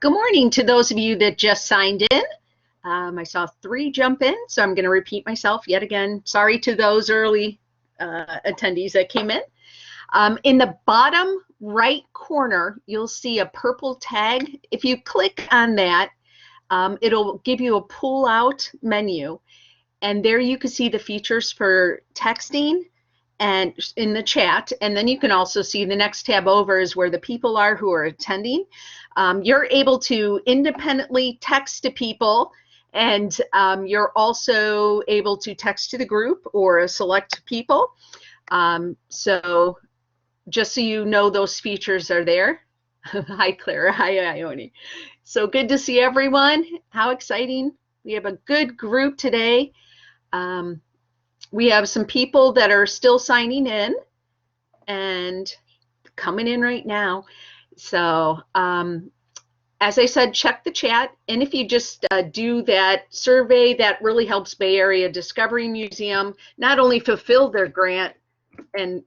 Good morning to those of you that just signed in. I saw 3 jump in, so I'm going to repeat myself yet again. Sorry to those early attendees that came in. In the bottom right corner, you'll see a purple tag. If you click on that, it'll give you a pull-out menu, and there you can see the features for texting and in the chat, and then you can also see the next tab over is where the people are who are attending. You're able to independently text to people, and you're also able to text to the group or select people. So just so you know, those features are there. Hi, Clara. Hi, Ione. So good to see everyone. How exciting. We have a good group today. We have some people that are still signing in and coming in right now. So as I said, check the chat. And if you just do that survey, that really helps Bay Area Discovery Museum not only fulfill their grant and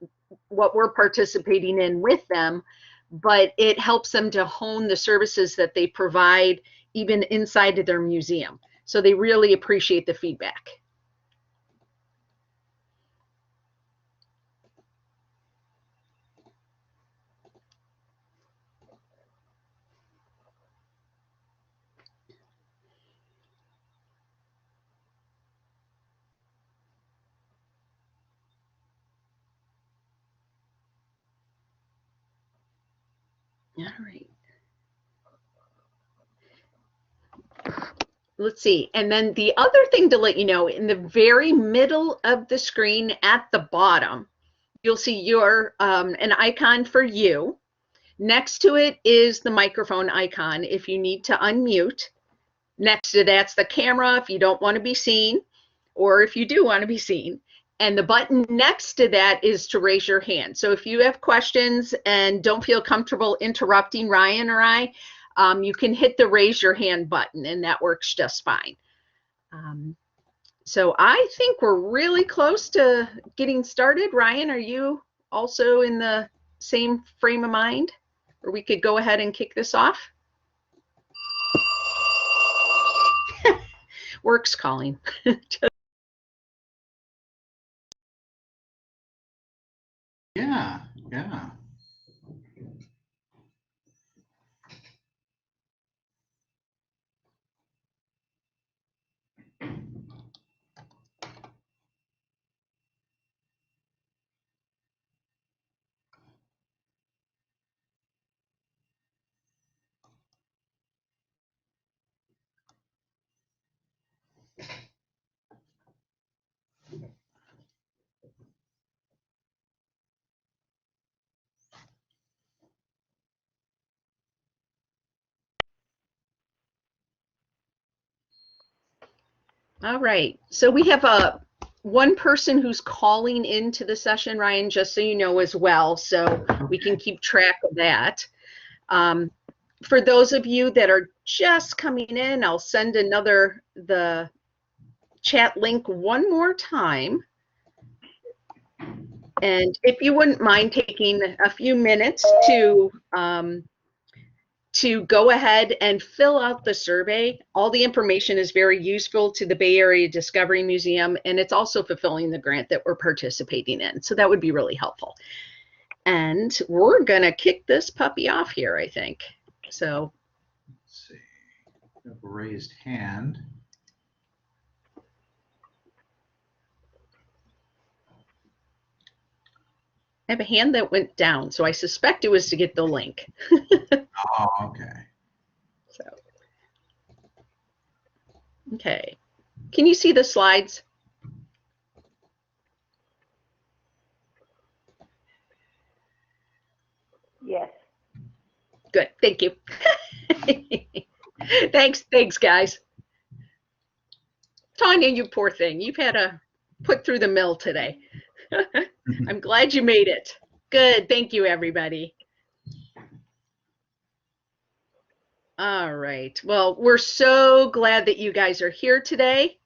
what we're participating in with them, but it helps them to hone the services that they provide even inside of their museum. So they really appreciate the feedback. All right. Let's see. And then the other thing to let you know, in the very middle of the screen at the bottom, you'll see your an icon for you. Next to it is the microphone icon if you need to unmute. Next to that's the camera if you don't want to be seen, or if you do want to be seen. And the button next to that is to raise your hand. So if you have questions and don't feel comfortable interrupting Ryan or I, you can hit the raise your hand button, and that works just fine. So I think we're really close to getting started. Ryan, are you also in the same frame of mind? Or we could go ahead and kick this off? Works calling. Yeah. All right, so we have one person who's calling into the session, Ryan, just so you know as well, so we can keep track of that. For those of you that are just coming in, I'll send the chat link one more time. And if you wouldn't mind taking a few minutes to go ahead and fill out the survey. All the information is very useful to the Bay Area Discovery Museum, and it's also fulfilling the grant that we're participating in. So that would be really helpful. And we're gonna kick this puppy off here, I think. So Let's see. We have a raised hand. I have a hand that went down, so I suspect it was to get the link. Oh, okay. So, okay. Can you see the slides? Yes. Good, thank you. Thanks, guys. Tanya, you poor thing. You've had to put through the mill today. I'm glad you made it. Good, thank you, everybody. All right, well, we're so glad that you guys are here today,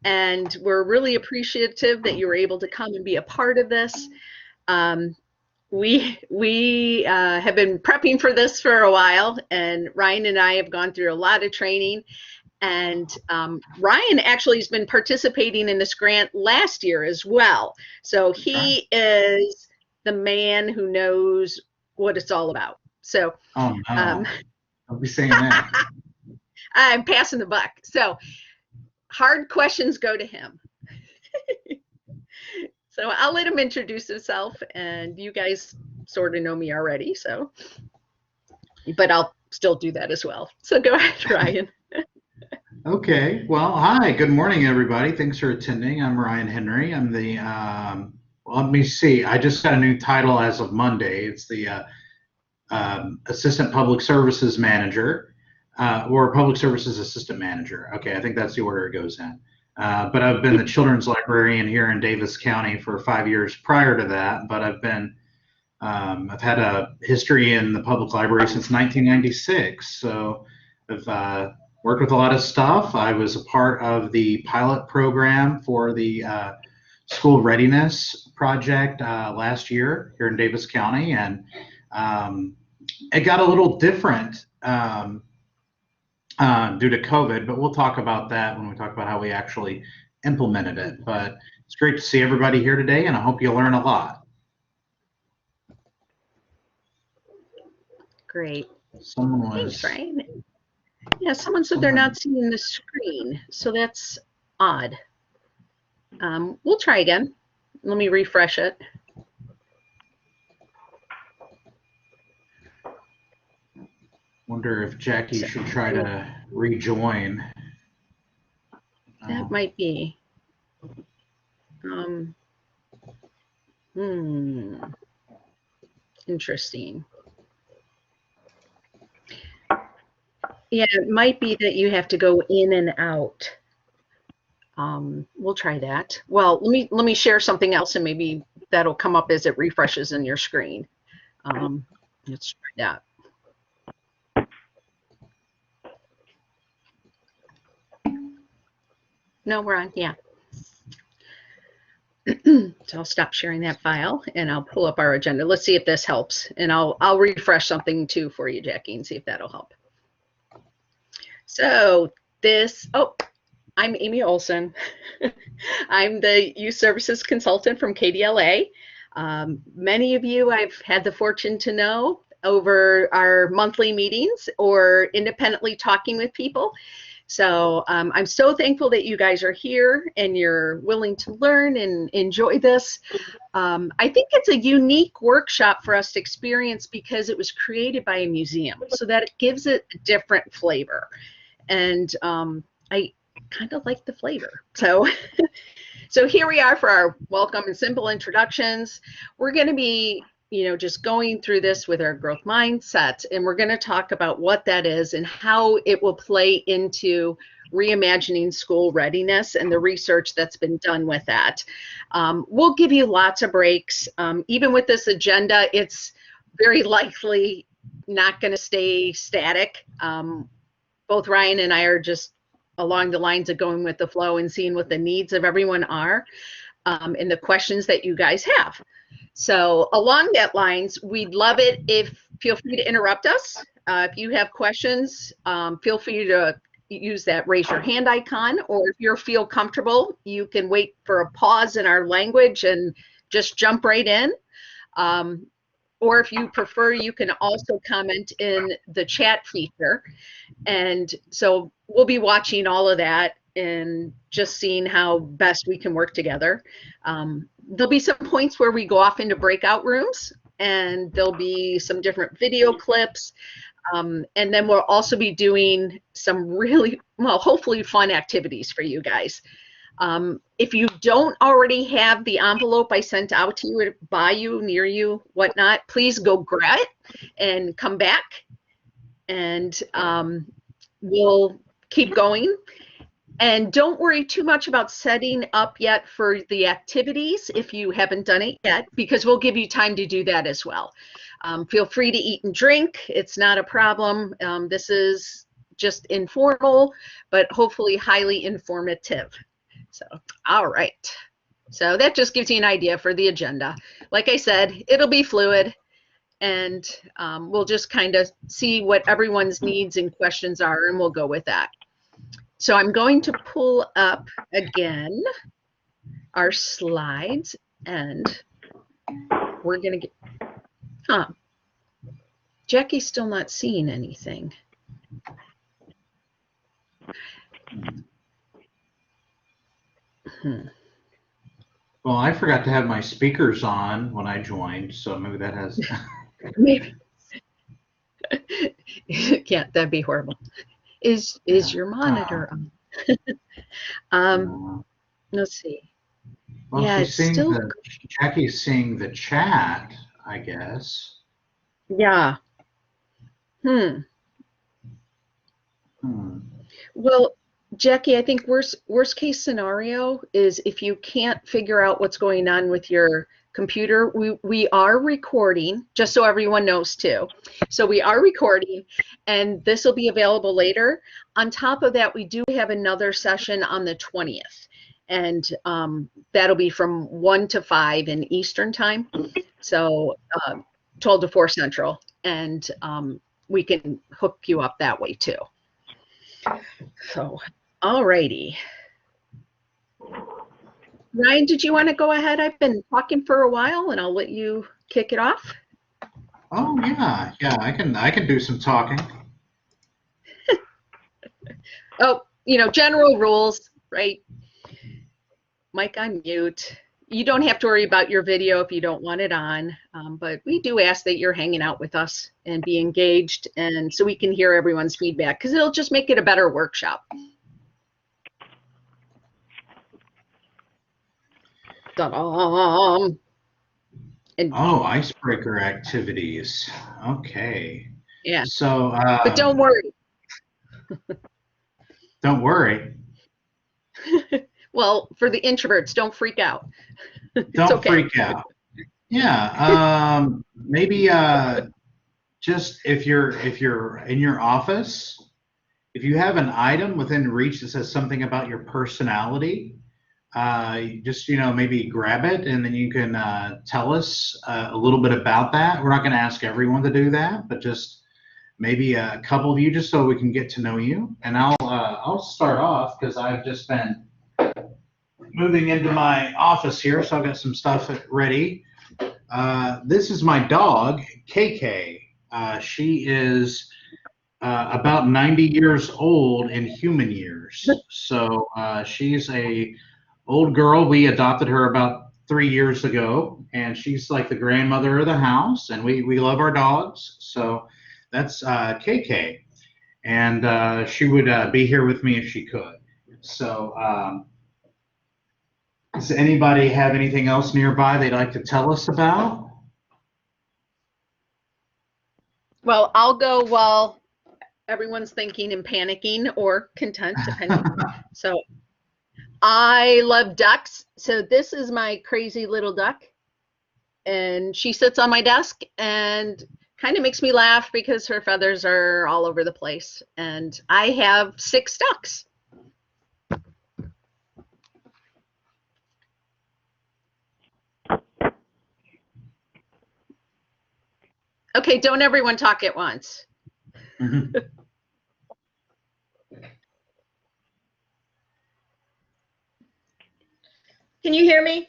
and we're really appreciative that you were able to come and be a part of this. we have been prepping for this for a while, and Ryan and I have gone through a lot of training. And Ryan actually has been participating in this grant last year as well. So he is the man who knows what it's all about. So, oh no, don't be saying that. I'm passing the buck. So hard questions go to him. So I'll let him introduce himself, and you guys sort of know me already, so, but I'll still do that as well. So go ahead, Ryan. Okay, well, hi, good morning, everybody. Thanks for attending. I'm Ryan Henry. I'm the, let me see, I just got a new title as of Monday. It's the Assistant Public Services Manager, or Public Services Assistant Manager. Okay, I think that's the order it goes in. But I've been the children's librarian here in Davis County for 5 years prior to that, but I've had a history in the public library since 1996. So I've worked with a lot of stuff. I was a part of the pilot program for the School Readiness project last year here in Davis County, and it got a little different due to COVID, but we'll talk about that when we talk about how we actually implemented it. But it's great to see everybody here today, and I hope you learn a lot. Great. Thanks, Ryan. Yeah, someone said they're not seeing the screen, so that's odd. We'll try again. Let me refresh it. Wonder if Jackie should try to rejoin. That might be. Interesting. Yeah, it might be that you have to go in and out. We'll try that. Well, let me share something else, and maybe that'll come up as it refreshes in your screen. Let's try that. No, we're on. Yeah. So I'll stop sharing that file, and I'll pull up our agenda. Let's see if this helps, and I'll refresh something too for you, Jackie, and see if that'll help. So this, I'm Amy Olson. I'm the Youth Services Consultant from KDLA. Many of you I've had the fortune to know over our monthly meetings or independently talking with people. So I'm so thankful that you guys are here and you're willing to learn and enjoy this. I think it's a unique workshop for us to experience because it was created by a museum, so that it gives it a different flavor. And I kind of like the flavor. So, so here we are for our welcome and simple introductions. We're going to be, just going through this with our growth mindset, and we're going to talk about what that is and how it will play into reimagining school readiness and the research that's been done with that. We'll give you lots of breaks. Even with this agenda, it's very likely not going to stay static. Both Ryan and I are just along the lines of going with the flow and seeing what the needs of everyone are and the questions that you guys have. So along that lines, we'd love it if, feel free to interrupt us. If you have questions, feel free to use that raise your hand icon, or if you feel comfortable, you can wait for a pause in our language and just jump right in. Or if you prefer, you can also comment in the chat feature. And so we'll be watching all of that and just seeing how best we can work together. There'll be some points where we go off into breakout rooms, and there'll be some different video clips. And then we'll also be doing some really, well, hopefully fun activities for you guys. If you don't already have the envelope I sent out to you, by you, near you, whatnot, please go grab it and come back, and we'll keep going. And don't worry too much about setting up yet for the activities if you haven't done it yet, because we'll give you time to do that as well. Feel free to eat and drink. It's not a problem. This is just informal, but hopefully highly informative. So, all right. So that just gives you an idea for the agenda. Like I said, it'll be fluid, and we'll just kind of see what everyone's needs and questions are, and we'll go with that. So I'm going to pull up again our slides, and we're going to get, Jackie's still not seeing anything. Well, I forgot to have my speakers on when I joined, so maybe that has. Maybe. Can't, that'd be horrible. Is your monitor on? Let's see. Well, Yeah, she's it's still. Jackie's seeing the chat, I guess. Yeah. Well, Jackie, I think worst case scenario is if you can't figure out what's going on with your computer, we are recording, just so everyone knows too. So we are recording, and this will be available later. On top of that, we do have another session on the 20th, and that'll be from 1 to 5 in Eastern time, so 12 to 4 Central, and we can hook you up that way too. So, alrighty. Ryan, did you want to go ahead? I've been talking for a while, and I'll let you kick it off. Oh yeah, I can do some talking. Oh, general rules, right? Mic on mute. You don't have to worry about your video if you don't want it on, but we do ask that you're hanging out with us and be engaged, and so we can hear everyone's feedback, because it'll just make it a better workshop. And, icebreaker activities. Okay. Yeah. So. But don't worry. Don't worry. Well, for the introverts, don't freak out. Don't freak out. Yeah. Maybe just if you're in your office, if you have an item within reach that says something about your personality, just maybe grab it, and then you can tell us a little bit about that. We're not going to ask everyone to do that, but just maybe a couple of you, just so we can get to know you. And I'll start off, because I've just been moving into my office here, so I've got some stuff ready. This is my dog, KK. She is about 90 years old in human years. So she's a old girl. We adopted her about 3 years ago, and she's like the grandmother of the house, and we love our dogs. So that's KK, and she would be here with me if she could. So does anybody have anything else nearby they'd like to tell us about? Well, I'll go while everyone's thinking and panicking, or content, depending. So I love ducks. So this is my crazy little duck, and she sits on my desk and kind of makes me laugh because her feathers are all over the place. And I have 6 ducks. Okay, don't everyone talk at once. Mm-hmm. Can you hear me?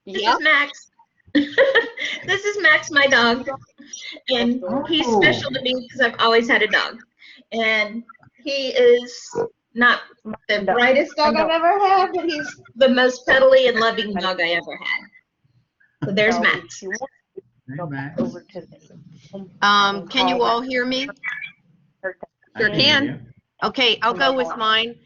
This Yep. is Max. This is Max, my dog. And he's special to me because I've always had a dog. And he is not the brightest dog I've ever had, but he's the most cuddly and loving dog I ever had. So there's Max. Can you all hear me? Sure can. Okay, I'll go with mine.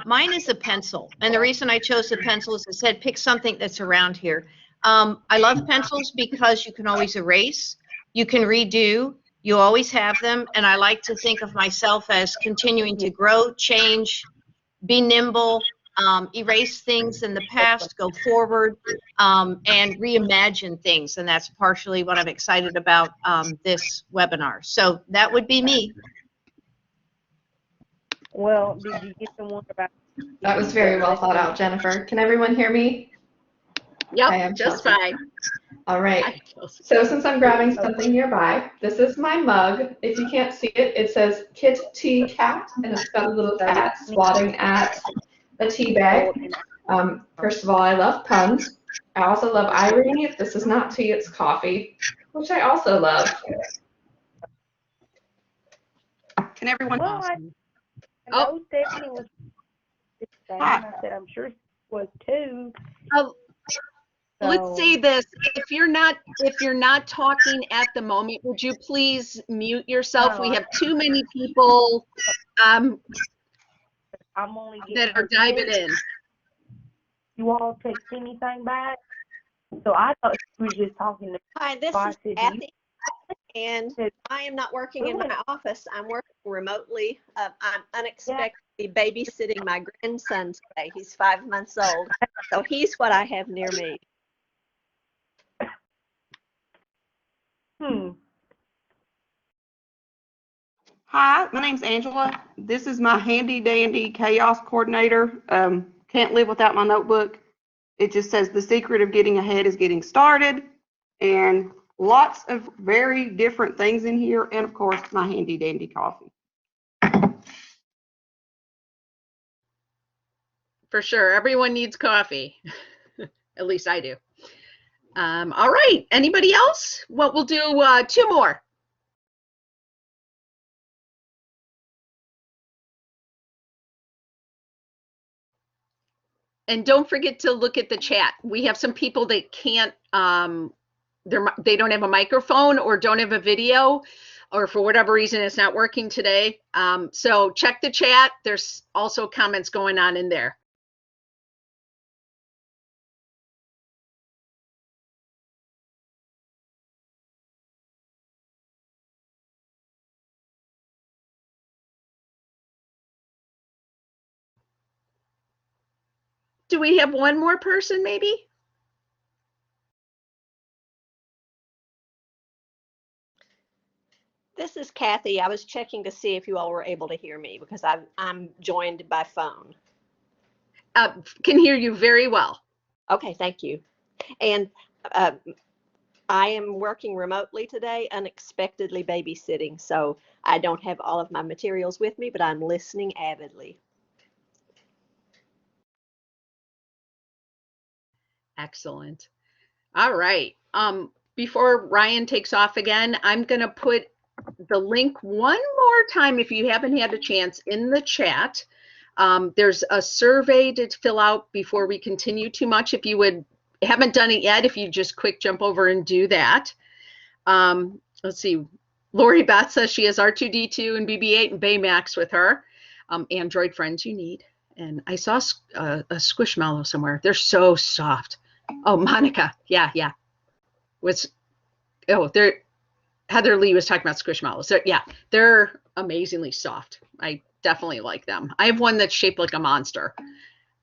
Mine is a pencil, and the reason I chose the pencil is it said pick something that's around here. I love pencils because you can always erase, you can redo, you always have them, and I like to think of myself as continuing to grow, change, be nimble, erase things in the past, go forward, and reimagine things, and that's partially what I'm excited about this webinar. So that would be me. Well, did you get the one about That was very well thought out, Jennifer. Can everyone hear me? Yep, Hi, I'm just Chelsea. fine. All right. So since I'm grabbing something nearby, this is my mug. If you can't see it, it says Kit Tea Cat, and it's got a little cat swatting at a tea bag. First of all, I love puns. I also love irony. This is not tea, it's coffee, which I also love. Can everyone? Well, I know Stephanie was saying, I said, I'm sure she was too. Let's say this: if you're not talking at the moment, would you please mute yourself? We have too many people I'm only that are diving in. You all text anything back? So I thought she was just talking to Hi, this I is said, Kathy, and I am not working in my office. I'm working remotely. I'm unexpectedly babysitting my grandson today. He's 5 months old, so he's what I have near me. Hi, my name's Angela. This is my handy dandy chaos coordinator. Can't live without my notebook. It just says the secret of getting ahead is getting started, and lots of very different things in here, and of course my handy dandy coffee. For sure, everyone needs coffee. At least I do. All right, anybody else? Well, we'll do 2 more. And don't forget to look at the chat. We have some people that can't, they don't have a microphone or don't have a video, or for whatever reason it's not working today. So check the chat. There's also comments going on in there. Do we have one more person maybe? This is Kathy. I was checking to see if you all were able to hear me because I'm joined by phone. Can hear you very well. Okay, thank you. And I am working remotely today, unexpectedly babysitting, so I don't have all of my materials with me, but I'm listening avidly. Excellent. All right. Before Ryan takes off again, I'm going to put the link one more time, if you haven't had a chance, in the chat. There's a survey to fill out before we continue too much. If you haven't done it yet, if you just quick jump over and do that. Let's see. Lori Beth says she has R2D2 and BB8 and Baymax with her. Android friends you need. And I saw a Squishmallow somewhere. They're so soft. Oh, Monica. Yeah. Heather Lee was talking about Squishmallows. They're amazingly soft. I definitely like them. I have one that's shaped like a monster.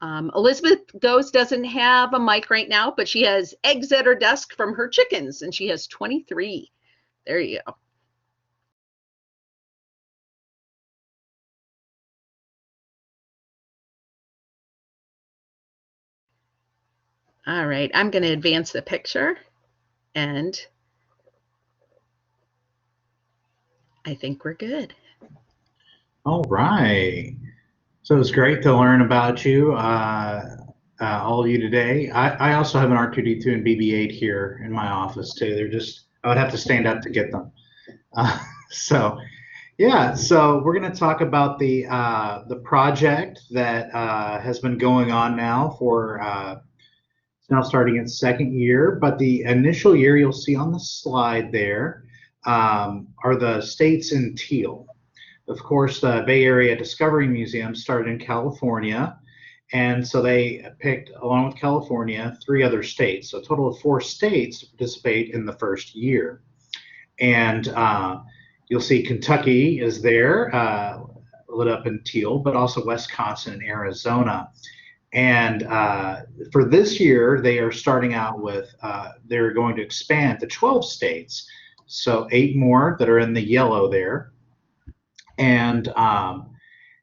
Elizabeth Goes doesn't have a mic right now, but she has eggs at her desk from her chickens, and she has 23. There you go. All right, I'm going to advance the picture, and I think we're good. All right. So it's great to learn about you, all of you today. I also have an R2D2 and BB8 here in my office too. I would have to stand up to get them. So we're going to talk about the project that has been going on now for it's now starting its 2nd year, but the initial year you'll see on the slide there are the states in teal. Of course, the Bay Area Discovery Museum started in California, and so they picked, along with California, 3 other states. So a total of 4 states to participate in the first year. And you'll see Kentucky is there, lit up in teal, but also Wisconsin and Arizona. And for this year, they are starting out with, they're going to expand to 12 states. So 8 more that are in the yellow there. And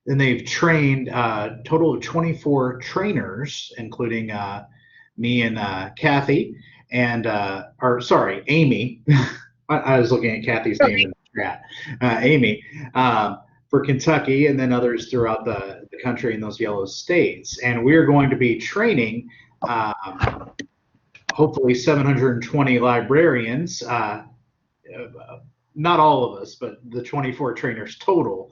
And they've trained a total of 24 trainers, including me and Kathy, and or sorry, Amy. I was looking at Kathy's name in the chat. Amy, for Kentucky, and then others throughout the country in those yellow states. And we're going to be training hopefully 720 librarians, not all of us, but the 24 trainers total,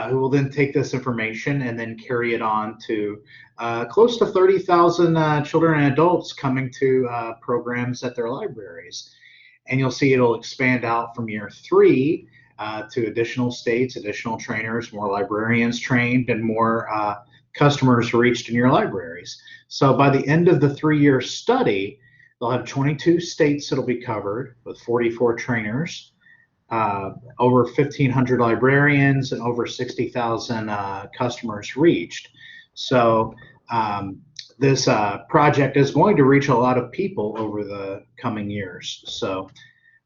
who will then take this information and then carry it on to close to 30,000 children and adults coming to programs at their libraries. And you'll see it'll expand out from year 3 to additional states, additional trainers, more librarians trained, and more customers reached in your libraries. So by the end of the 3-year study, they'll have 22 states that'll be covered with 44 trainers, over 1,500 librarians, and over 60,000 customers reached. So this project is going to reach a lot of people over the coming years. So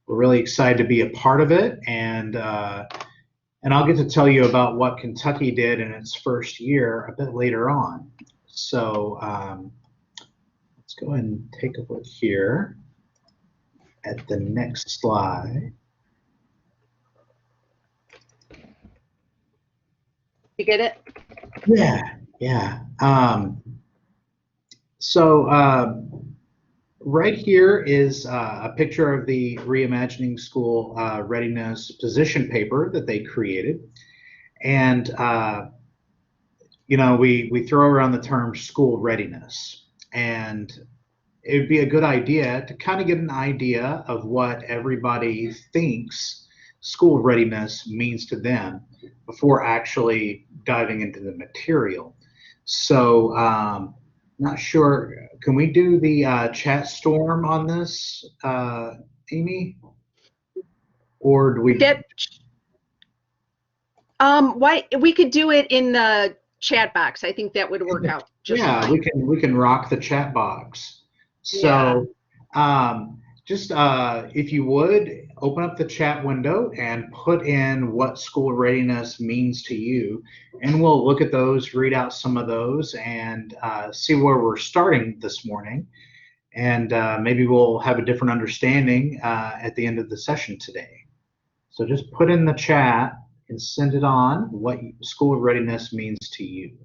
we're really excited to be a part of it, and I'll get to tell you about what Kentucky did in its first year a bit later on. So let's go ahead and take a look here at the next slide. You get it? Yeah. Right here is a picture of the Reimagining School Readiness position paper that they created. And, you know, we throw around the term school readiness. And it would be a good idea to kind of get an idea of what everybody thinks school readiness means to them before actually diving into the material. So, not sure, can we do the chat storm on this, Amy? Or do we? Why, we could do it in the chat box. I think that would work out just fine. we can rock the chat box. So just if you would open up the chat window and put in what school readiness means to you, and we'll look at those, read out some of those, and see where we're starting this morning, and maybe we'll have a different understanding at the end of the session today. So just put in the chat and send it on what school readiness means to you.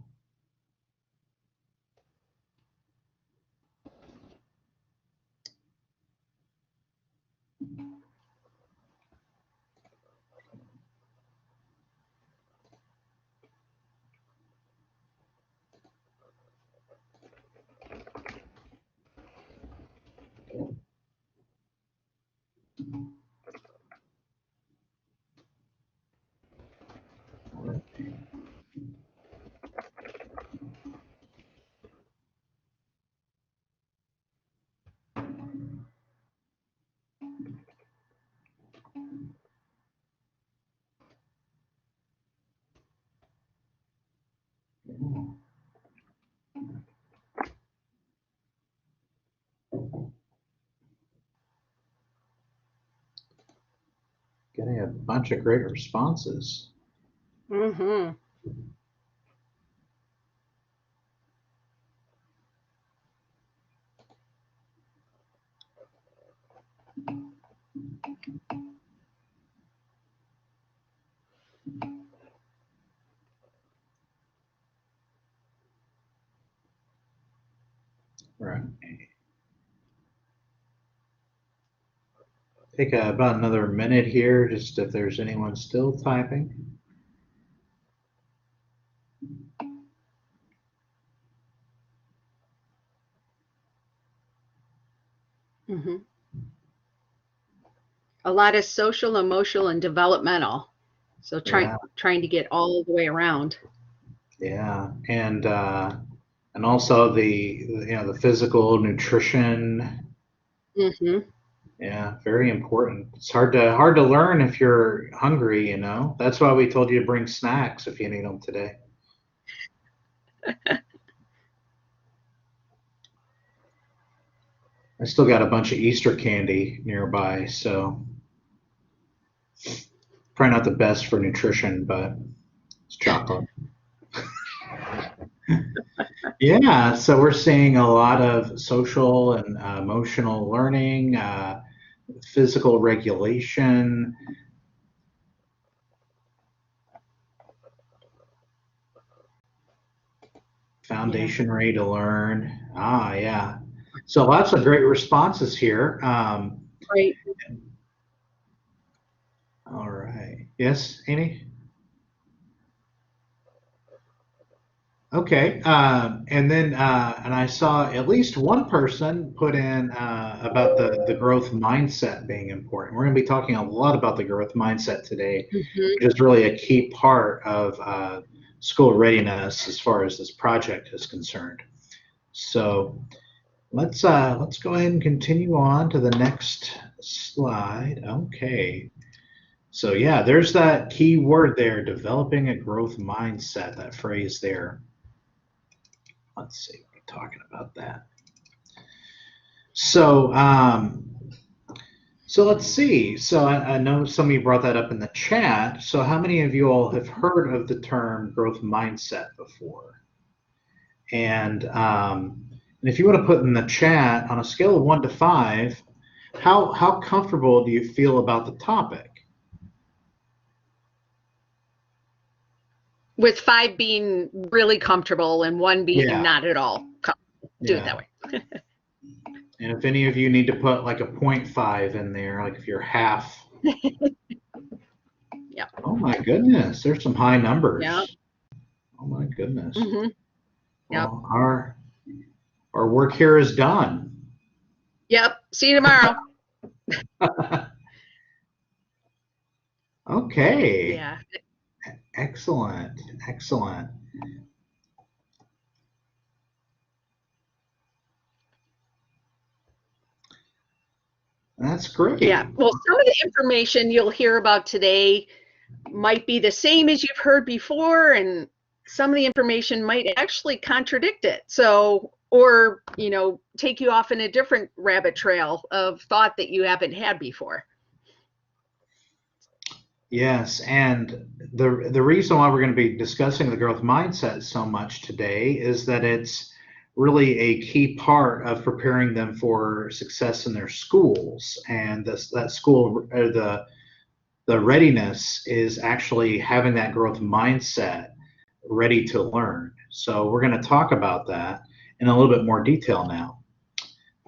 Getting a bunch of great responses. Mm-hmm. Right. Take about another minute here, just if there's anyone still typing. Mm-hmm. A lot of social, emotional, and developmental. So trying to get all the way around. Yeah, and also the physical nutrition. Mm-hmm. Yeah, very important. It's hard to learn if you're hungry, you know. That's why we told you to bring snacks if you need them today. I still got a bunch of Easter candy nearby, so probably not the best for nutrition, but it's chocolate. Yeah, so we're seeing a lot of social and emotional learning, physical regulation. Foundation ready to learn. Ah, yeah. So lots of great responses here. Great. All right. Yes, Amy? Okay. And then, and I saw at least one person put in about the growth mindset being important. We're going to be talking a lot about the growth mindset today, which is really a key part of school readiness as far as this project is concerned. So let's go ahead and continue on to the next slide. Okay. So yeah, there's that key word there, developing a growth mindset, that phrase there. Let's see, we're talking about that. So, so let's see. So I know some of you brought that up in the chat. So how many of you all have heard of the term growth mindset before? And if you want to put in the chat, on a scale of 1 to 5, how comfortable do you feel about the topic? With 5 being really comfortable and 1 being not at all comfortable. Do it that way. And if any of you need to put like a 0.5 in there, like if you're half. Yeah. Oh my goodness, there's some high numbers. Yeah. Oh my goodness. Yep. Well, our work here is done. Yep. See you tomorrow. Okay. Yeah. Excellent. Excellent. That's great. Yeah. Well, some of the information you'll hear about today might be the same as you've heard before, and some of the information might actually contradict it. So, or, you know, take you off in a different rabbit trail of thought that you haven't had before. Yes, and the reason why we're going to be discussing the growth mindset so much today is that it's really a key part of preparing them for success in their schools. And that school, or the readiness is actually having that growth mindset ready to learn. So we're going to talk about that in a little bit more detail now.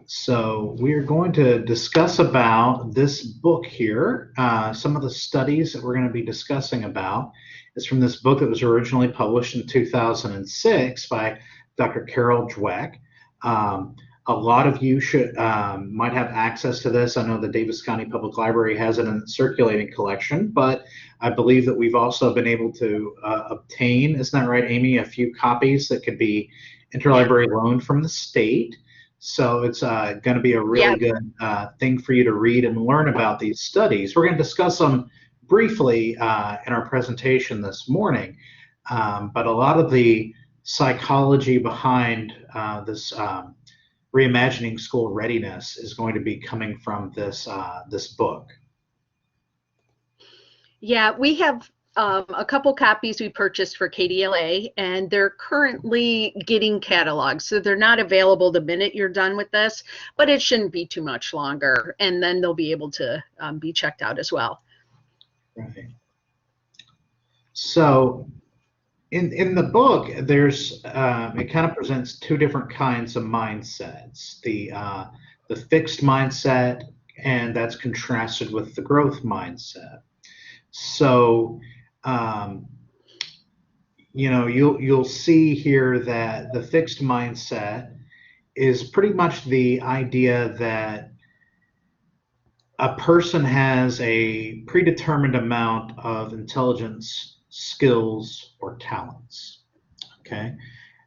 So we are going to discuss about this book here. Some of the studies that we're going to be discussing about is from this book that was originally published in 2006 by Dr. Carol Dweck. A lot of you might have access to this. I know the Davis County Public Library has it in its circulating collection, but I believe that we've also been able to obtain, isn't that right, Amy, a few copies that could be interlibrary loaned from the state. So it's going to be a really good thing for you to read and learn about these studies. We're going to discuss them briefly in our presentation this morning, but a lot of the psychology behind this Reimagining School Readiness is going to be coming from this this book. Yeah, we have a couple copies we purchased for KDLA, and they're currently getting catalogs. So they're not available the minute you're done with this, but it shouldn't be too much longer. And then they'll be able to be checked out as well. Right. So in the book, there's it kind of presents 2 different kinds of mindsets. The fixed mindset, and that's contrasted with the growth mindset. So you know, you'll see here that the fixed mindset is pretty much the idea that a person has a predetermined amount of intelligence, skills, or talents. Okay,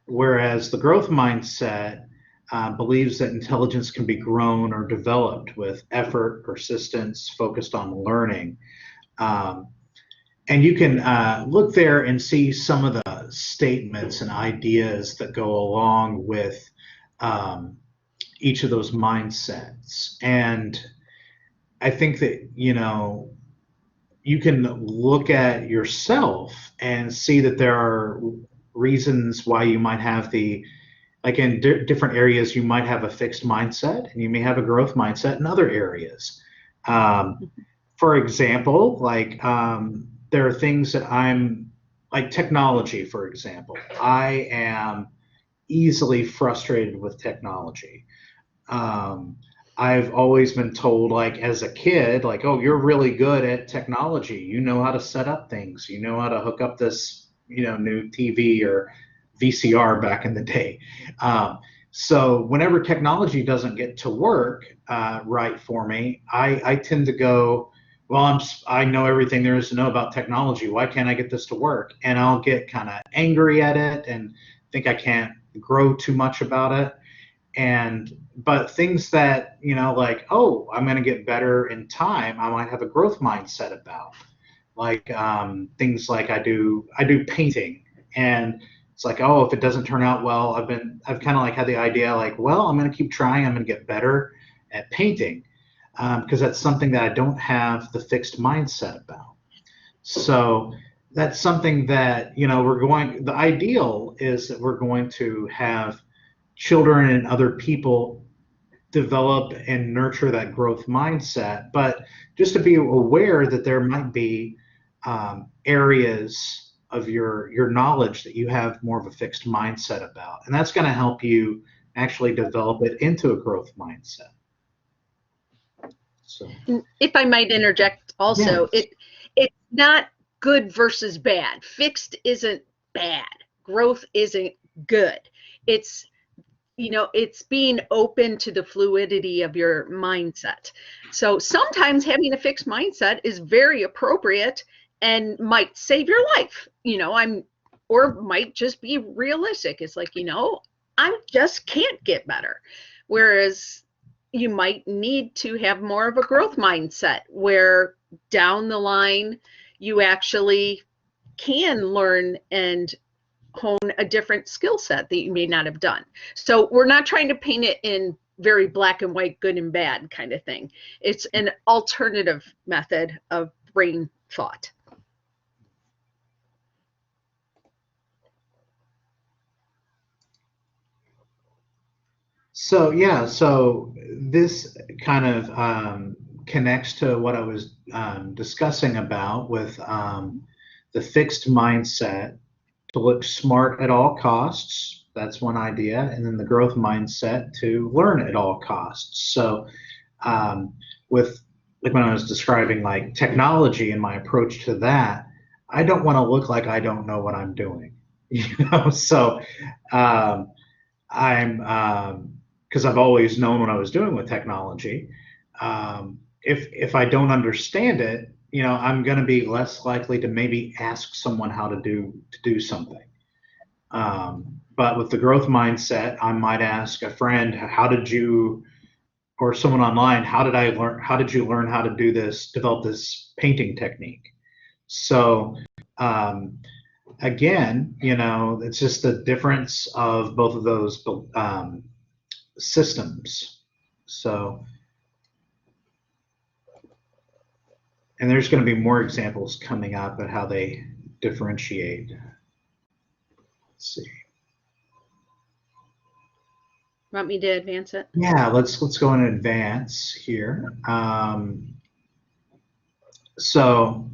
whereas the growth mindset believes that intelligence can be grown or developed with effort, persistence, focused on learning. And you can look there and see some of the statements and ideas that go along with each of those mindsets. And I think that, you know, you can look at yourself and see that there are reasons why you might have like in different areas, you might have a fixed mindset and you may have a growth mindset in other areas. For example, like there are things that like technology, for example. I am easily frustrated with technology. I've always been told, like as a kid, like, oh, you're really good at technology. You know how to set up things. You know how to hook up this, new TV or VCR back in the day. So whenever technology doesn't get to work right for me, I tend to go, well, I know everything there is to know about technology. Why can't I get this to work? And I'll get kind of angry at it and think I can't grow too much about it. But things that, like, oh, I'm going to get better in time, I might have a growth mindset about. Like things like I do painting, and it's like, oh, if it doesn't turn out well, I've kind of like had the idea like, well, I'm going to keep trying. I'm going to get better at painting because that's something that I don't have the fixed mindset about. So that's something that, the ideal is that we're going to have children and other people develop and nurture that growth mindset, but just to be aware that there might be areas of your knowledge that you have more of a fixed mindset about, and that's going to help you actually develop it into a growth mindset. So, if I might interject also, yes. It's not good versus bad. Fixed isn't bad. Growth isn't good. It's it's being open to the fluidity of your mindset. So sometimes having a fixed mindset is very appropriate and might save your life, or might just be realistic. It's like, I just can't get better. Whereas you might need to have more of a growth mindset where down the line you actually can learn and hone a different skill set that you may not have done. So we're not trying to paint it in very black and white, good and bad kind of thing. It's an alternative method of brain thought. So yeah, so this kind of connects to what I was discussing about with the fixed mindset to look smart at all costs. That's one idea. And then the growth mindset to learn at all costs. So with like when I was describing like technology and my approach to that, I don't want to look like I don't know what I'm doing. So because I've always known what I was doing with technology. If I don't understand it, I'm going to be less likely to maybe ask someone how to do something. But with the growth mindset, I might ask a friend, or someone online, how did you learn how to do this, develop this painting technique? So again, it's just the difference of both of those systems. So, and there's going to be more examples coming up at how they differentiate. Let's see. Want me to advance it? Yeah, let's go in advance here. So,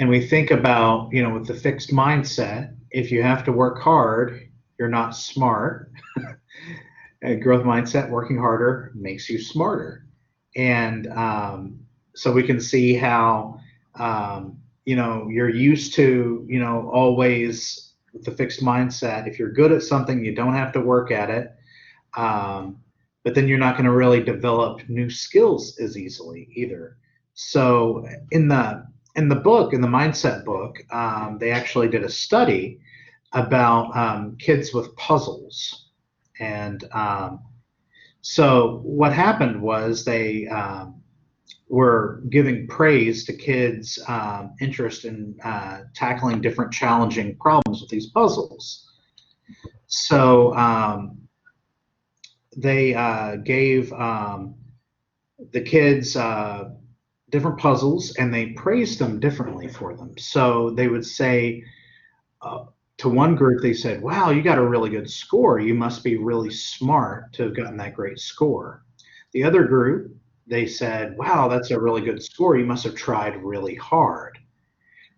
and we think about, with the fixed mindset, if you have to work hard, you're not smart. A growth mindset, working harder, makes you smarter. And so we can see how, you're used to, always with the fixed mindset, if you're good at something, you don't have to work at it. But then you're not going to really develop new skills as easily either. So in the book, in the mindset book, they actually did a study about kids with puzzles. And so what happened was they were giving praise to kids' interest in tackling different challenging problems with these puzzles. So they gave the kids different puzzles, and they praised them differently for them. So they would say, to one group, they said, wow, you got a really good score. You must be really smart to have gotten that great score. The other group, they said, wow, that's a really good score. You must have tried really hard.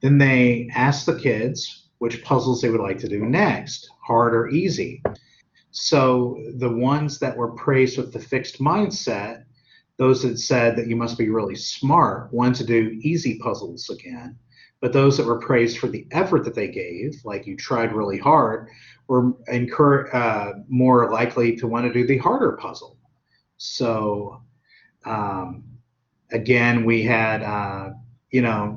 Then they asked the kids which puzzles they would like to do next, hard or easy. So the ones that were praised with the fixed mindset, those that said that you must be really smart, wanted to do easy puzzles again. But those that were praised for the effort that they gave, like you tried really hard, were more likely to want to do the harder puzzle. So again, we had,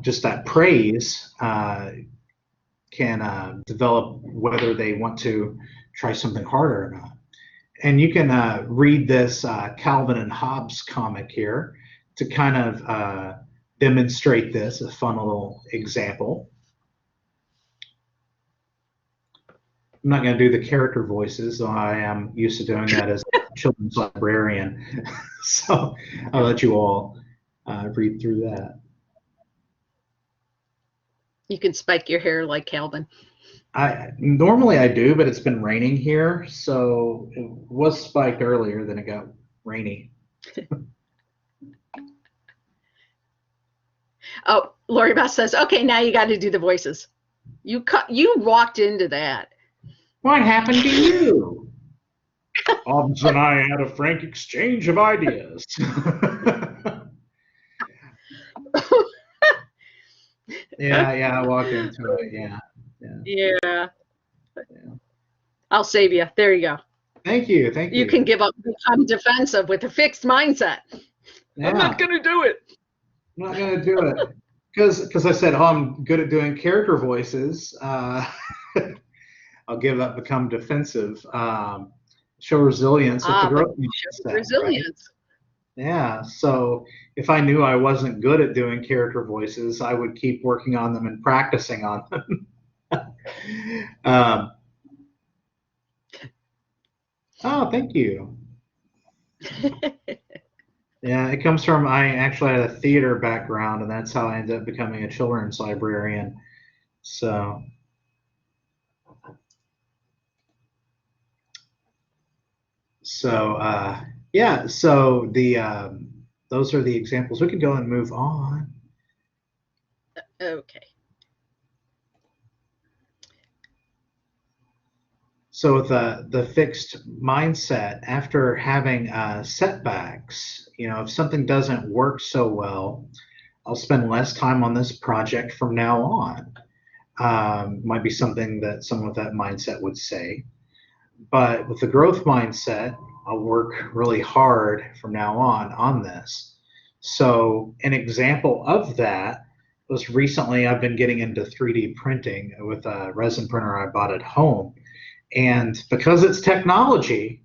just that praise can develop whether they want to try something harder or not. And you can read this Calvin and Hobbes comic here to kind of demonstrate this, a fun little example. I'm not going to do the character voices, though I am used to doing that as a children's librarian. So I'll let you all read through that. You can spike your hair like Calvin. Normally I do, but it's been raining here, so it was spiked earlier, then it got rainy. Oh, Lori Beth says, okay, now you got to do the voices. You walked into that. What happened to you? Hobbes and I had a frank exchange of ideas. Yeah, I walked into it, yeah. I'll save you. There you go. Thank you. You can become defensive with a fixed mindset. Yeah. I'm not going to do it. I'm not going to do it. Because I said, I'm good at doing character voices. I'll become defensive. Show resilience with the growth mindset. Resilience. Right? Yeah. So if I knew I wasn't good at doing character voices, I would keep working on them and practicing on them. Oh, thank you. Yeah, it comes from, I actually had a theater background, and that's how I ended up becoming a children's librarian. So yeah, so those are the examples. We can go and move on. Okay. So with the fixed mindset, after having setbacks, if something doesn't work so well, I'll spend less time on this project from now on. Might be something that someone with that mindset would say. But with the growth mindset, I'll work really hard from now on this. So an example of that was recently I've been getting into 3D printing with a resin printer I bought at home. And because it's technology,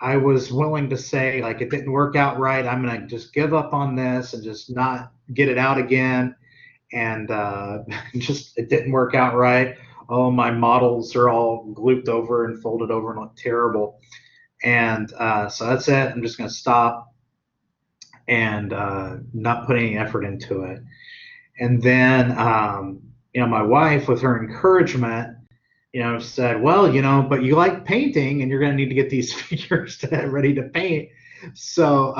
I was willing to say, like, it didn't work out right. I'm going to just give up on this and just not get it out again. And it didn't work out right. Oh, my models are all glooped over and folded over and look terrible. And so that's it. I'm just going to stop and not put any effort into it. And then, my wife, with her encouragement, said, well, but you like painting and you're going to need to get these figures ready to paint. So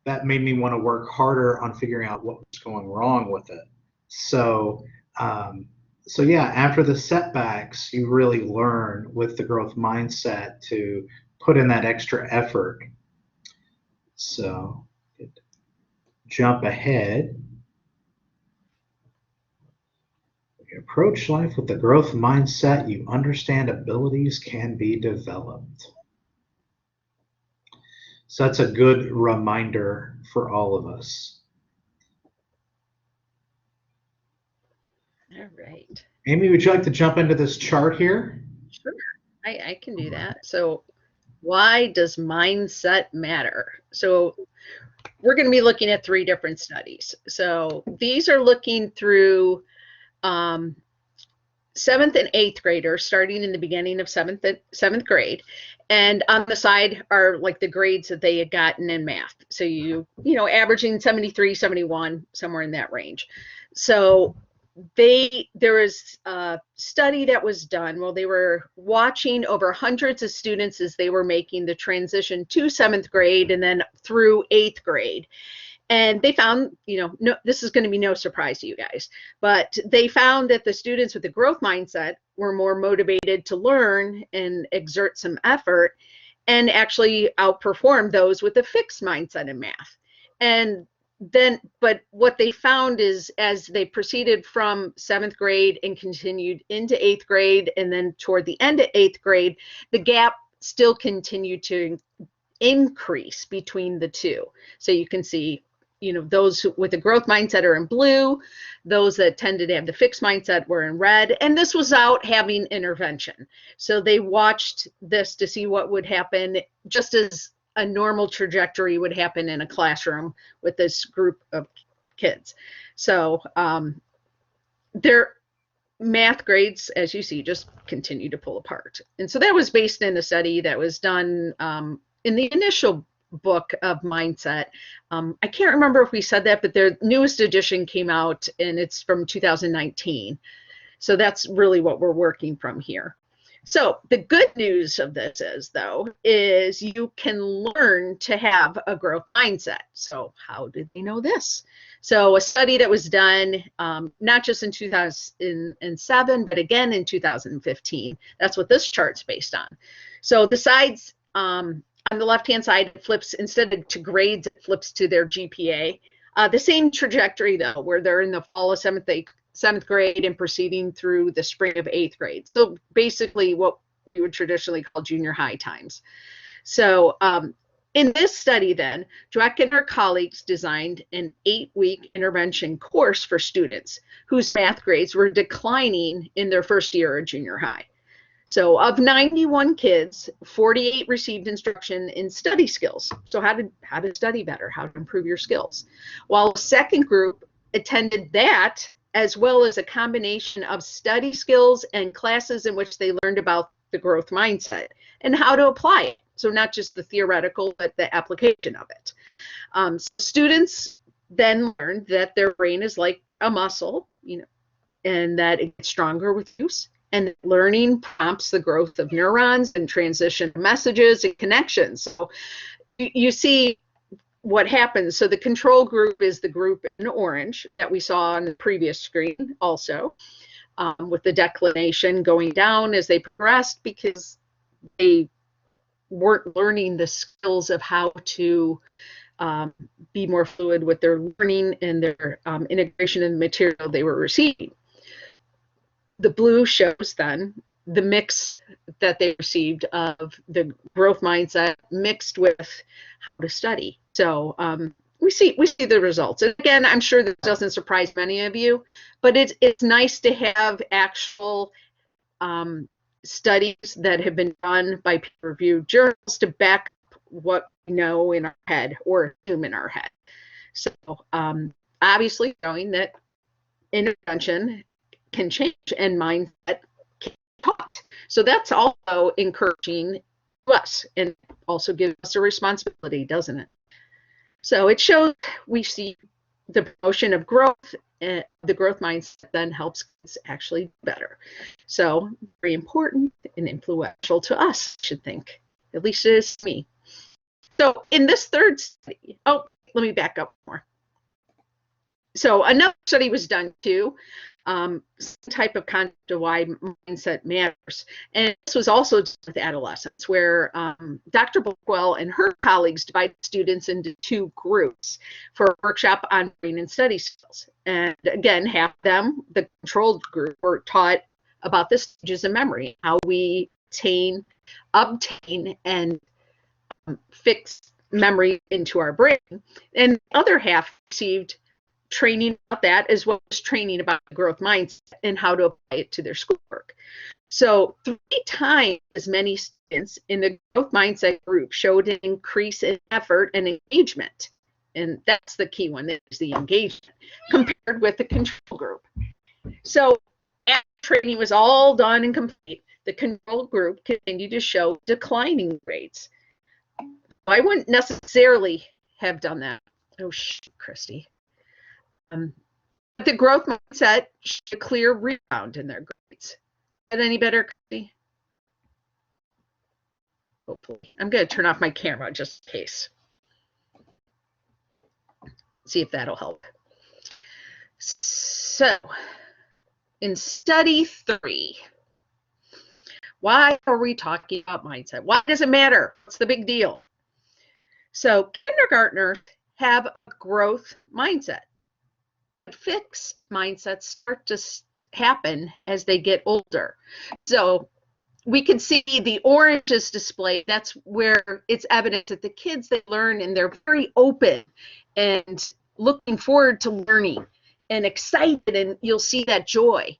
that made me want to work harder on figuring out what was going wrong with it. So yeah, after the setbacks, you really learn with the growth mindset to put in that extra effort. So jump ahead. Approach life with the growth mindset. You understand abilities can be developed. So that's a good reminder for all of us. All right. Amy, would you like to jump into this chart here? Sure, I can do that. So why does mindset matter? So we're going to be looking at 3 different studies. So these are looking through 7th and 8th graders, starting in the beginning of 7th grade. And on the side are like the grades that they had gotten in math. So averaging 73, 71, somewhere in that range. So there was a study that was done while they were watching over hundreds of students as they were making the transition to 7th grade and then through 8th grade. And they found, no, this is going to be no surprise to you guys, but they found that the students with the growth mindset were more motivated to learn and exert some effort and actually outperformed those with a fixed mindset in math. And then, but what they found is as they proceeded from 7th grade and continued into 8th grade and then toward the end of 8th grade, the gap still continued to increase between the two. So you can see, those with a growth mindset are in blue, those that tended to have the fixed mindset were in red, and this was out having intervention. So they watched this to see what would happen, just as a normal trajectory would happen in a classroom with this group of kids. So their math grades, as you see, just continue to pull apart. And so that was based in a study that was done in the initial book of mindset. I can't remember if we said that, but their newest edition came out and it's from 2019. So that's really what we're working from here. So the good news of this is you can learn to have a growth mindset. So how did they know this? So a study that was done not just in 2007, but again in 2015. That's what this chart's based on. So the sides on the left-hand side, it flips, instead of to grades, it flips to their GPA. The same trajectory, though, where they're in the fall of 7th grade and proceeding through the spring of 8th grade. So basically what we would traditionally call junior high times. So in this study then, Dweck and her colleagues designed an 8-week intervention course for students whose math grades were declining in their first year of junior high. So of 91 kids, 48 received instruction in study skills. So how to study better, how to improve your skills. While a second group attended that, as well as a combination of study skills and classes in which they learned about the growth mindset and how to apply it. So not just the theoretical, but the application of it. Students then learned that their brain is like a muscle, and that it gets stronger with use. And learning prompts the growth of neurons and transition messages and connections. So you see what happens. So the control group is the group in orange that we saw on the previous screen also, with the declination going down as they progressed because they weren't learning the skills of how to be more fluid with their learning and their integration in the material they were receiving. The blue shows then the mix that they received of the growth mindset mixed with how to study. So we see the results. And again, I'm sure this doesn't surprise many of you, but it's nice to have actual studies that have been done by peer-reviewed journals to back up what we know in our head or assume in our head. So obviously showing that intervention can change and mindset can be taught. So that's also encouraging to us and also gives us a responsibility, doesn't it? So it shows we see the promotion of growth, and the growth mindset then helps kids actually do better. So very important and influential to us, I should think. At least it is to me. So in this third study, let me back up more. So another study was done too. Some type of concept of why mindset matters. And this was also with adolescents, where Dr. Blackwell and her colleagues divided students into 2 groups for a workshop on brain and study skills. And again, half of them, the controlled group, were taught about the stages of memory, how we obtain and fix memory into our brain. And the other half received training about that, as well as training about the growth mindset and how to apply it to their schoolwork. So 3 times as many students in the growth mindset group showed an increase in effort and engagement. And that's the key one, is the engagement, compared with the control group. So after training was all done and complete, the control group continued to show declining grades. I wouldn't necessarily have done that. Oh, shoot, Christy. the growth mindset should a clear rebound in their grades. Is that any better, Christy? Hopefully. I'm going to turn off my camera just in case. See if that'll help. So, in study 3, why are we talking about mindset? Why does it matter? What's the big deal? So, kindergartners have a growth mindset. Fixed mindsets start to happen as they get older. So, we can see the orange is displayed. That's where it's evident that the kids, they learn and they're very open and looking forward to learning and excited, and you'll see that joy.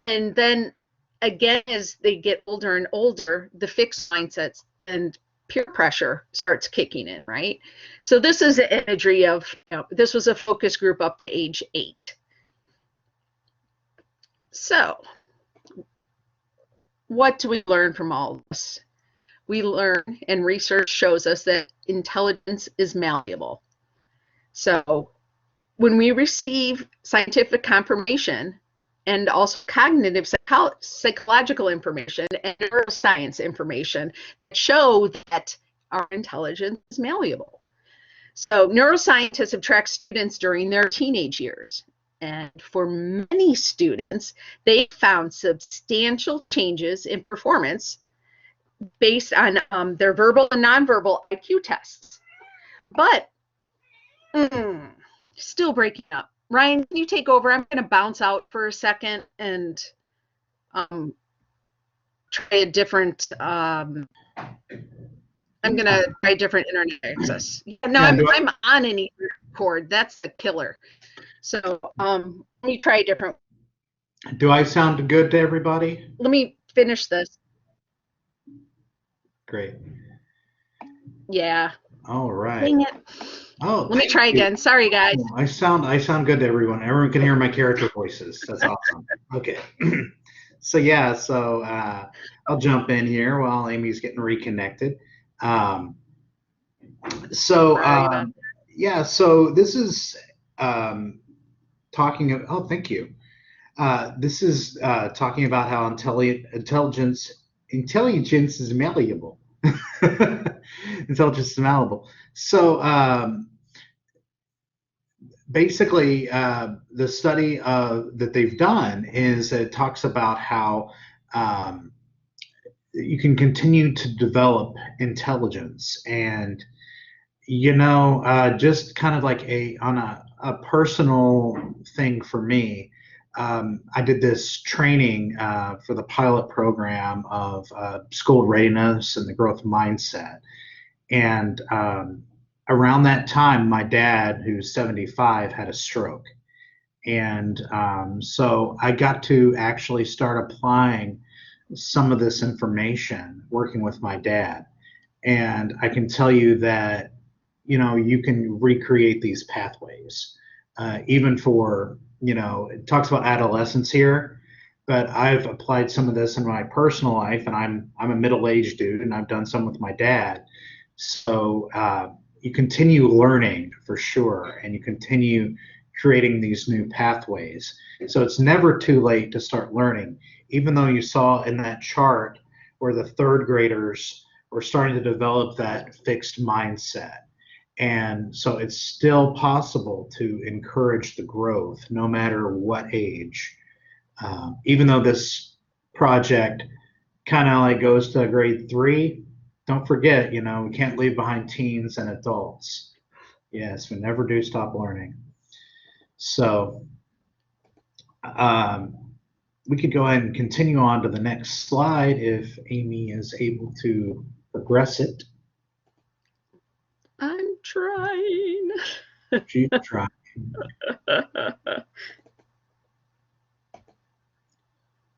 And then again, as they get older and older, the fixed mindsets and peer pressure starts kicking in, right? So this is the imagery of, this was a focus group up to age 8. So what do we learn from all of this? We learn, and research shows us, that intelligence is malleable. So when we receive scientific confirmation and also cognitive psychological information and neuroscience information that show that our intelligence is malleable. So neuroscientists have tracked students during their teenage years. And for many students, they found substantial changes in performance based on their verbal and nonverbal IQ tests. But still breaking up. Ryan, can you take over? I'm going to bounce out for a second and try a different. I'm going to try different internet access. No, I'm on an Ethernet cord. That's the killer. So let me try a different. Do I sound good to everybody? Let me finish this. Great. Yeah. All right. Dang it. Oh, let me try again. Sorry, guys. I sound good to everyone. Everyone can hear my character voices. That's awesome. Okay. So yeah, I'll jump in here while Amy's getting reconnected. Yeah, so this is talking of, oh, thank you. This is talking about how intelligence is malleable. Intelligence is malleable. So basically, the study that they've done is it talks about how you can continue to develop intelligence, and just kind of like on a personal thing for me. I did this training for the pilot program of school readiness and the growth mindset. And around that time, my dad, who's 75, had a stroke. And so I got to actually start applying some of this information working with my dad. And I can tell you that, you can recreate these pathways, even for, it talks about adolescence here, but I've applied some of this in my personal life, and I'm a middle-aged dude, and I've done some with my dad. So you continue learning for sure, and you continue creating these new pathways. So it's never too late to start learning, even though you saw in that chart where the third graders were starting to develop that fixed mindset. And so it's still possible to encourage the growth no matter what age. Even though this project kind of like goes to grade 3, don't forget, we can't leave behind teens and adults. Yes, we never do stop learning. So we could go ahead and continue on to the next slide if Amy is able to progress it. I'm trying. She's trying.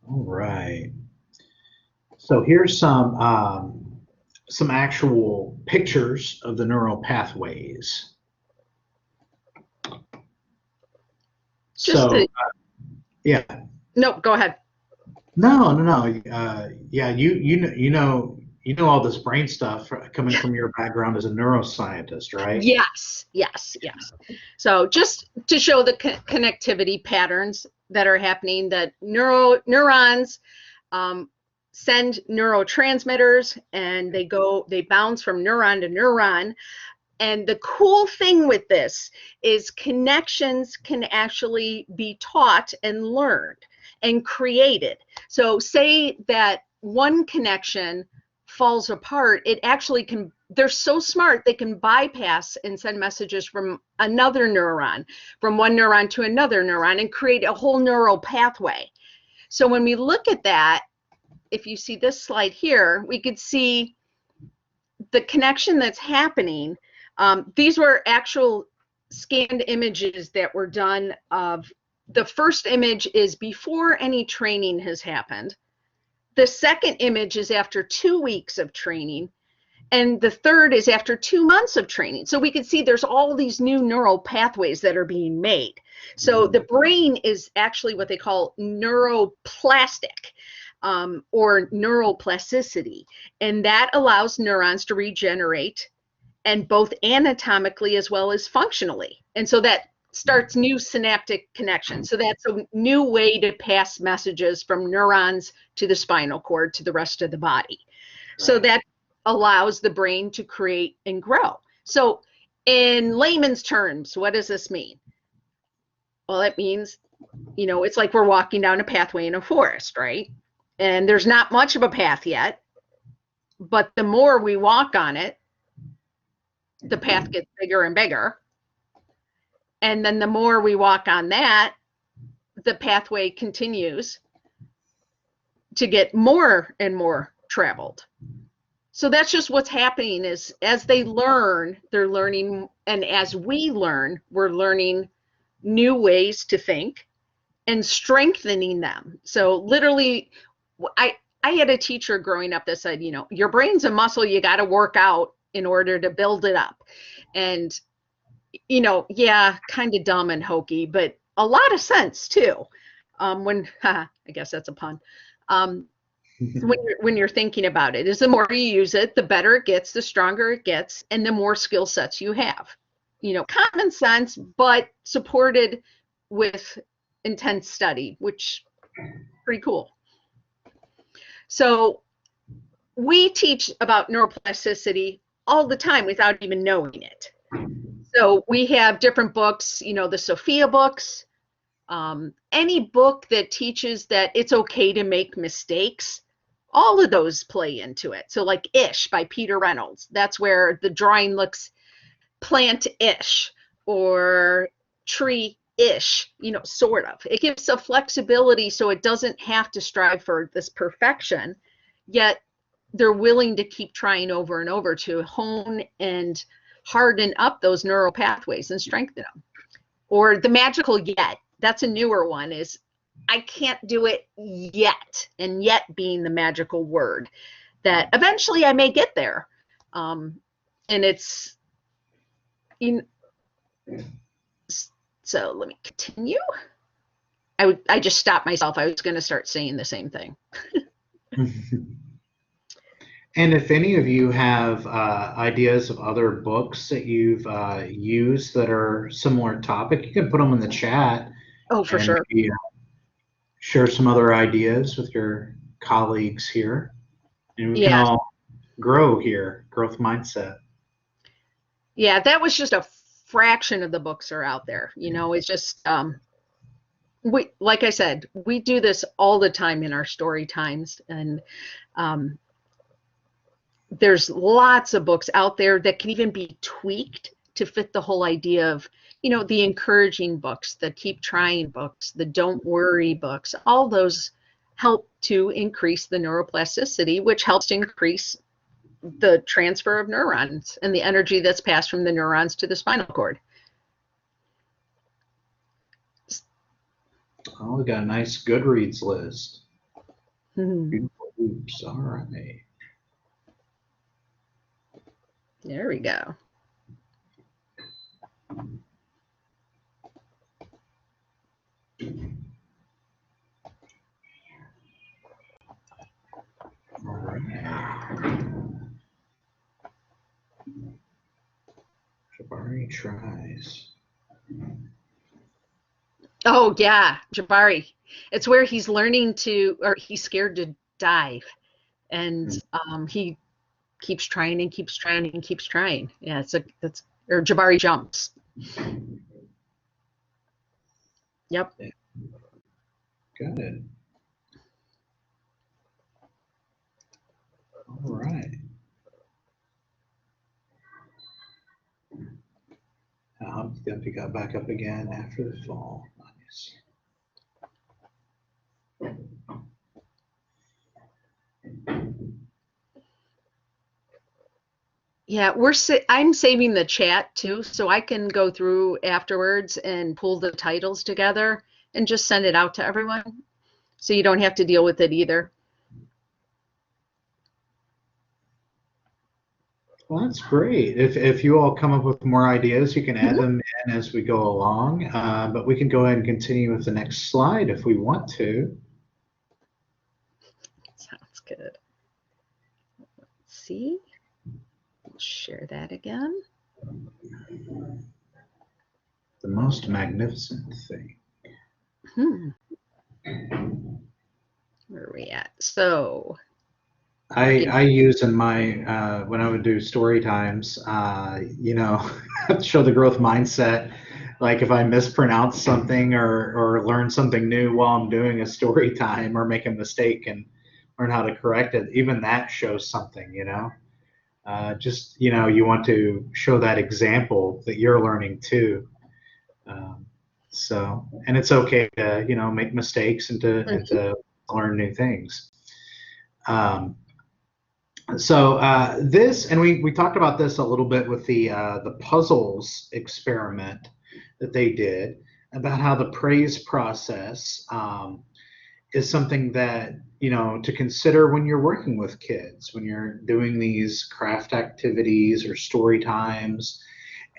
All right. So here's some actual pictures of the neural pathways. Yeah. No, go ahead. No. Yeah, you you know all this brain stuff coming from your background as a neuroscientist, right? Yes, yes, yes. So just to show the connectivity patterns that are happening, that neurons send neurotransmitters, and they bounce from neuron to neuron. And the cool thing with this is connections can actually be taught and learned and created. So say that one connection falls apart, it actually can, they're so smart, they can bypass and send messages from another neuron, from one neuron to another neuron, and create a whole neural pathway. So when we look at that, if you see this slide here, we could see the connection that's happening. These were actual scanned images that were done of, the first image is before any training has happened. The second image is after 2 weeks of training. And the third is after 2 months of training. So we can see there's all these new neural pathways that are being made. So the brain is actually what they call neuroplastic. Or neuroplasticity, and that allows neurons to regenerate, and both anatomically as well as functionally. And so that starts new synaptic connections. So that's a new way to pass messages from neurons to the spinal cord to the rest of the body. Right. So that allows the brain to create and grow. So in layman's terms, what does this mean? Well, it means, you know, it's like we're walking down a pathway in a forest, right? And there's not much of a path yet, but the more we walk on it, the path gets bigger and bigger. And then the more we walk on that, the pathway continues to get more and more traveled. So that's just what's happening, is as they learn, they're learning, and as we learn, we're learning new ways to think and strengthening them. So literally, I had a teacher growing up that said, you know, your brain's a muscle, you got to work out in order to build it up. And, you know, yeah, kind of dumb and hokey, but a lot of sense too. I guess that's a pun. When you're thinking about it, is the more you use it, the better it gets, the stronger it gets, and the more skill sets you have. You know, common sense, but supported with intense study, which is pretty cool. So we teach about neuroplasticity all the time without even knowing it. So we have different books, you know, the Sophia books, any book that teaches that it's okay to make mistakes, all of those play into it. So like Ish by Peter Reynolds, that's where the drawing looks plant-ish or tree-ish, you know, sort of. It gives a flexibility so it doesn't have to strive for this perfection, yet they're willing to keep trying over and over to hone and harden up those neural pathways and strengthen them. Or the magical yet, that's a newer one, is I can't do it yet, and yet being the magical word that eventually I may get there. And it's, you know, so let me continue. I just stopped myself. I was going to start saying the same thing. And if any of you have ideas of other books that you've used that are similar topic, you can put them in the chat. Oh, for sure. Maybe, share some other ideas with your colleagues here. And we can all grow here, growth mindset. Yeah, that was just a fraction of the books are out there. You know, it's just, we, like I said, we do this all the time in our story times, and there's lots of books out there that can even be tweaked to fit the whole idea of, you know, the encouraging books, the keep trying books, the don't worry books. All those help to increase the neuroplasticity, which helps to increase the transfer of neurons and the energy that's passed from the neurons to the spinal cord. Oh, we got a nice Goodreads list. Beautiful. Oops, all right. There we go. All right. tries. Oh yeah, Jabari. It's where he's learning to, or he's scared to dive, and he keeps trying and keeps trying and keeps trying. Yeah, that's or Jabari jumps. Yep. Good. All right. He got back up again after the fall. Nice. Yeah, I'm saving the chat too, so I can go through afterwards and pull the titles together and just send it out to everyone, so you don't have to deal with it either. Well, that's great. If you all come up with more ideas, you can add them in as we go along. But we can go ahead and continue with the next slide if we want to. Sounds good. Let's see. Share that again. The most magnificent thing. Where are we at? So I use in my when I would do story times, you know, show the growth mindset. Like if I mispronounce something or learn something new while I'm doing a story time or make a mistake and learn how to correct it, even that shows something, you know. Just, you know, you want to show that example that you're learning too. So, and it's okay to, you know, make mistakes and to learn new things. So this, and we talked about this a little bit with the puzzles experiment that they did about how the praise process is something that, you know, to consider when you're working with kids, when you're doing these craft activities or story times,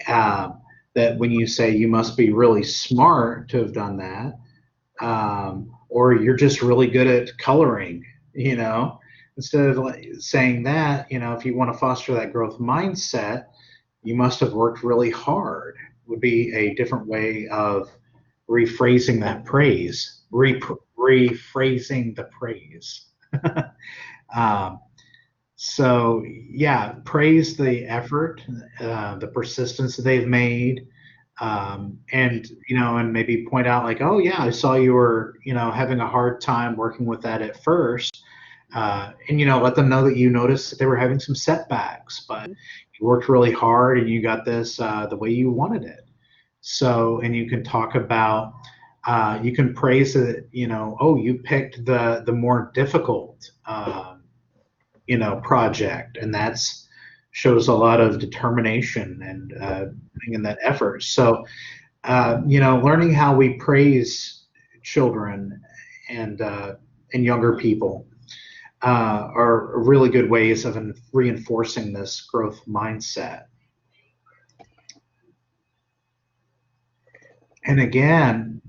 that when you say you must be really smart to have done that, or you're just really good at coloring, you know, instead of saying that, you know, if you want to foster that growth mindset, you must have worked really hard, would be a different way of rephrasing that praise, rephrasing the praise. So yeah, praise the effort, the persistence that they've made, and you know, and maybe point out like, oh yeah, I saw you were, you know, having a hard time working with that at first, and you know, let them know that you noticed that they were having some setbacks, but you worked really hard and you got this the way you wanted it. So, and you can talk about, you can praise it, you know, oh, you picked the more difficult, you know, project, and that's shows a lot of determination and putting in that effort. So, you know, learning how we praise children and younger people are really good ways of reinforcing this growth mindset. And again,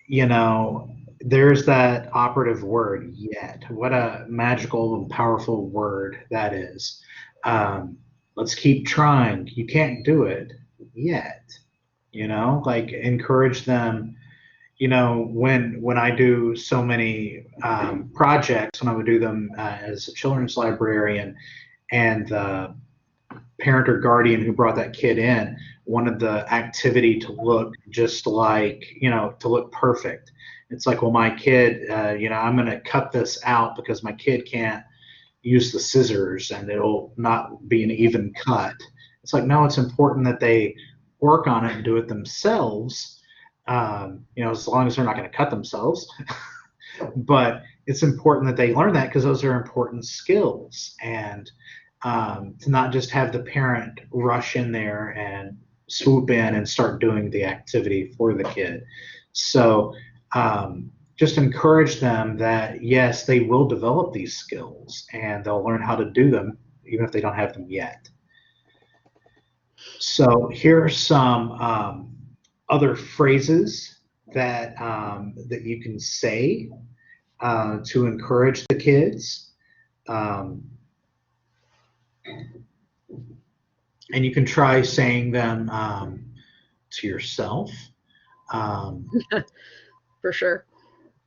you know, there's that operative word, yet. What a magical and powerful word that is. Let's keep trying. You can't do it yet. You know, like encourage them. You know, when I do so many projects, when I would do them as a children's librarian, and the parent or guardian who brought that kid in wanted the activity to look just like, you know, to look perfect. It's like, well, my kid, you know, I'm going to cut this out because my kid can't use the scissors and it'll not be an even cut. It's like, no, it's important that they work on it and do it themselves, you know, as long as they're not going to cut themselves. But it's important that they learn that because those are important skills. And to not just have the parent rush in there and swoop in and start doing the activity for the kid. So just encourage them that, yes, they will develop these skills and they'll learn how to do them even if they don't have them yet. So here are some other phrases that, that you can say to encourage the kids. and you can try saying them to yourself. For sure.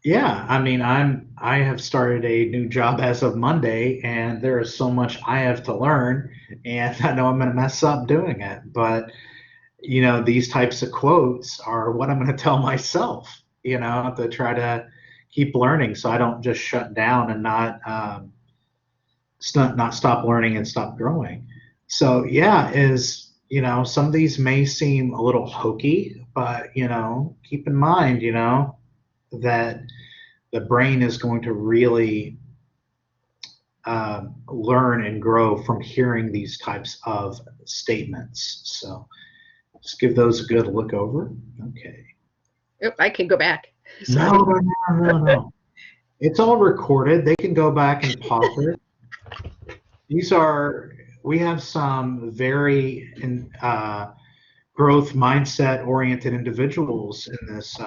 Yeah, I mean, I have started a new job as of Monday, and there is so much I have to learn, and I know I'm going to mess up doing it. But these types of quotes are what I'm going to tell myself, to try to keep learning, so I don't just shut down and not stop learning and stop growing. So yeah, some of these may seem a little hokey, but keep in mind, that the brain is going to really learn and grow from hearing these types of statements. So just give those a good look over. Okay. Oh, I can go back. No, Sorry. no. It's all recorded. They can go back and pause it. We have some very growth mindset oriented individuals in this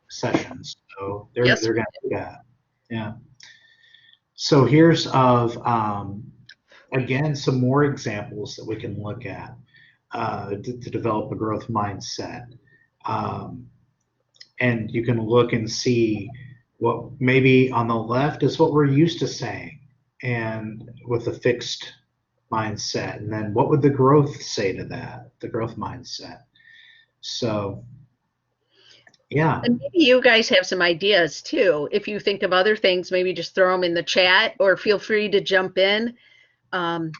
session. So they're Yes. going to do that. Yeah. So here's again, some more examples that we can look at to develop a growth mindset. And you can look and see what maybe on the left is what we're used to saying, and with a fixed mindset. And then what would the growth say to that, the growth mindset? So, yeah. And maybe you guys have some ideas too. If you think of other things, maybe just throw them in the chat or feel free to jump in. I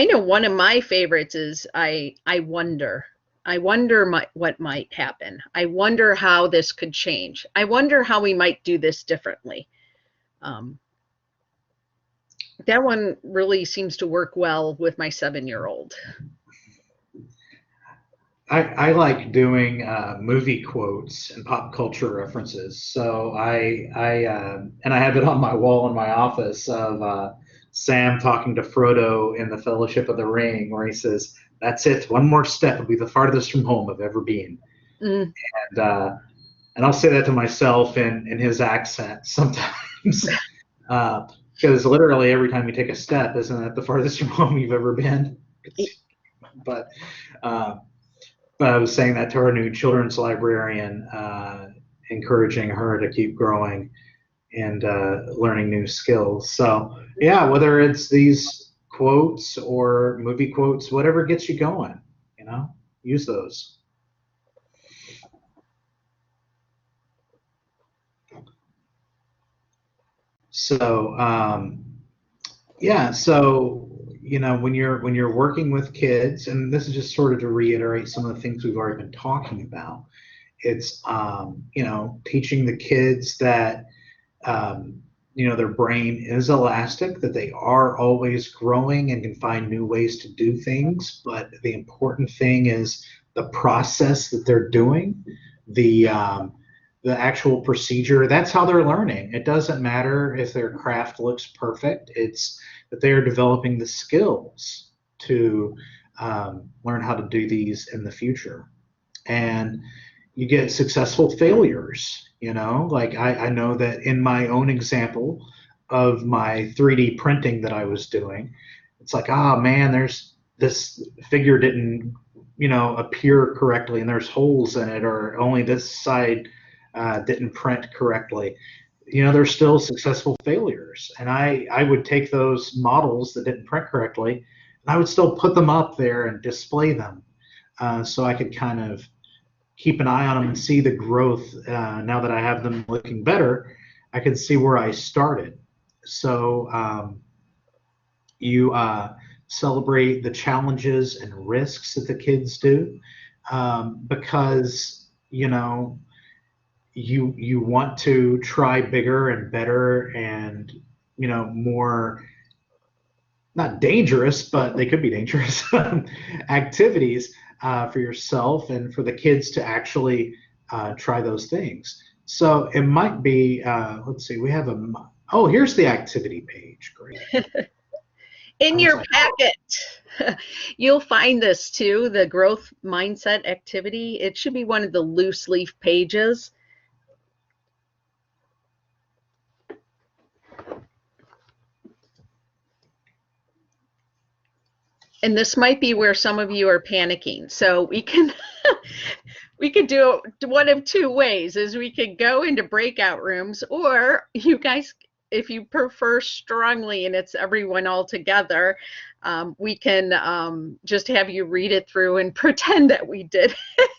know one of my favorites is I wonder. I wonder what might happen. I wonder how this could change. I wonder how we might do this differently. That one really seems to work well with my 7-year-old. I like doing movie quotes and pop culture references. So I have it on my wall in my office of Sam talking to Frodo in the Fellowship of the Ring, where he says, "That's it. One more step will be the farthest from home I've ever been." And I'll say that to myself in his accent sometimes, because literally every time you take a step, isn't that the farthest from home you've ever been? But I was saying that to our new children's librarian, encouraging her to keep growing and learning new skills. So yeah, whether it's these quotes or movie quotes, whatever gets you going, use those. So yeah, so when you're working with kids, and this is just sort of to reiterate some of the things we've already been talking about, it's teaching the kids that their brain is elastic, that they are always growing and can find new ways to do things. But the important thing is the process that they're doing, the actual procedure. That's how they're learning. It doesn't matter if their craft looks perfect. It's that they are developing the skills to learn how to do these in the future. And you get successful failures, like I know that in my own example of my 3D printing that I was doing, it's like, oh man, there's this figure didn't, appear correctly, and there's holes in it, or only this side didn't print correctly. There's still successful failures. And I would take those models that didn't print correctly, and I would still put them up there and display them, so I could kind of keep an eye on them and see the growth. Now that I have them looking better, I can see where I started. So you celebrate the challenges and risks that the kids do, because you want to try bigger and better and more, not dangerous, but they could be dangerous activities for yourself and for the kids to actually try those things. So it might be, let's see, we have here's the activity page. Great. In your packet, you'll find this too, the growth mindset activity. It should be one of the loose leaf pages. and this might be where some of you are panicking. So we can we could do it one of two ways: is we could go into breakout rooms, or you guys, if you prefer strongly and it's everyone all together, we can just have you read it through and pretend that we did it.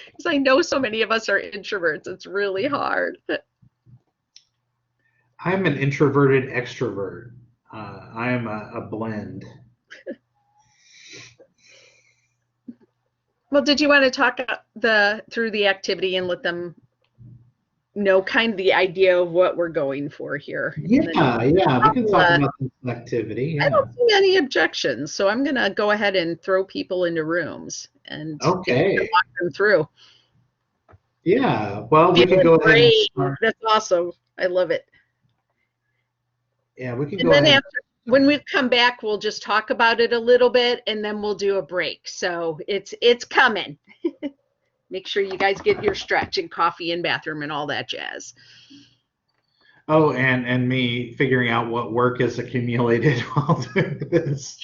Because I know so many of us are introverts. It's really hard. I'm an introverted extrovert. I am a blend. Well, did you want to talk through the activity and let them know kind of the idea of what we're going for here? Yeah, we can talk about this activity. Yeah. I don't see any objections, so I'm going to go ahead and throw people into rooms and walk them through. Yeah, well, we can go ahead and start. That's awesome. I love it. Yeah, we can and go then ahead. After, when we come back, we'll just talk about it a little bit, and then we'll do a break. So it's coming. Make sure you guys get your stretch and coffee and bathroom and all that jazz. Oh, and me figuring out what work is accumulated while doing this.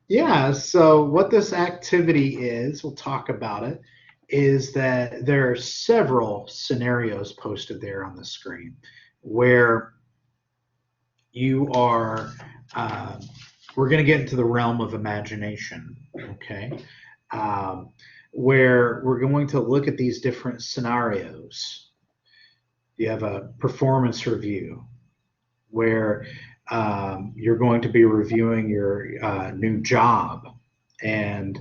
Yeah, so what this activity is, we'll talk about it, is that there are several scenarios posted there on the screen where you are, we're going to get into the realm of imagination, okay? Where we're going to look at these different scenarios. You have a performance review where you're going to be reviewing your new job and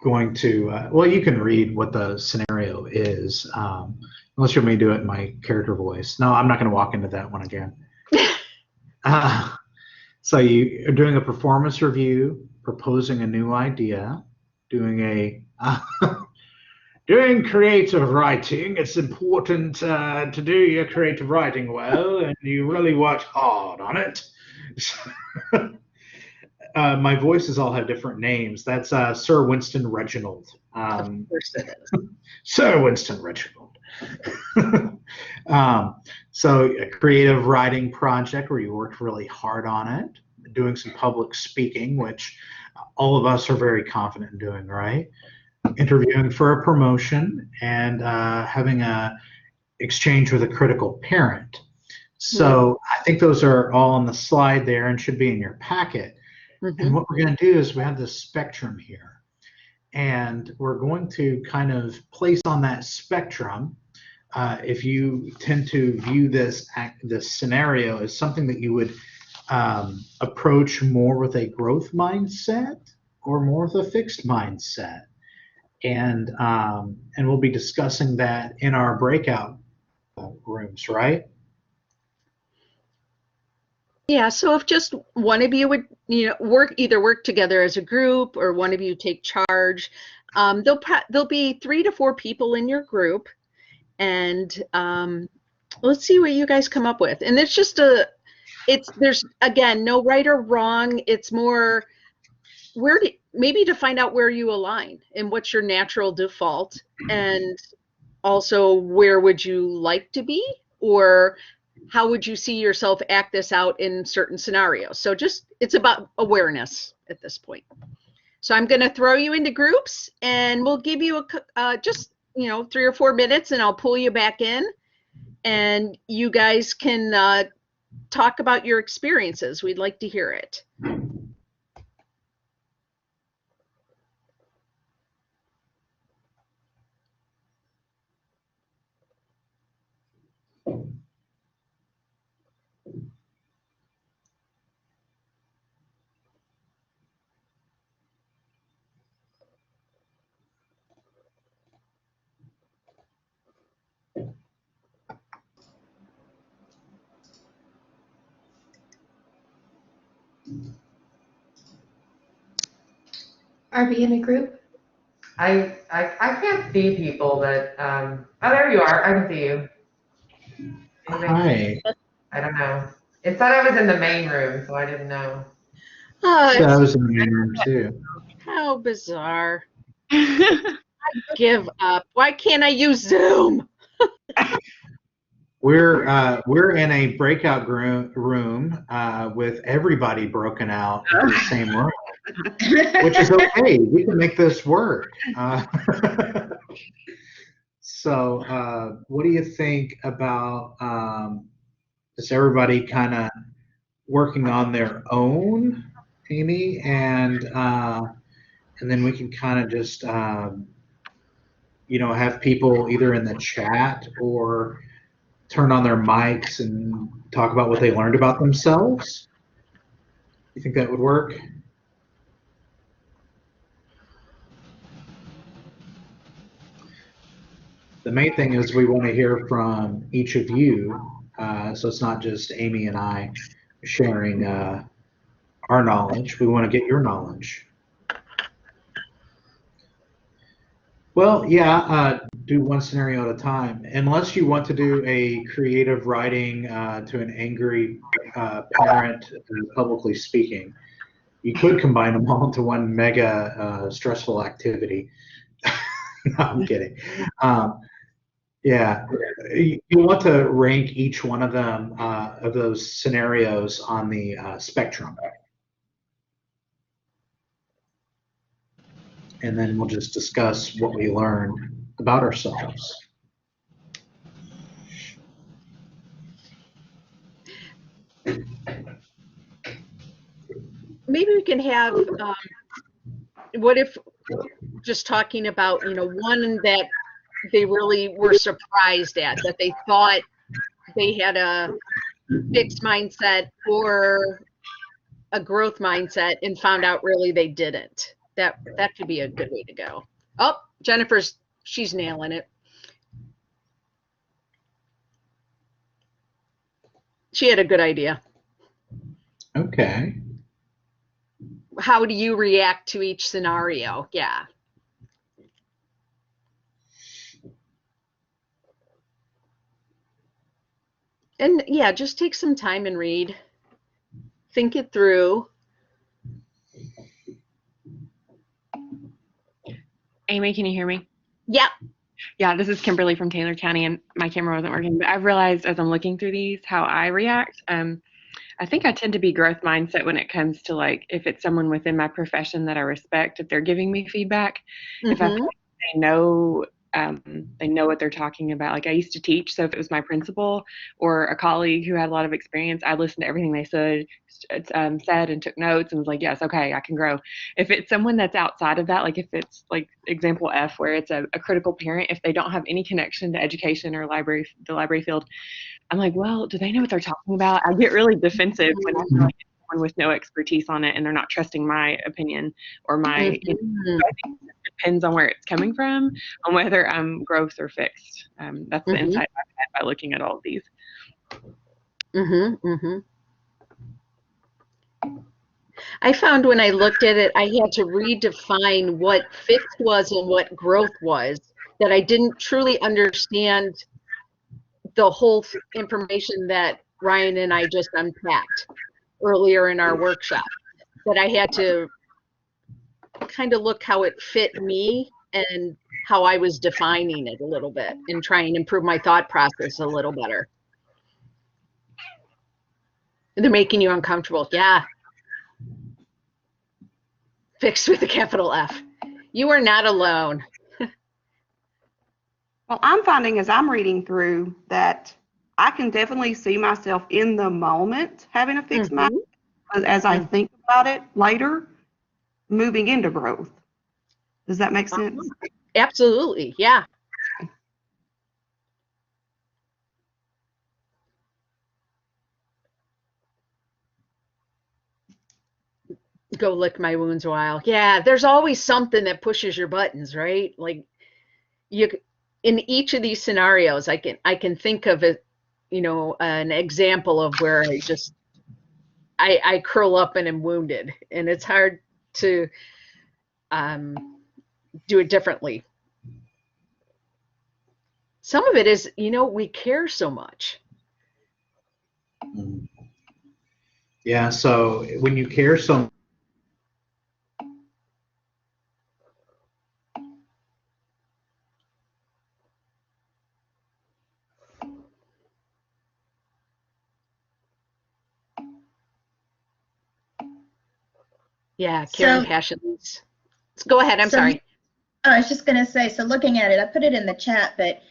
going to, well, you can read what the scenario is, unless you want me to do it in my character voice. No, I'm not going to walk into that one again. So you are doing a performance review, proposing a new idea, doing doing creative writing. It's important to do your creative writing well, and you really worked hard on it. My voices all have different names. That's Sir Winston Reginald. Of course it is. Sir Winston Reginald. So a creative writing project where you worked really hard on it, doing some public speaking, which all of us are very confident in doing, right? Interviewing for a promotion, and having a exchange with a critical parent. So I think those are all on the slide there and should be in your packet. And what we're going to do is we have this spectrum here, and we're going to kind of place on that spectrum, if you tend to view this scenario as something that you would approach more with a growth mindset or more with a fixed mindset. And we'll be discussing that in our breakout rooms, right? Yeah, so if just one of you would, either work together as a group, or one of you take charge, there'll be 3 to 4 people in your group, and let's see what you guys come up with. And it's just there's again no right or wrong. It's more maybe to find out where you align and what's your natural default, and also where would you like to be, or how would you see yourself act this out in certain scenarios. So it's about awareness at this point. So I'm going to throw you into groups, and we'll give you just 3 or 4 minutes, and I'll pull you back in, and you guys can talk about your experiences. We'd like to hear it. Are we in a group? I can't see people, but oh, there you are. I can see you. Hi. I don't know. It said I was in the main room, so I didn't know. So I was in the main room too. How bizarre. I give up. Why can't I use Zoom? We're in a breakout room with everybody broken out in the same room, which is okay. We can make this work. So, what do you think about just everybody kind of working on their own, Amy, and then we can kind of just have people either in the chat or turn on their mics and talk about what they learned about themselves? You think that would work? The main thing is we want to hear from each of you, so it's not just Amy and I sharing our knowledge. We want to get your knowledge. Well, yeah, do one scenario at a time. Unless you want to do a creative writing to an angry parent publicly speaking, you could combine them all into one mega stressful activity. No, I'm kidding. Yeah, you want to rank each one of them, of those scenarios on the spectrum. And then we'll just discuss what we learned about ourselves. Maybe we can have, what if just talking about, one that they really were surprised at, that they thought they had a fixed mindset or a growth mindset and found out really they didn't. That could be a good way to go. Oh, she's nailing it. She had a good idea. Okay. How do you react to each scenario? Yeah. And yeah, just take some time and read. Think it through. Amy, can you hear me? Yeah. Yeah, this is Kimberly from Taylor County, and my camera wasn't working, but I've realized as I'm looking through these how I react. I think I tend to be growth mindset when it comes to, like, if it's someone within my profession that I respect, if they're giving me feedback, if I feel like they know what they're talking about. Like, I used to teach, so if it was my principal or a colleague who had a lot of experience, I listened to everything they said and took notes and was like, yes, okay, I can grow. If it's someone that's outside of that, like if it's like example F, where it's a critical parent, if they don't have any connection to education or the library field, I'm like, well, do they know what they're talking about? I get really defensive when I feel like it's someone with no expertise on it and they're not trusting my opinion or my, so I think it depends on where it's coming from, on whether I'm growth or fixed. That's the insight I've had by looking at all of these. I found when I looked at it, I had to redefine what fixed was and what growth was, that I didn't truly understand the whole information that Ryan and I just unpacked earlier in our workshop, that I had to kind of look how it fit me and how I was defining it a little bit and try and improve my thought process a little better. They're making you uncomfortable. Yeah. Fixed with a capital F. You are not alone. Well, I'm finding as I'm reading through that I can definitely see myself in the moment having a fixed mind, as I think about it later, moving into growth. Does that make sense? Absolutely, yeah. Go lick my wounds a while. Yeah, there's always something that pushes your buttons, right? Like in each of these scenarios, I can think of it, an example of where I curl up and am wounded, and it's hard to do it differently. Some of it is, we care so much. Yeah, so when you care so much, Yeah, care and passion leads. Go ahead, I'm sorry. I was just going to say, so looking at it, I put it in the chat, but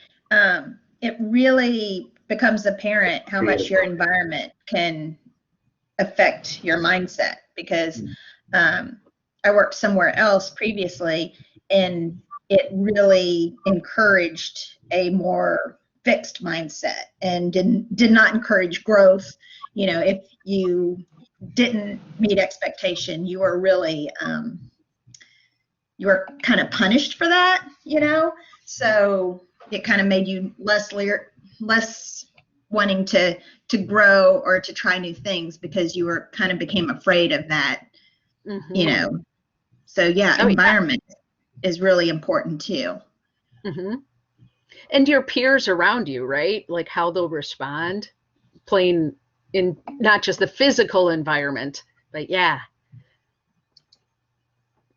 it really becomes apparent how much your environment can affect your mindset, because I worked somewhere else previously, and it really encouraged a more fixed mindset and did not encourage growth. You know, if you didn't meet expectation, you were really you were kind of punished for that, you know. So it kind of made you less wanting to grow or to try new things, because you were kind of became afraid of that, you know. So yeah, environment is really important too. And your peers around you, right? Like how they'll respond, playing in not just the physical environment, but yeah,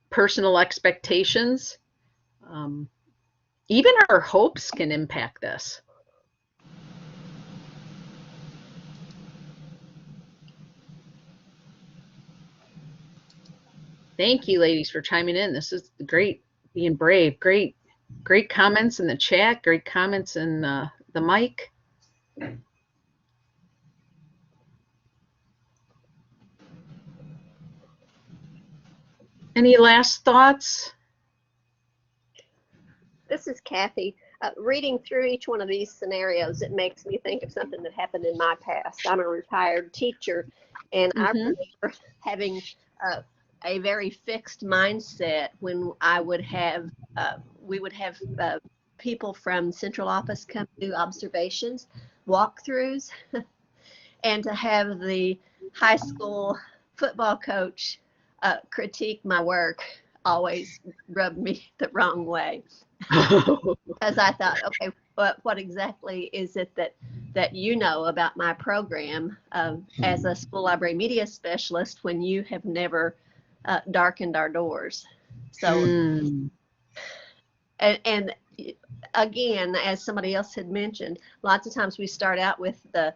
personal expectations. Even our hopes can impact this. Thank you, ladies, for chiming in. This is great, being brave. Great comments in the chat. Great comments in the mic. Any last thoughts? This is Kathy. Reading through each one of these scenarios, it makes me think of something that happened in my past. I'm a retired teacher, and I remember having a very fixed mindset when I would have, we would have people from central office come do observations, walkthroughs, and to have the high school football coach critique my work always rubbed me the wrong way. Because I thought, okay, what exactly is it that you know about my program as a school library media specialist when you have never darkened our doors? So, and again, as somebody else had mentioned, lots of times we start out with the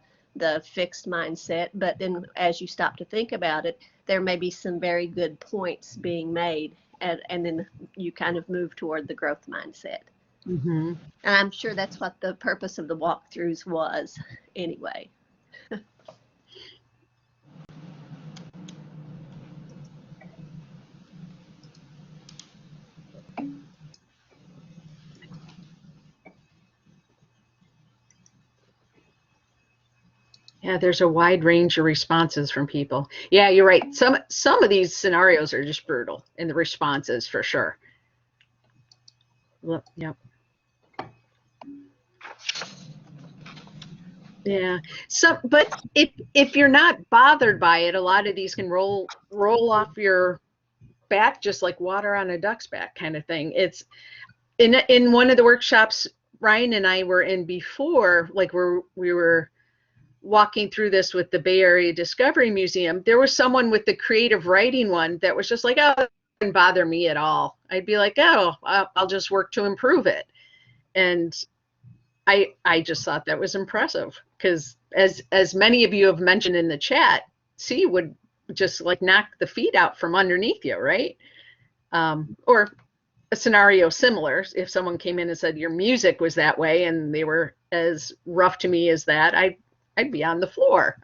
fixed mindset, but then as you stop to think about it, there may be some very good points being made, and then you kind of move toward the growth mindset. And I'm sure that's what the purpose of the walkthroughs was anyway. Yeah, there's a wide range of responses from people. Yeah, you're right. Some of these scenarios are just brutal in the responses, for sure. Look, yep. Yeah. But if you're not bothered by it, a lot of these can roll off your back just like water on a duck's back, kind of thing. It's in one of the workshops Ryan and I were in before, like we were walking through this with the Bay Area Discovery Museum. There was someone with the creative writing one that was just like, oh, it didn't bother me at all. I'd be like, oh, I'll just work to improve it. And I just thought that was impressive, because as many of you have mentioned in the chat, C would just like knock the feet out from underneath you, right? Or a scenario similar, if someone came in and said your music was that way and they were as rough to me as that, I'd be on the floor.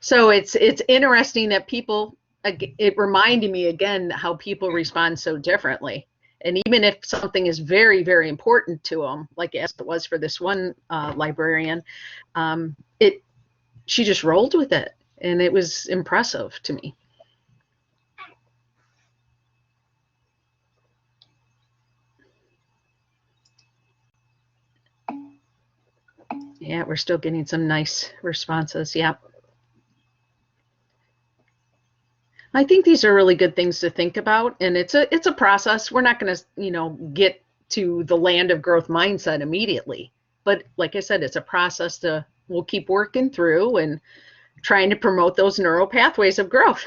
So it's interesting that people, it reminded me again how people respond so differently. And even if something is very, very important to them, like as it was for this one librarian, she just rolled with it, and it was impressive to me. Yeah, we're still getting some nice responses. Yeah. I think these are really good things to think about, and it's a process. We're not going to, get to the land of growth mindset immediately, but like I said, it's a process we'll keep working through and trying to promote those neural pathways of growth.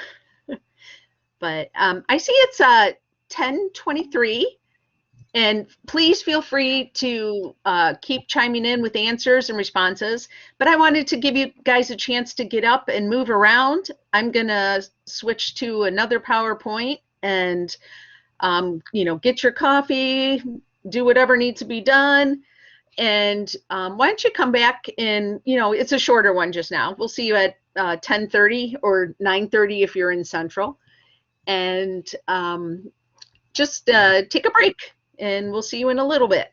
But I see it's 10:23. And please feel free to keep chiming in with answers and responses. But I wanted to give you guys a chance to get up and move around. I'm going to switch to another PowerPoint and, get your coffee, do whatever needs to be done. And why don't you come back in, it's a shorter one just now. We'll see you at 10:30 or 9:30 if you're in Central. And just take a break. And we'll see you in a little bit.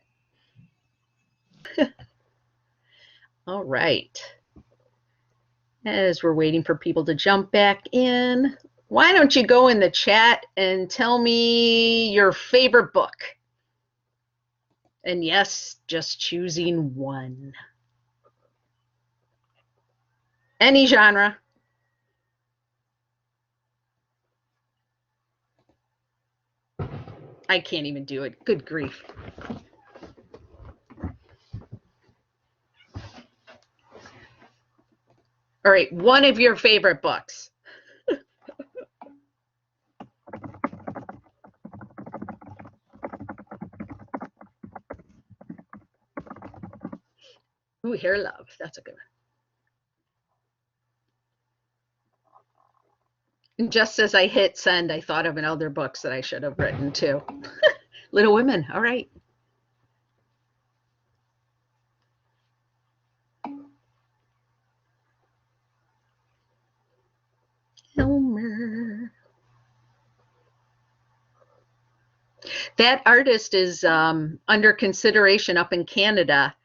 All right. As we're waiting for people to jump back in, why don't you go in the chat and tell me your favorite book? And yes, just choosing one. Any genre. I can't even do it. Good grief. All right, one of your favorite books. Ooh, Hair Love. That's a good one. And just as I hit send, I thought of other books that I should have written too. Little Women. All right. Elmer. That artist is under consideration up in Canada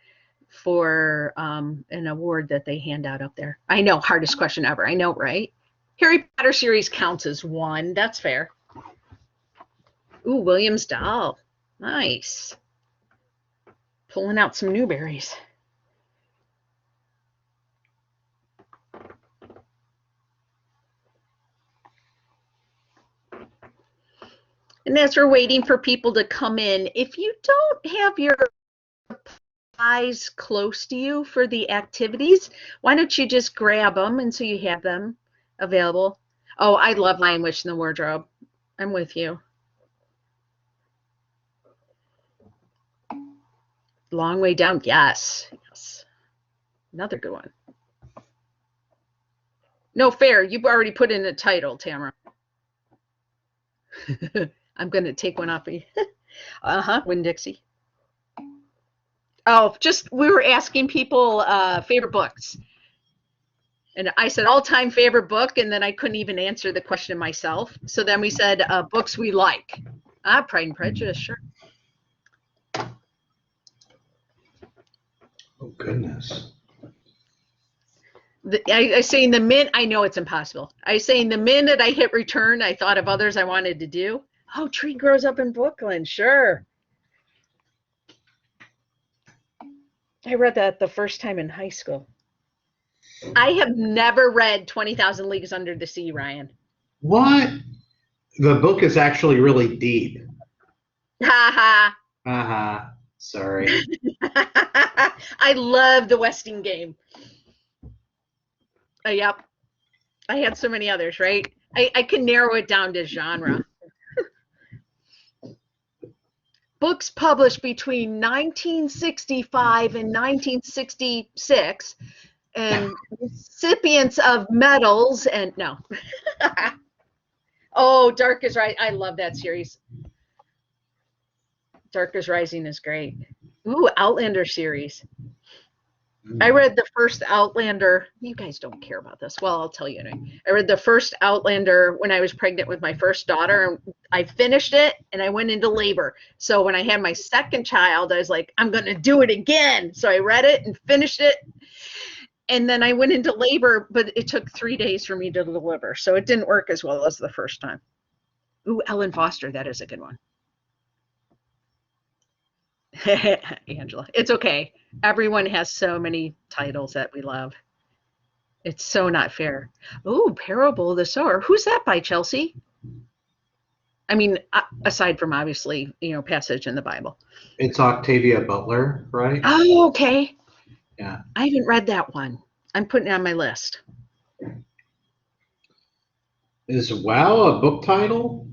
for an award that they hand out up there. I know, hardest question ever. I know, right? Harry Potter series counts as one. That's fair. Ooh, Williams Dahl. Nice. Pulling out some Newberries. And as we're waiting for people to come in, if you don't have your supplies close to you for the activities, why don't you just grab them and so you have them available. Oh, I love Lion Witch in the Wardrobe. I'm with you. Long Way Down. Yes. Yes. Another good one. No fair. You've already put in a title, Tamara. I'm going to take one off of you. Winn-Dixie. Oh, just we were asking people favorite books. And I said all-time favorite book, and then I couldn't even answer the question myself. So then we said books we like. Pride and Prejudice, sure. Oh, goodness. I say in the minute, I know it's impossible. I say in the minute I hit return, I thought of others I wanted to do. Oh, Tree Grows Up in Brooklyn, sure. I read that the first time in high school. I have never read 20,000 Leagues Under the Sea, Ryan. What? The book is actually really deep. Ha ha. Ha. Sorry. I love the Westing game. Yep. I had so many others, right? I can narrow it down to genre. Books published between 1965 and 1966 and recipients of medals and no. Oh, Dark is Right. I love that series. Dark is Rising is great. Ooh, Outlander series. I read the first Outlander. You guys don't care about this. Well, I'll tell you anyway. I read the first Outlander when I was pregnant with my first daughter. And I finished it and I went into labor. So when I had my second child, I was like, I'm going to do it again. So I read it and finished it. And then I went into labor, but it took 3 days for me to deliver. So it didn't work as well as the first time. Ooh, Ellen Foster. That is a good one. Angela, it's okay. Everyone has so many titles that we love. It's so not fair. Oh, Parable of the Sower. Who's that by, Chelsea? I mean, aside from obviously, passage in the Bible. It's Octavia Butler, right? Oh, okay. Yeah. I haven't read that one. I'm putting it on my list. Is WOW a book title?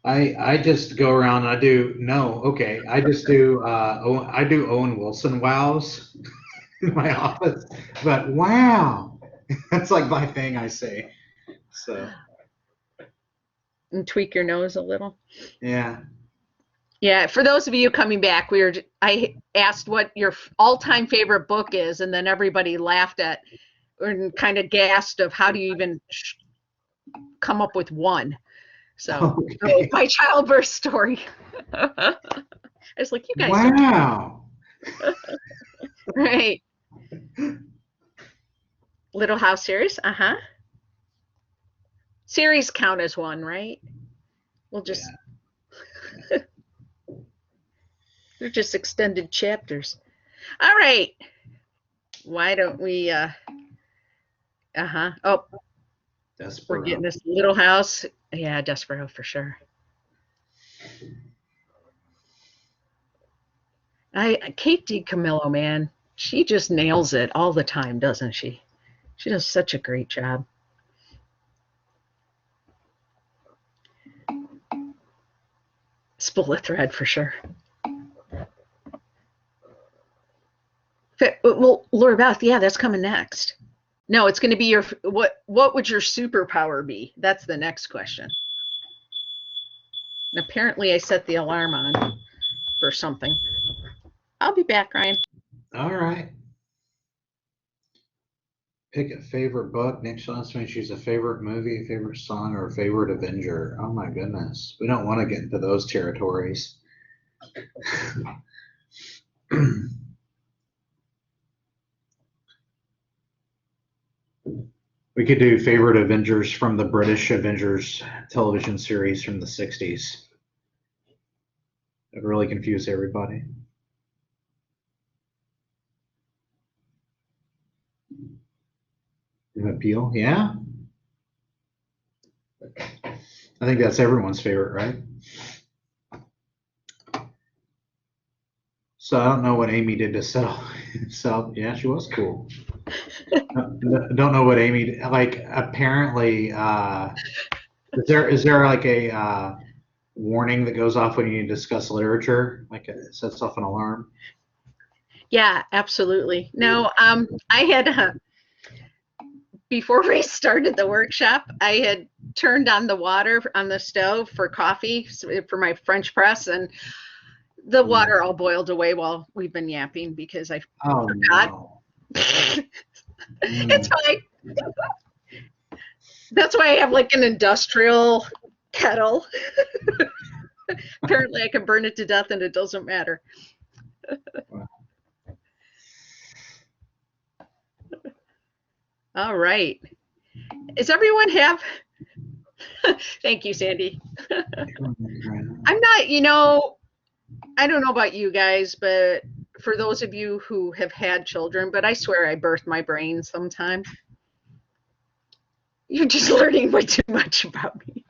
I just go around and I just do I do Owen Wilson wows in my office, but wow, that's like my thing I say. So And tweak your nose a little. yeah. Yeah, for those of you coming back, I asked what your all-time favorite book is, and then everybody laughed at and kind of gasped of how do you even come up with one. So Okay. my childbirth story. I was like, you guys. Wow. Right. Little House series. Series count as one, right? We'll just. Yeah. They're just extended chapters. All right. Why don't we? Oh, Desperado. We're getting this Little House. Yeah, Desperado for sure. Kate DiCamillo, man, she just nails it all the time, doesn't she? She does such a great job. Spool the thread for sure. Well, Laura Beth, yeah, that's coming next. No, it's going to be your what would your superpower be? That's the next question. And apparently I set the alarm on for something. I'll be back, Ryan. All right. Pick a favorite book. Next wants me to choose a favorite movie, a favorite song, or a favorite Avenger. Oh my goodness. We don't want to get into those territories. We could do favorite Avengers from the British Avengers television series from the 60s. It would really confuse everybody. Appeal, yeah. I think that's everyone's favorite, right? So I don't know what Amy did to sell. So yeah, she was cool. Don't know what Amy did. Like apparently, is there like a warning that goes off when you discuss literature? Like it sets off an alarm? Yeah, absolutely. No, I had before we started the workshop, I had turned on the water on the stove for coffee for my French press, and the water all boiled away while we've been yapping because I forgot. No. It's fine. That's why I have like an industrial kettle. Apparently I can burn it to death and it doesn't matter. All right. Does everyone have? Thank you, Sandy. I'm not, I don't know about you guys, but for those of you who have had children, but I swear I birthed my brain sometime. You're just learning way too much about me.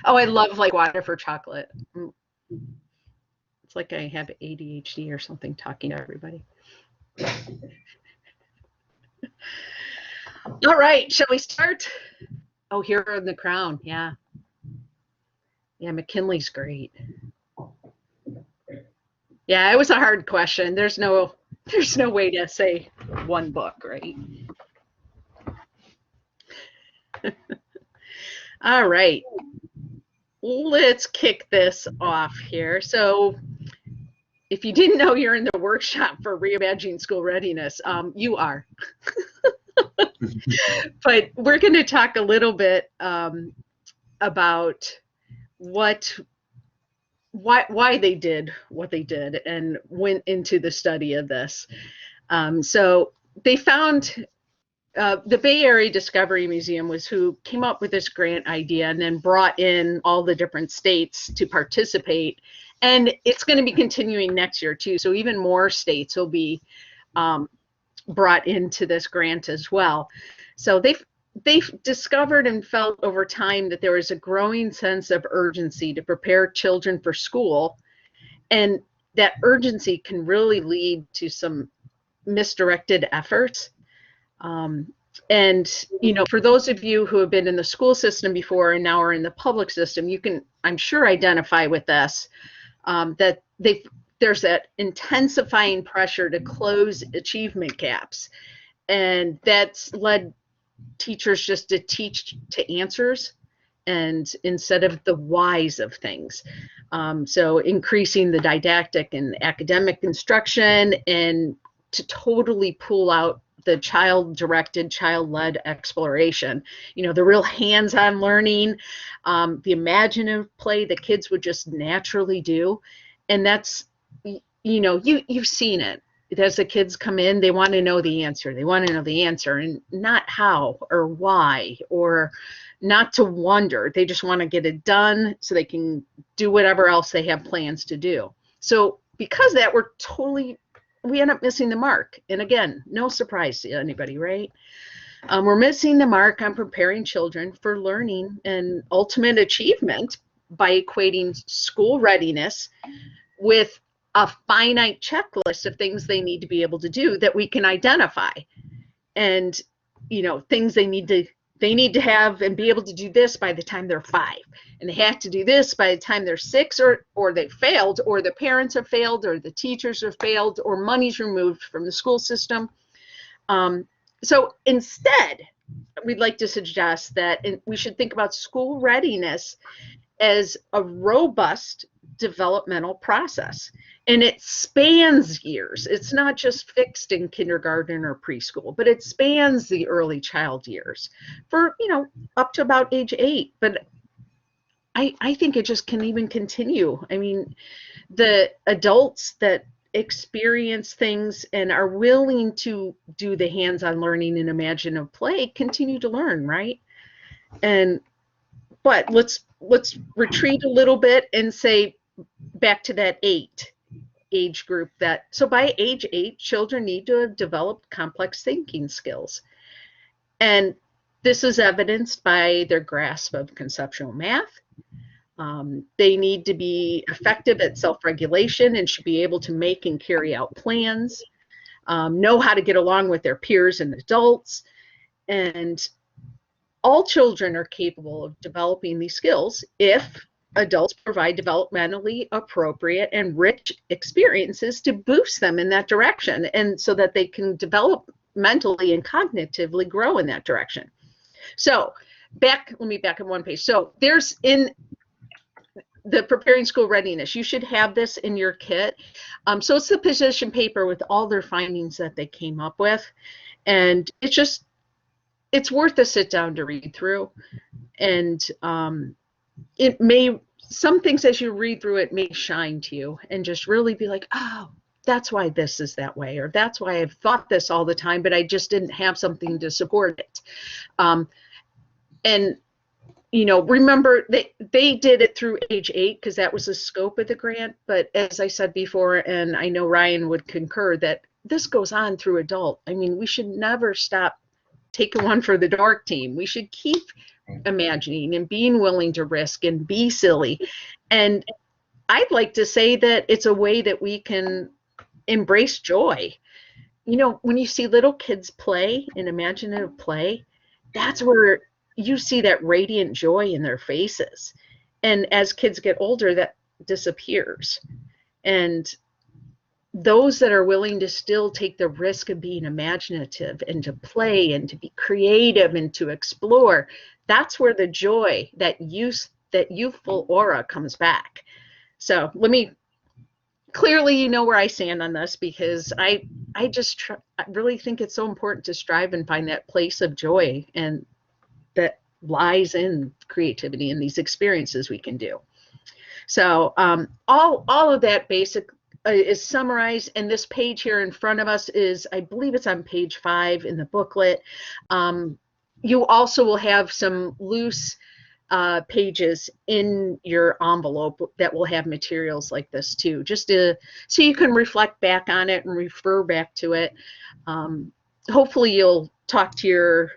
Oh, I love like water for chocolate. It's like I have ADHD or something talking to everybody. All right, shall we start? Oh, Hero in the Crown, yeah. Yeah, McKinley's great. Yeah, it was a hard question. There's no way to say one book, right? All right, let's kick this off here. So if you didn't know you're in the workshop for Reimagining School Readiness, you are. But we're going to talk a little bit about why they did what they did and went into the study of this. So they found the Bay Area Discovery Museum was who came up with this grant idea and then brought in all the different states to participate. And it's going to be continuing next year too. So even more states will be brought into this grant as well. So they've discovered and felt over time that there was a growing sense of urgency to prepare children for school, and that urgency can really lead to some misdirected efforts. And for those of you who have been in the school system before and now are in the public system, you can I'm sure, identify with this, that there's that intensifying pressure to close achievement gaps. And that's led teachers just to teach to answers and instead of the whys of things. So increasing the didactic and academic instruction and to totally pull out the child-directed, child-led exploration. You know, the real hands-on learning, the imaginative play that kids would just naturally do. And that's, you know, you've seen it. As the kids come in, they want to know the answer. They want to know the answer and not how or why or not to wonder. They just want to get it done so they can do whatever else they have plans to do. So because of that, we end up missing the mark. And again, no surprise to anybody, right? We're missing the mark on preparing children for learning and ultimate achievement by equating school readiness with a finite checklist of things they need to be able to do that we can identify. And, you know, things they need to have and be able to do this by the time they're 5. And they have to do this by the time they're 6, or they failed, or the parents have failed, or the teachers have failed, or money's removed from the school system. So instead, we'd like to suggest that we should think about school readiness as a robust developmental process. And it spans years. It's not just fixed in kindergarten or preschool, but it spans the early child years for, you know, up to about age 8. But I think it just can even continue. I mean, the adults that experience things and are willing to do the hands-on learning and imaginative play continue to learn, right? But let's retreat a little bit and say back to that 8 age group. So by age 8, children need to have developed complex thinking skills. And this is evidenced by their grasp of conceptual math. They need to be effective at self-regulation and should be able to make and carry out plans, know how to get along with their peers and adults. And all children are capable of developing these skills if adults provide developmentally appropriate and rich experiences to boost them in that direction, and so that they can develop mentally and cognitively grow in that direction. So let me back up one page. So there's in the Preparing School Readiness, you should have this in your kit. So it's the position paper with all their findings that they came up with. And it's worth a sit down to read through. And some things as you read through it may shine to you and just really be like, oh, that's why this is that way, or that's why I've thought this all the time, but I just didn't have something to support it. And, you know, remember they did it through age 8 because that was the scope of the grant. But as I said before, and I know Ryan would concur, that this goes on through adult. I mean, we should never stop taking one for the dork team. We should keep imagining and being willing to risk and be silly. And I'd like to say that it's a way that we can embrace joy. You know, when you see little kids play in imaginative play, that's where you see that radiant joy in their faces. And as kids get older, that disappears. And those that are willing to still take the risk of being imaginative and to play and to be creative and to explore, that's where the joy, that youthful aura comes back. So clearly you know where I stand on this, because I really think it's so important to strive and find that place of joy and that lies in creativity and these experiences we can do. So all of that basic is summarized, and this page here in front of us is, I believe it's on page 5 in the booklet. You also will have some loose pages in your envelope that will have materials like this too, just so you can reflect back on it and refer back to it. Hopefully you'll talk to your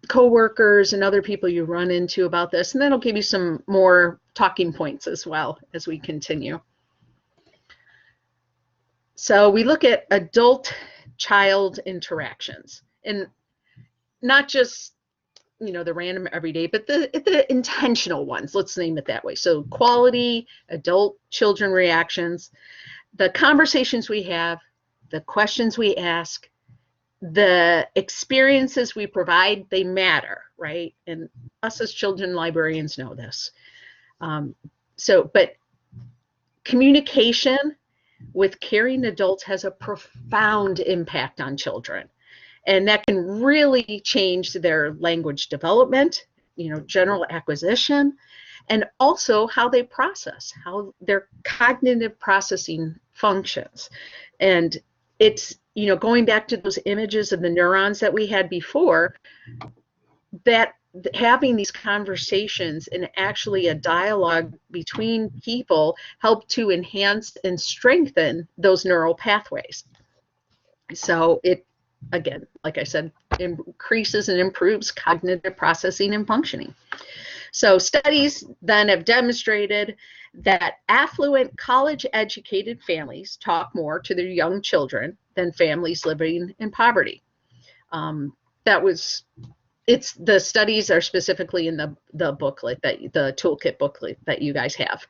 co-workers and other people you run into about this, and that'll give you some more talking points as well as we continue. So we look at adult-child interactions, and not just the random everyday, but the intentional ones, let's name it that way. So quality adult children reactions, the conversations we have, the questions we ask, the experiences we provide, they matter, right? And us as children librarians know this. But communication with caring adults has a profound impact on children. And that can really change their language development, general acquisition, and also how they process, how their cognitive processing functions. And it's, going back to those images of the neurons that we had before, that having these conversations and actually a dialogue between people help to enhance and strengthen those neural pathways. So it, again, like I said, increases and improves cognitive processing and functioning. So studies then have demonstrated that affluent college-educated families talk more to their young children than families living in poverty. The studies are specifically in the booklet, the Toolkit booklet that you guys have.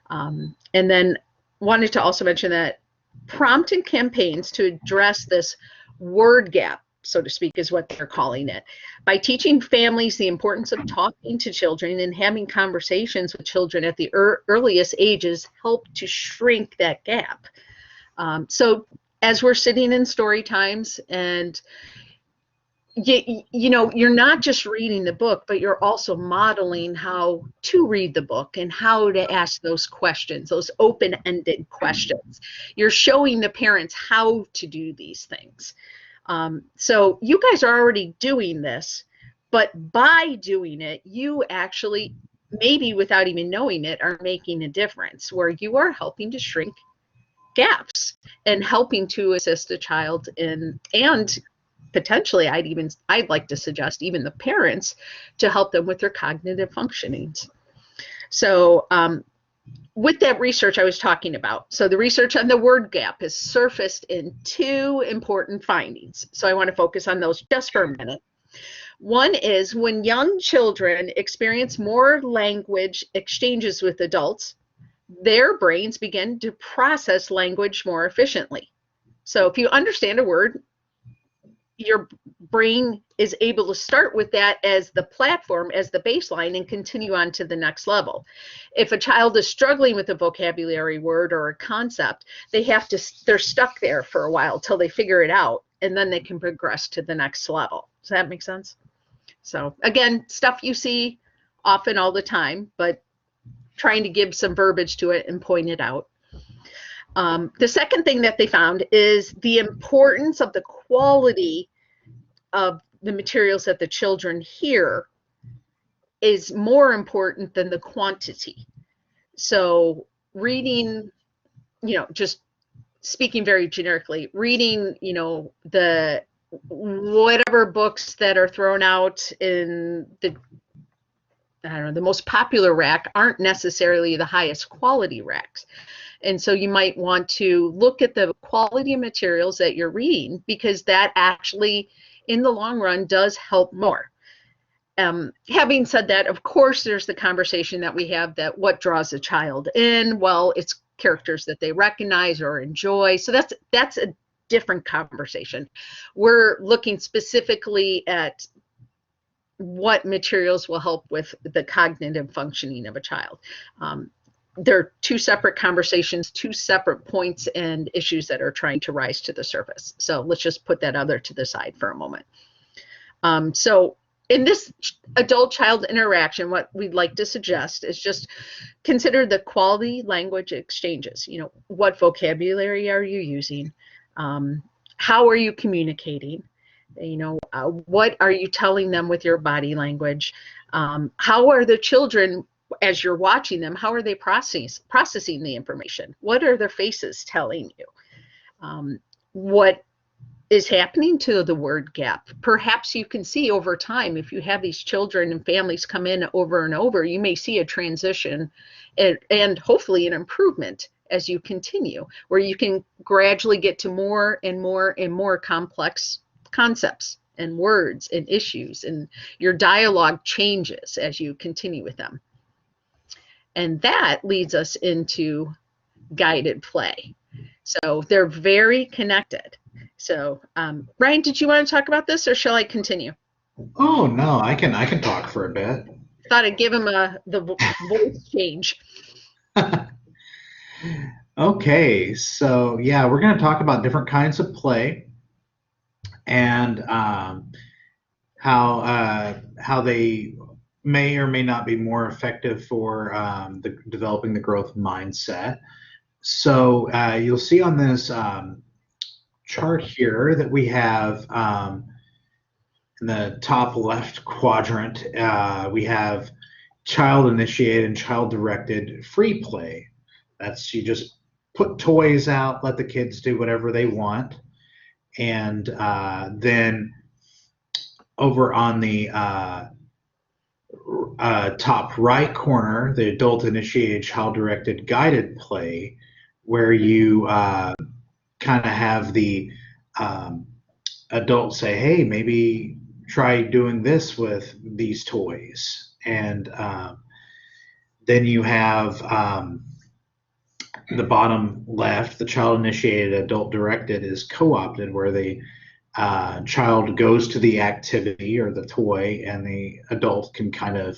And then wanted to also mention that prompted campaigns to address this word gap, so to speak, is what they're calling it, by teaching families the importance of talking to children and having conversations with children at the earliest ages help to shrink that gap. So as we're sitting in story times, and you're not just reading the book, but you're also modeling how to read the book and how to ask those questions, those open-ended questions. You're showing the parents how to do these things. So you guys are already doing this, but by doing it, you actually, maybe without even knowing it, are making a difference where you are helping to shrink gaps and helping to assist a child in, and potentially I'd like to suggest even the parents to help them with their cognitive functionings. So with that research I was talking about, so the research on the word gap has surfaced in 2 important findings. So I want to focus on those just for a minute. One is when young children experience more language exchanges with adults, their brains begin to process language more efficiently. So if you understand a word, your brain is able to start with that as the platform, as the baseline, and continue on to the next level. If a child is struggling with a vocabulary word or a concept, they're stuck there for a while till they figure it out, and then they can progress to the next level. Does that make sense? So again, stuff you see often all the time, but trying to give some verbiage to it and point it out. The second thing that they found is the importance of the quality of the materials that the children hear is more important than the quantity. So reading, just speaking very generically, reading, the whatever books that are thrown out in the most popular rack aren't necessarily the highest quality racks. And so you might want to look at the quality of materials that you're reading, because that actually, in the long run, does help more. Having said that, of course, there's the conversation that we have that what draws a child in? Well, it's characters that they recognize or enjoy. So that's a different conversation. We're looking specifically at what materials will help with the cognitive functioning of a child. They're 2 separate conversations, 2 separate points and issues that are trying to rise to the surface. So let's just put that other to the side for a moment. So in this adult-child interaction, what we'd like to suggest is just consider the quality language exchanges. What vocabulary are you using? How are you communicating? What are you telling them with your body language? How are the children, as you're watching them, how are they processing the information? What are their faces telling you? What is happening to the word gap? Perhaps you can see over time, if you have these children and families come in over and over, you may see a transition and hopefully an improvement as you continue, where you can gradually get to more and more and more complex concepts and words and issues, and your dialogue changes as you continue with them. And that leads us into guided play. So they're very connected. So Ryan, did you want to talk about this, or shall I continue? Oh no, I can talk for a bit. Thought I'd give him the voice change. Okay, so yeah, we're going to talk about different kinds of play and how they may or may not be more effective for developing the growth mindset. So you'll see on this chart here that we have in the top left quadrant, we have child-initiated and child-directed free play. That's you just put toys out, let the kids do whatever they want. And then over on the top right corner, the adult-initiated, child-directed guided play, where you kind of have the adult say, hey, maybe try doing this with these toys. And then you have the bottom left, the child-initiated, adult-directed is co-opted, where the child goes to the activity or the toy, and the adult can kind of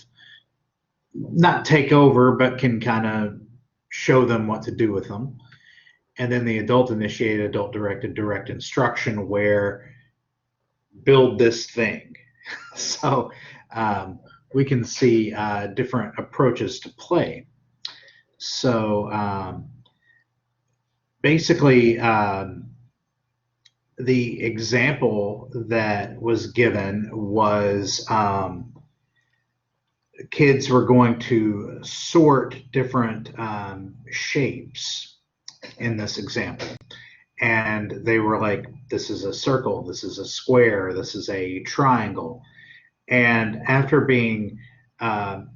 not take over, but can kind of show them what to do with them. And then the adult-initiated, adult-directed, direct instruction, where build this thing. So we can see different approaches to play. So basically, the example that was given was kids were going to sort different shapes in this example. And they were like, this is a circle, this is a square, this is a triangle. And after being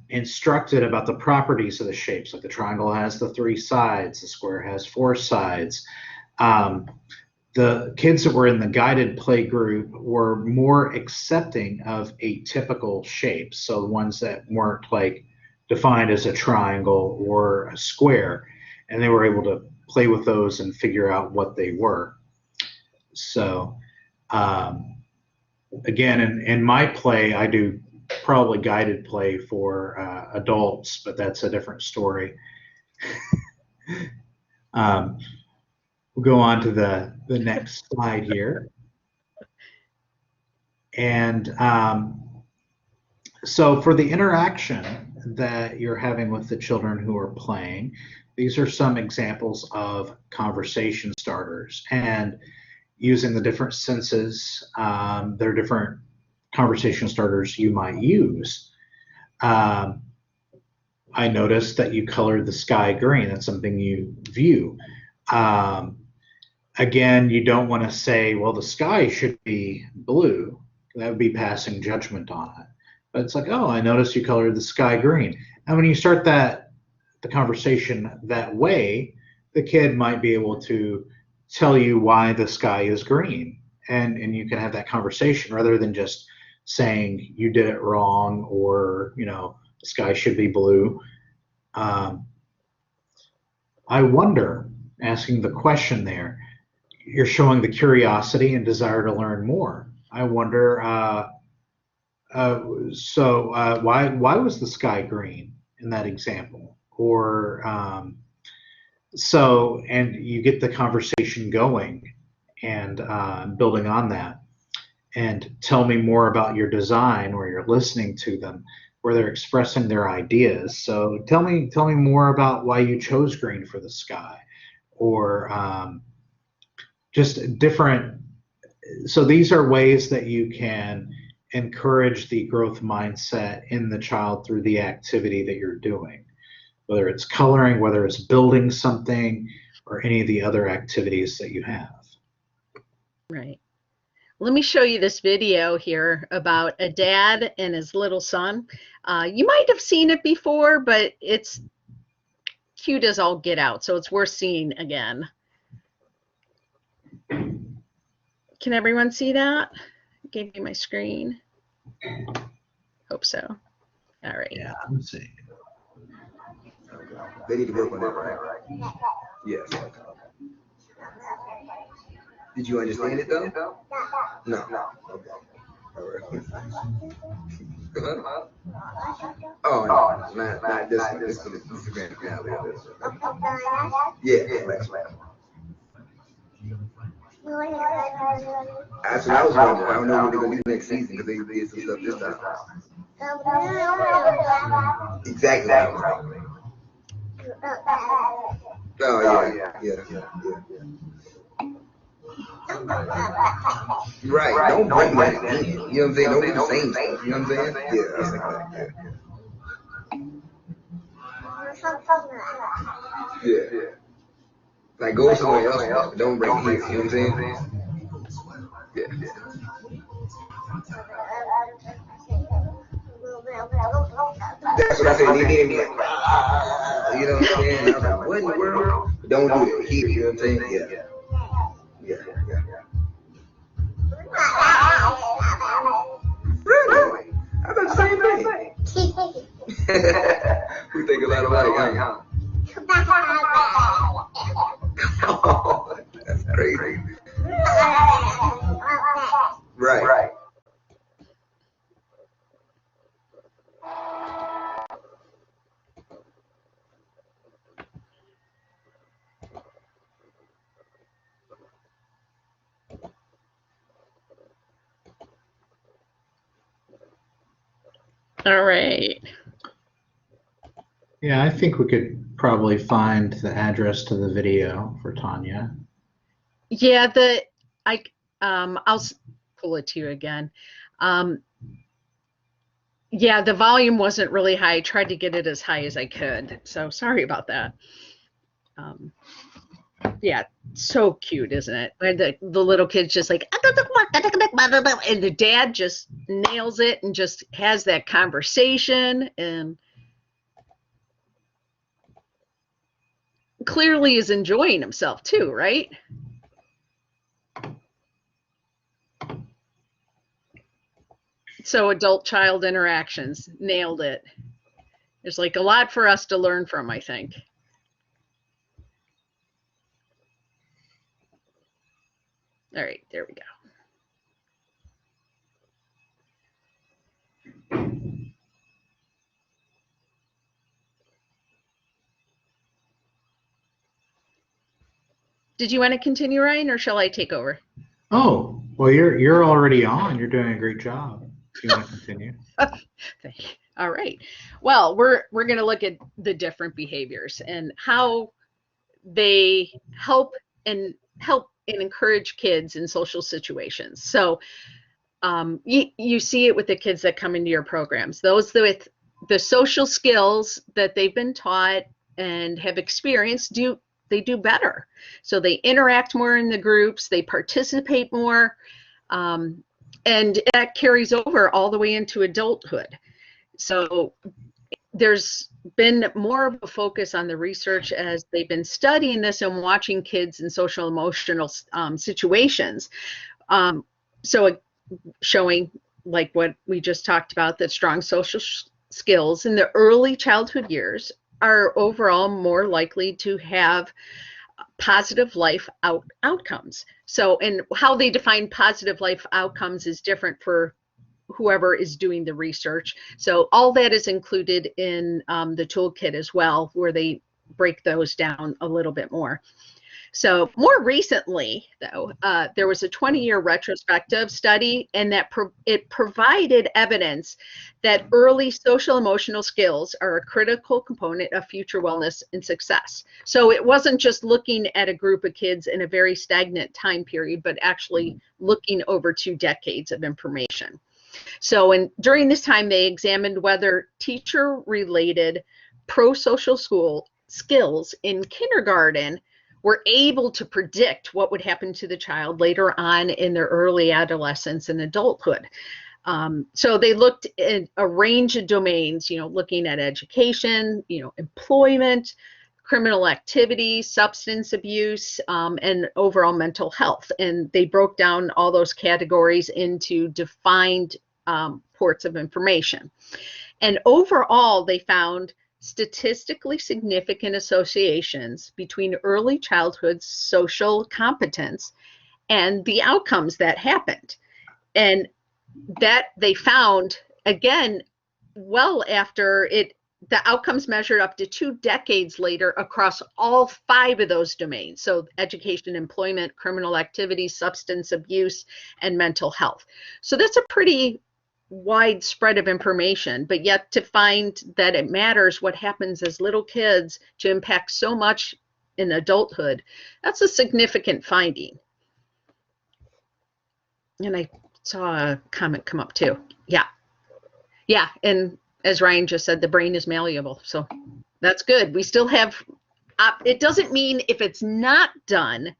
instructed about the properties of the shapes, like the triangle has the 3 sides, the square has 4 sides, the kids that were in the guided play group were more accepting of atypical shapes, so the ones that weren't like defined as a triangle or a square, and they were able to play with those and figure out what they were. So again, in my play, I do probably guided play for adults, but that's a different story. We'll go on to the next slide here. And so for the interaction that you're having with the children who are playing, these are some examples of conversation starters. And using the different senses, there are different conversation starters you might use. I noticed that you colored the sky green. That's something you view. Again, you don't want to say, well, the sky should be blue. That would be passing judgment on it. But it's like, oh, I noticed you colored the sky green. And when you start the conversation that way, the kid might be able to tell you why the sky is green. And you can have that conversation rather than just saying you did it wrong, or, you know, the sky should be blue. I wonder, asking the question there, you're showing the curiosity and desire to learn more. I wonder, why was the sky green in that example? Or, and you get the conversation going and building on that. And tell me more about your design, where you're listening to them, where they're expressing their ideas. So tell me more about why you chose green for the sky, or just different. So these are ways that you can encourage the growth mindset in the child through the activity that you're doing, whether it's coloring, whether it's building something, or any of the other activities that you have. Right. Let me show you this video here about a dad and his little son. You might have seen it before, but it's cute as all get out, so it's worth seeing again. Can everyone see that? gave you my screen. Hope so. All right. Yeah, let's see. They need to work on that, right? Yes. Did you understand it though? No. Okay. All right. Oh, no, not this one. This one is Instagram now. Yeah. That's what I was wondering. I don't know what they're gonna do next season because they did some stuff this time. Exactly. Oh yeah. Right. Don't bring that in. You know what I'm saying? Don't do the same stuff. You know what I'm saying? Yeah, that's like that. Yeah. Like go somewhere else. Don't bring here. You know what I'm saying? Yeah. That's what I said. They made me like, you know what I'm saying? And I was like, what in the world? Don't do it here. You know what I'm saying? Yeah. Really? I thought the same thing. We think a lot alike, huh? Oh, that's crazy. Right. All right. Yeah, I think we could probably find the address to the video for Tanya. Yeah, I'll pull it to you again. Yeah, the volume wasn't really high. I tried to get it as high as I could, so sorry about that. Yeah, so cute, isn't it? And the little kid's just like, and the dad just nails it and just has that conversation and clearly is enjoying himself too, right? So adult-child interactions, nailed it. There's like a lot for us to learn from, I think. All right, there we go. Did you want to continue, Ryan, or shall I take over? Oh, well, you're already on. You're doing a great job. You want to continue? All right. Well, we're going to look at the different behaviors and how they help and encourage kids in social situations. So you see it with the kids that come into your programs. Those with the social skills that they've been taught and have experienced they do better. So they interact more in the groups, they participate more, and that carries over all the way into adulthood. So there's been more of a focus on the research as they've been studying this and watching kids in social emotional situations. So showing like what we just talked about, that strong social skills in the early childhood years are overall more likely to have positive life outcomes. So, and how they define positive life outcomes is different for whoever is doing the research. So all that is included in the toolkit as well, where they break those down a little bit more. So more recently, though, there was a 20-year retrospective study, and that it provided evidence that early social emotional skills are a critical component of future wellness and success. So it wasn't just looking at a group of kids in a very stagnant time period, but actually looking over 2 decades of information. So during this time, they examined whether teacher-related pro-social school skills in kindergarten were able to predict what would happen to the child later on in their early adolescence and adulthood. So they looked at a range of domains, looking at education, employment, criminal activity, substance abuse, and overall mental health. And they broke down all those categories into defined ports of information. And overall, they found statistically significant associations between early childhood social competence and the outcomes that happened. And that they found, again, well after the outcomes measured up to 2 decades later across all 5 of those domains. So education, employment, criminal activity, substance abuse, and mental health. So that's a pretty wide spread of information, but yet to find that it matters what happens as little kids to impact so much in adulthood, that's a significant finding. And I saw a comment come up too. Yeah, and as Ryan just said, the brain is malleable, so that's good. We still have, it doesn't mean if it's not done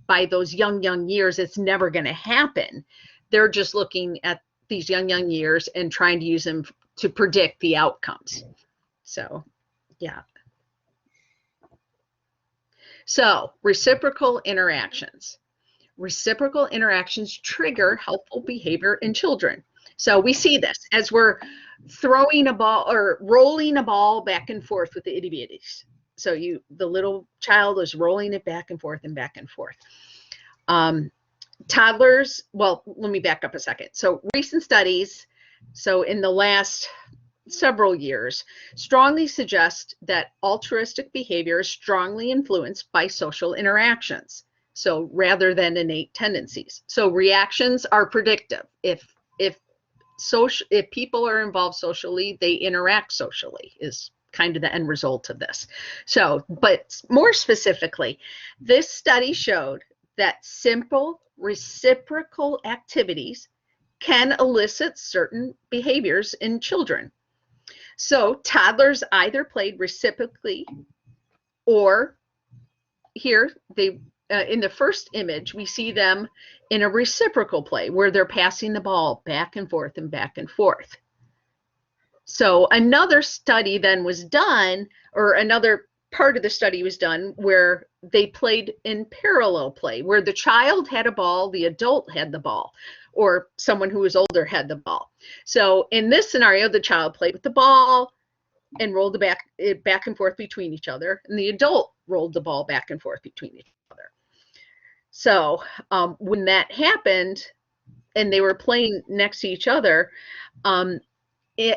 by those young years, it's never going to happen. They're just looking at these young years and trying to use them to predict the outcomes. So, yeah. So, reciprocal interactions. Reciprocal interactions trigger helpful behavior in children. So we see this as we're throwing a ball or rolling a ball back and forth with the itty bitties. So the little child is rolling it back and forth and back and forth. Toddlers, well, let me back up a second. So recent studies, so in the last several years, strongly suggest that altruistic behavior is strongly influenced by social interactions. So rather than innate tendencies. So reactions are predictive. If people are involved socially, they interact socially is kind of the end result of this. So, but more specifically, this study showed that simple reciprocal activities can elicit certain behaviors in children. So toddlers either played reciprocally or here they in the first image, we see them in a reciprocal play where they're passing the ball back and forth and back and forth. So another study then was done, or another part of the study was done where they played in parallel play, where the child had a ball, the adult had the ball, or someone who was older had the ball. So in this scenario, the child played with the ball and rolled it back and forth between each other, and the adult rolled the ball back and forth between each other. So when that happened and they were playing next to each other,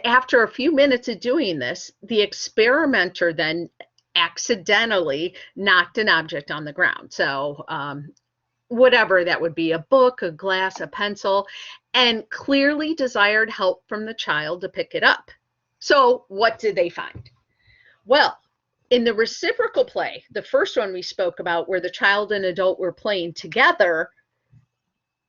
after a few minutes of doing this, the experimenter then accidentally knocked an object on the ground. So whatever that would be, a book, a glass, a pencil, and clearly desired help from the child to pick it up. So what did they find? Well, in the reciprocal play, the first one we spoke about where the child and adult were playing together,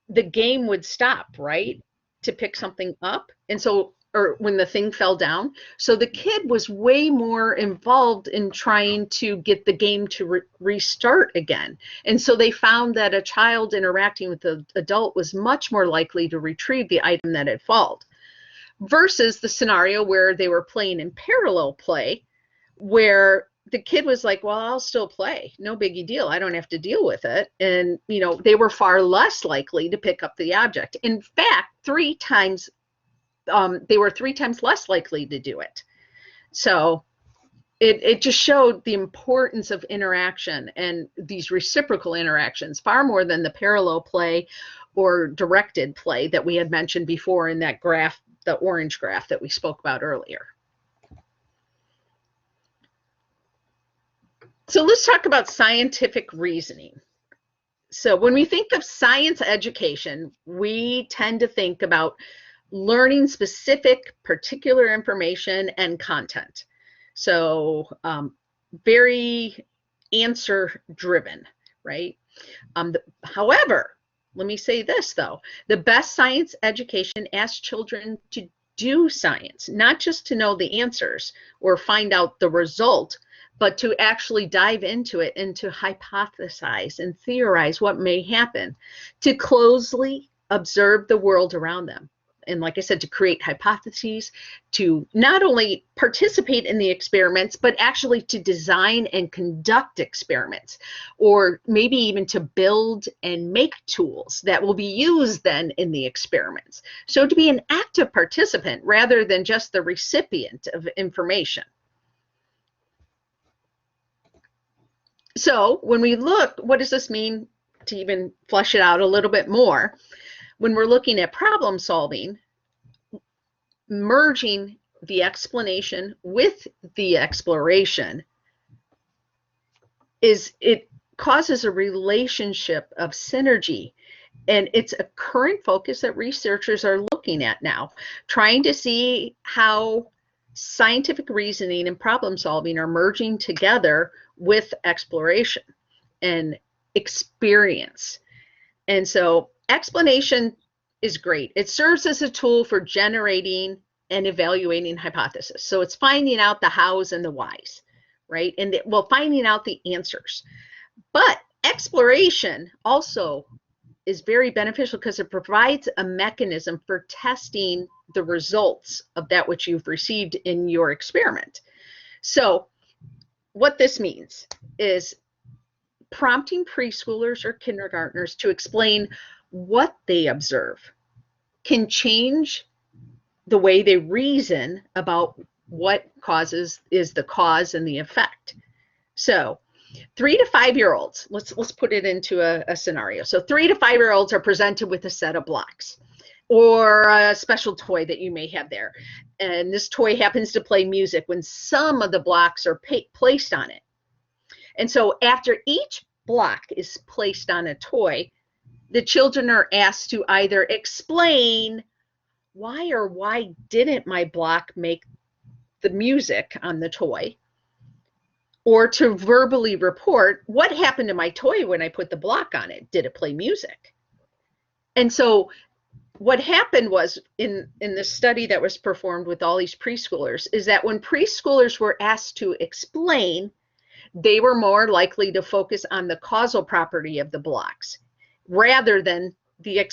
the game would stop, right, to pick something up. And so, or when the thing fell down. So the kid was way more involved in trying to get the game to restart again. And so they found that a child interacting with the adult was much more likely to retrieve the item that had fallen, versus the scenario where they were playing in parallel play, where the kid was like, well, I'll still play. No biggie deal. I don't have to deal with it. And, you know, they were far less likely to pick up the object. In fact, they were 3 times less likely to do it. So it just showed the importance of interaction and these reciprocal interactions far more than the parallel play or directed play that we had mentioned before in that graph, the orange graph that we spoke about earlier. So let's talk about scientific reasoning. So when we think of science education, we tend to think about learning specific particular information and content. So very answer driven, right? However, let me say this though, the best science education asks children to do science, not just to know the answers or find out the result, but to actually dive into it and to hypothesize and theorize what may happen, to closely observe the world around them. And like I said, to create hypotheses, to not only participate in the experiments, but actually to design and conduct experiments, or maybe even to build and make tools that will be used then in the experiments. So to be an active participant rather than just the recipient of information. So when we look, what does this mean, to even flesh it out a little bit more? When we're looking at problem solving, merging the explanation with the exploration it causes a relationship of synergy. And it's a current focus that researchers are looking at now, trying to see how scientific reasoning and problem solving are merging together with exploration and experience. And so explanation is great. It serves as a tool for generating and evaluating hypotheses. So it's finding out the hows and the whys, right? And finding out the answers. But exploration also is very beneficial because it provides a mechanism for testing the results of that which you've received in your experiment. So what this means is prompting preschoolers or kindergartners to explain what they observe can change the way they reason about what is the cause and the effect. So 3 to 5 year olds, let's put it into a scenario. So 3 to 5 year olds are presented with a set of blocks or a special toy that you may have there. And this toy happens to play music when some of the blocks are placed on it. And so after each block is placed on a toy, the children are asked to either explain why didn't my block make the music on the toy, or to verbally report what happened to my toy when I put the block on it. Did it play music? And so what happened was in this study that was performed with all these preschoolers is that when preschoolers were asked to explain, they were more likely to focus on the causal property of the blocks rather than the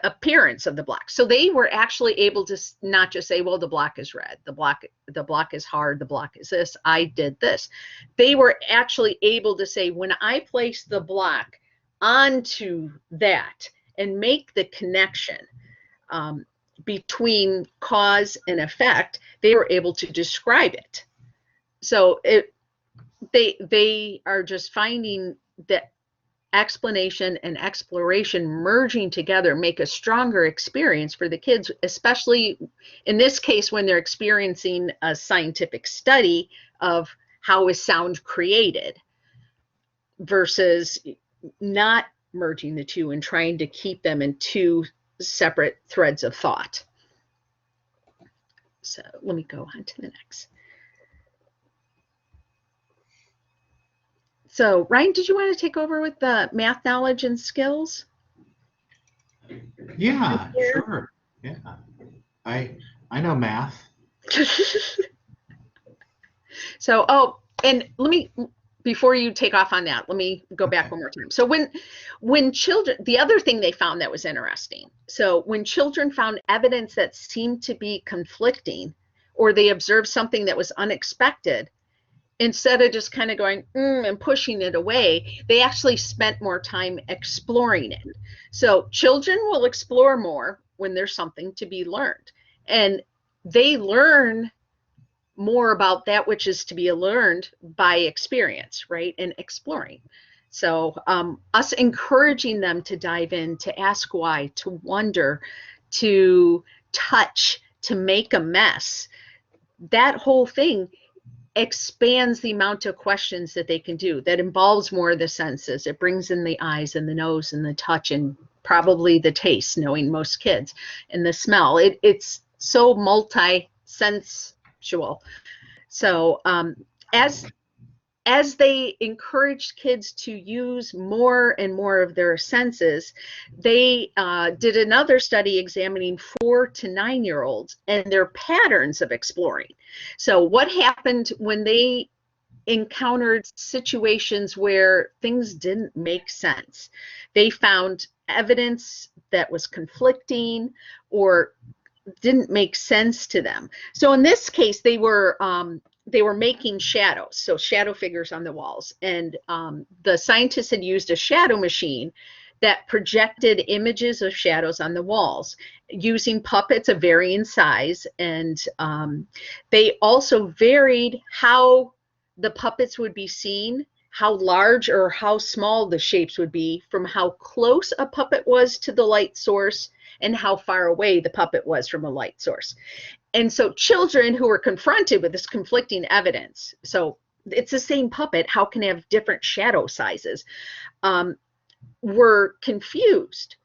appearance of the block. So they were actually able to not just say, well, the block is red, the block is hard, the block is this, I did this. They were actually able to say, when I place the block onto that and make the connection between cause and effect, they were able to describe it. So they are just finding that explanation and exploration merging together make a stronger experience for the kids, especially in this case when they're experiencing a scientific study of how is sound created versus not merging the two and trying to keep them in two separate threads of thought. So let me go on to the next. So Ryan, did you want to take over with the math knowledge and skills? Yeah, sure. Yeah, I know math. So, and let me, before you take off on that, let me go back one more time. So when children, the other thing they found that was interesting, so when children found evidence that seemed to be conflicting, or they observed something that was unexpected, instead of just kind of going and pushing it away, they actually spent more time exploring it. So children will explore more when there's something to be learned, and they learn more about that which is to be learned by experience, right, and exploring. So us encouraging them to dive in, to ask why, to wonder, to touch, to make a mess, that whole thing expands the amount of questions that they can do. That involves more of the senses. It brings in the eyes and the nose and the touch and probably the taste, knowing most kids, and the smell. It's so multi-sensual. So as they encouraged kids to use more and more of their senses, they did another study examining 4 to 9 year olds and their patterns of exploring. So what happened when they encountered situations where things didn't make sense? They found evidence that was conflicting, or didn't make sense to them. So in this case, they were making shadows, so shadow figures on the walls, and the scientists had used a shadow machine that projected images of shadows on the walls using puppets of varying size, and they also varied how the puppets would be seen, how large or how small the shapes would be from how close a puppet was to the light source and how far away the puppet was from a light source. And so children who were confronted with this conflicting evidence, so it's the same puppet, how can it have different shadow sizes, were confused.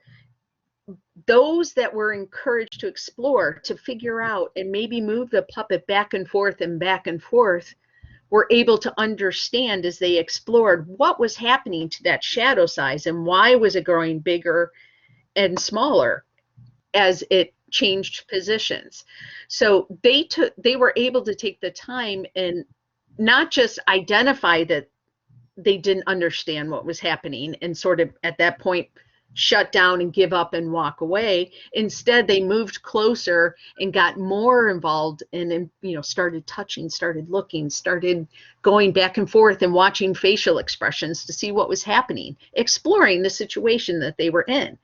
Those that were encouraged to explore, to figure out and maybe move the puppet back and forth, were able to understand as they explored what was happening to that shadow size and why was it growing bigger and smaller as it changed positions. So they were able to take the time and not just identify that they didn't understand what was happening and sort of at that point shut down and give up and walk away. Instead, they moved closer and got more involved and, you know, started touching, started looking, started going back and forth and watching facial expressions to see what was happening, exploring the situation that they were in.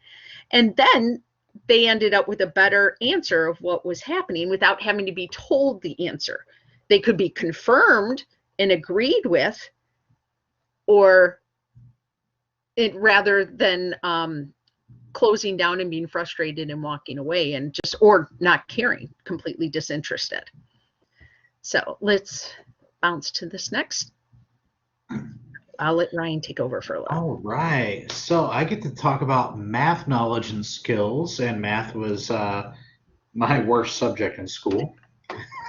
And then they ended up with a better answer of what was happening without having to be told the answer. They could be confirmed and agreed with, or rather than closing down and being frustrated and walking away and just, or not caring, completely disinterested. So let's bounce to this next. I'll let Ryan take over for a little. All right. So I get to talk about math knowledge and skills, and math was my worst subject in school.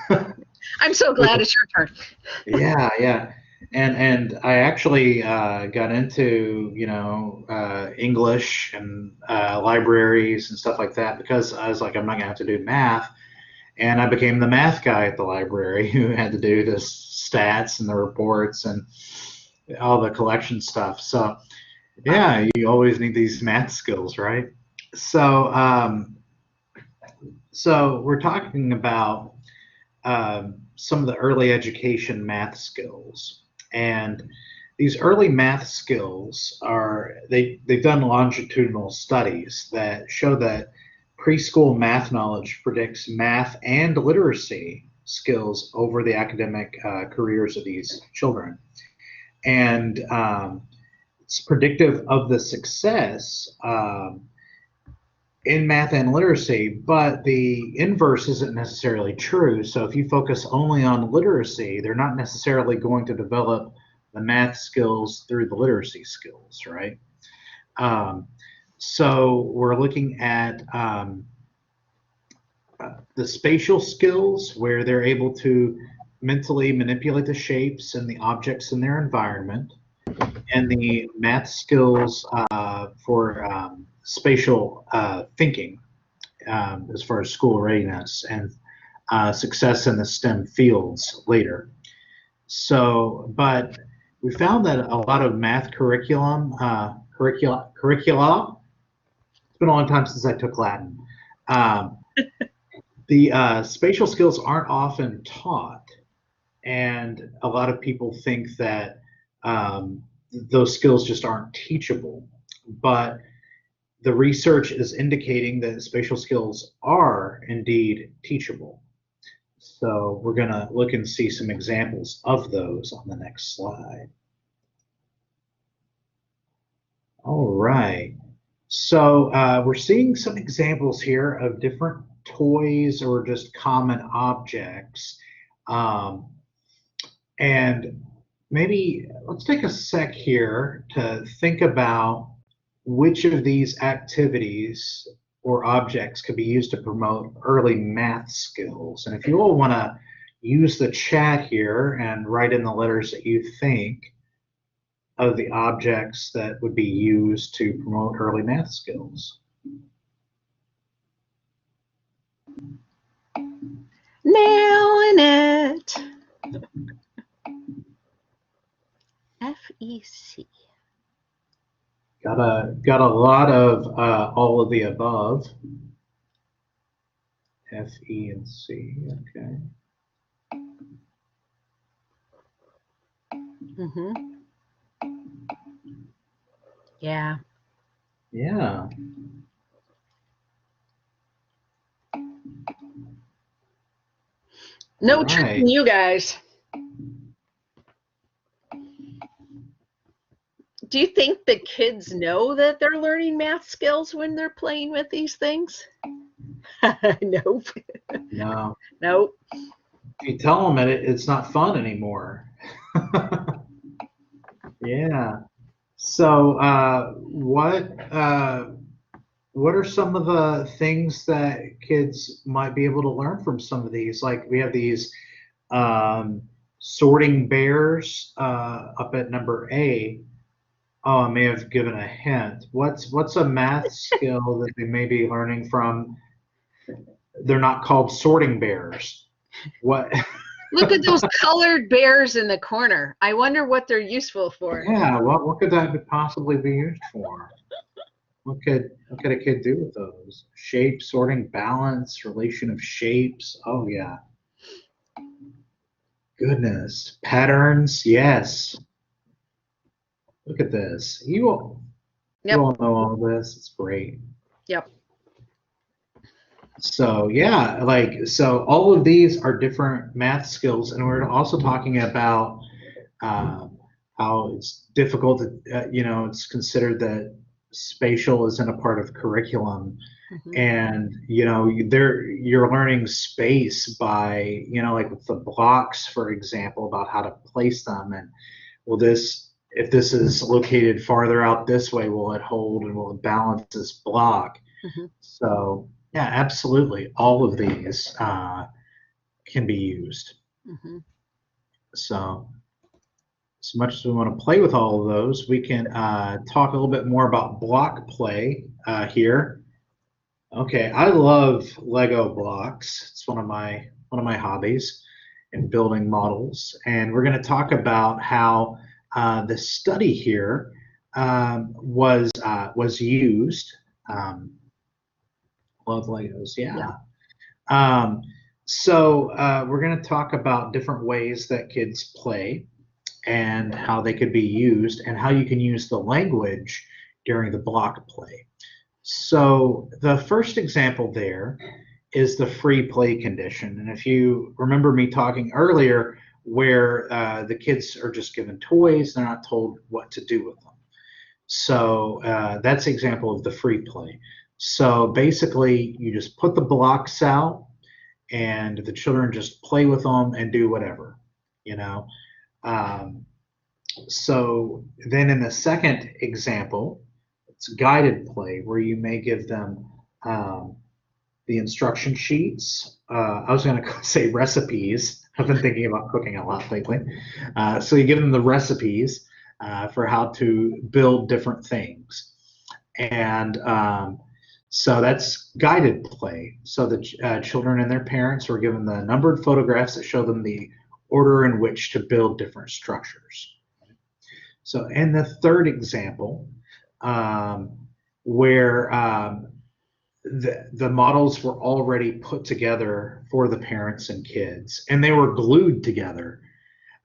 I'm so glad it's your turn. Yeah. And I actually got into, English and libraries and stuff like that because I was like, I'm not going to have to do math. And I became the math guy at the library who had to do the stats and the reports and all the collection stuff. So, yeah, you always need these math skills, right? So, so we're talking about some of the early education math skills. And these early math skills they've done longitudinal studies that show that preschool math knowledge predicts math and literacy skills over the academic careers of these children. And it's predictive of the success in math and literacy, but the inverse isn't necessarily true. So if you focus only on literacy, they're not necessarily going to develop the math skills through the literacy skills, right? So we're looking at the spatial skills, where they're able to mentally manipulate the shapes and the objects in their environment, and the math skills for spatial thinking as far as school readiness and success in the STEM fields later. So, but we found that a lot of math curricula, it's been a long time since I took Latin. The spatial skills aren't often taught, and a lot of people think that those skills just aren't teachable. But the research is indicating that spatial skills are indeed teachable. So we're going to look and see some examples of those on the next slide. All right. So we're seeing some examples here of different toys or just common objects. And maybe let's take a sec here to think about which of these activities or objects could be used to promote early math skills. And if you all want to use the chat here and write in the letters that you think of the objects that would be used to promote early math skills. Nailing it. FEC. Got a lot of all of the above. F, E, and C. Okay. Mm-hmm. Yeah. Yeah. No Right. tricking you guys. Do you think the kids know that they're learning math skills when they're playing with these things? Nope. No. Nope. If you tell them it's not fun anymore. Yeah. So what are some of the things that kids might be able to learn from some of these? Like we have these sorting bears up at number A. Oh, I may have given a hint. What's a math skill that they may be learning from? They're not called sorting bears. What? Look at those colored bears in the corner. I wonder what they're useful for. Yeah, what could that possibly be used for? What could a kid do with those? Shape, sorting, balance, relation of shapes. Oh yeah. Goodness. Patterns, yes. Look at this. You all know all this. It's great. Yep. So yeah, so all of these are different math skills, and we're also talking about how it's difficult to, it's considered that spatial isn't a part of curriculum. Mm-hmm. And you're learning space by like with the blocks, for example, about how to place them, and if this is located farther out this way, will it hold and will it balance this block? Mm-hmm. So yeah, absolutely, all of these can be used. Mm-hmm. So as much as we want to play with all of those, we can talk a little bit more about block play here. Okay, I love Lego blocks. It's one of my hobbies in building models, and we're going to talk about how the study here was used. Love Legos, yeah. So we're going to talk about different ways that kids play and how they could be used, and how you can use the language during the block play. So the first example there is the free play condition. And if you remember me talking earlier where the kids are just given toys, they're not told what to do with them. So that's the example of the free play. So basically you just put the blocks out and the children just play with them and do whatever, So then in the second example, it's guided play where you may give them the instruction sheets. I was going to say recipes. I've been thinking about cooking a lot lately. So you give them the recipes for how to build different things. And so that's guided play. So the children and their parents were given the numbered photographs that show them the order in which to build different structures. So in the third example, where the models were already put together for the parents and kids, and they were glued together.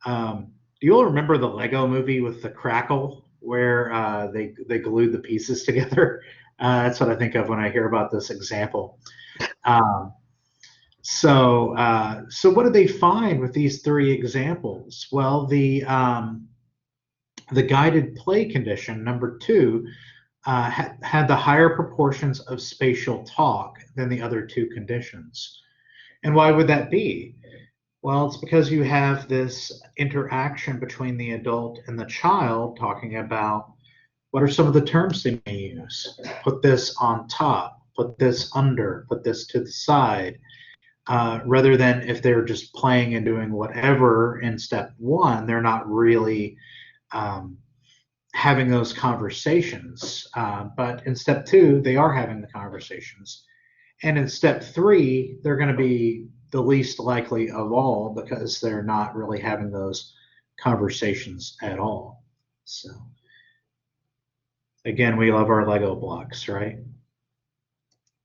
Do you all remember the Lego movie with the crackle, where they glued the pieces together? That's what I think of when I hear about this example. So what did they find with these three examples? Well, the guided play condition, number 2, had the higher proportions of spatial talk than the other two conditions. And why would that be? Well, it's because you have this interaction between the adult and the child talking about what are some of the terms they may use. Put this on top, put this under, put this to the side, rather than if they're just playing and doing whatever in step 1, they're not really having those conversations. But in step 2, they are having the conversations. And in step 3, they're going to be the least likely of all because they're not really having those conversations at all. So again, we love our Lego blocks, right? Let's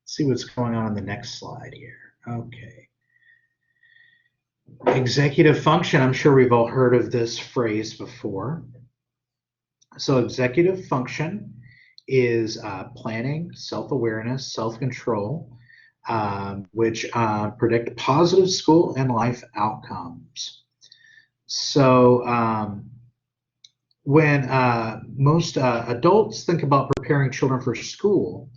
see what's going on the next slide here. Okay. Executive function, I'm sure we've all heard of this phrase before. So executive function is planning, self-awareness, self-control, which predict positive school and life outcomes. So when most adults think about preparing children for school,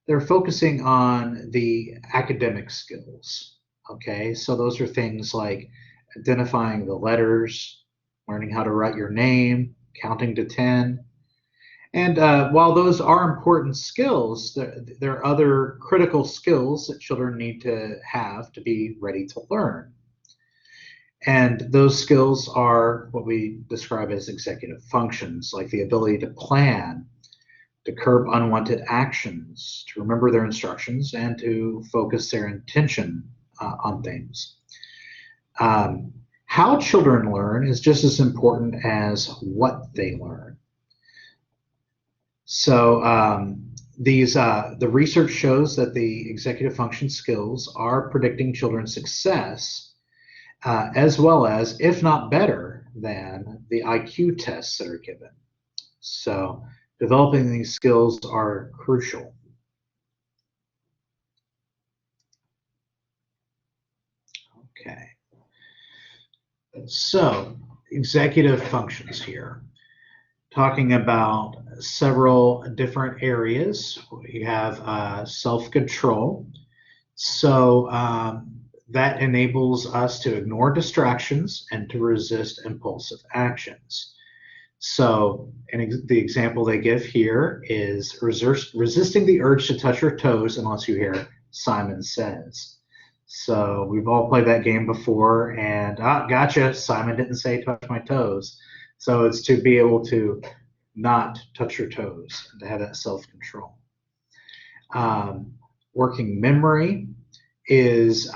they're focusing on the academic skills. Okay, so those are things like identifying the letters, learning how to write your name, counting to 10. And while those are important skills, there are other critical skills that children need to have to be ready to learn. And those skills are what we describe as executive functions, like the ability to plan, to curb unwanted actions, to remember their instructions, and to focus their attention on things. How children learn is just as important as what they learn. So the research shows that the executive function skills are predicting children's success, as well as, if not better than, the IQ tests that are given. So developing these skills are crucial. Okay. So executive functions here. Talking about several different areas. We have self-control. So that enables us to ignore distractions and to resist impulsive actions. So the example they give here is resisting the urge to touch your toes unless you hear Simon Says. So we've all played that game before, and gotcha, Simon didn't say touch my toes. So it's to be able to not touch your toes and to have that self-control. Working memory is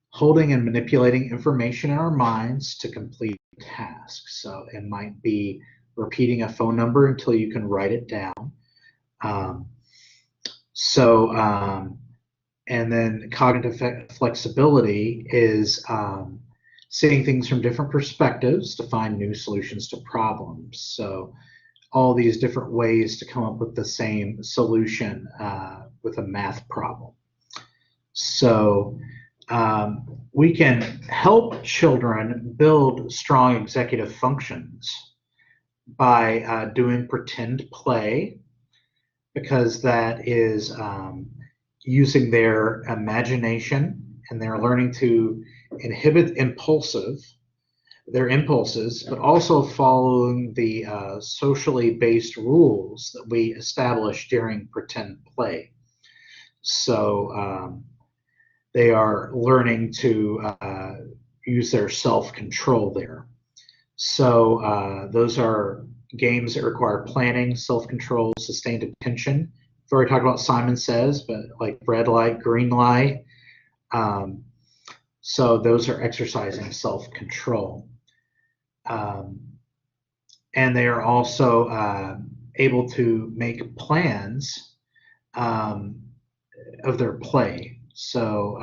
holding and manipulating information in our minds to complete tasks. So it might be repeating a phone number until you can write it down. And then cognitive flexibility is seeing things from different perspectives to find new solutions to problems. So all these different ways to come up with the same solution with a math problem. So we can help children build strong executive functions by doing pretend play, because that is using their imagination, and they're learning to inhibit their impulses, but also following the socially based rules that we establish during pretend play. So they are learning to use their self-control there. So those are games that require planning, self-control, sustained attention. We've already talked about Simon Says, but like red light, green light. So those are exercising self-control. And they are also able to make plans of their play. So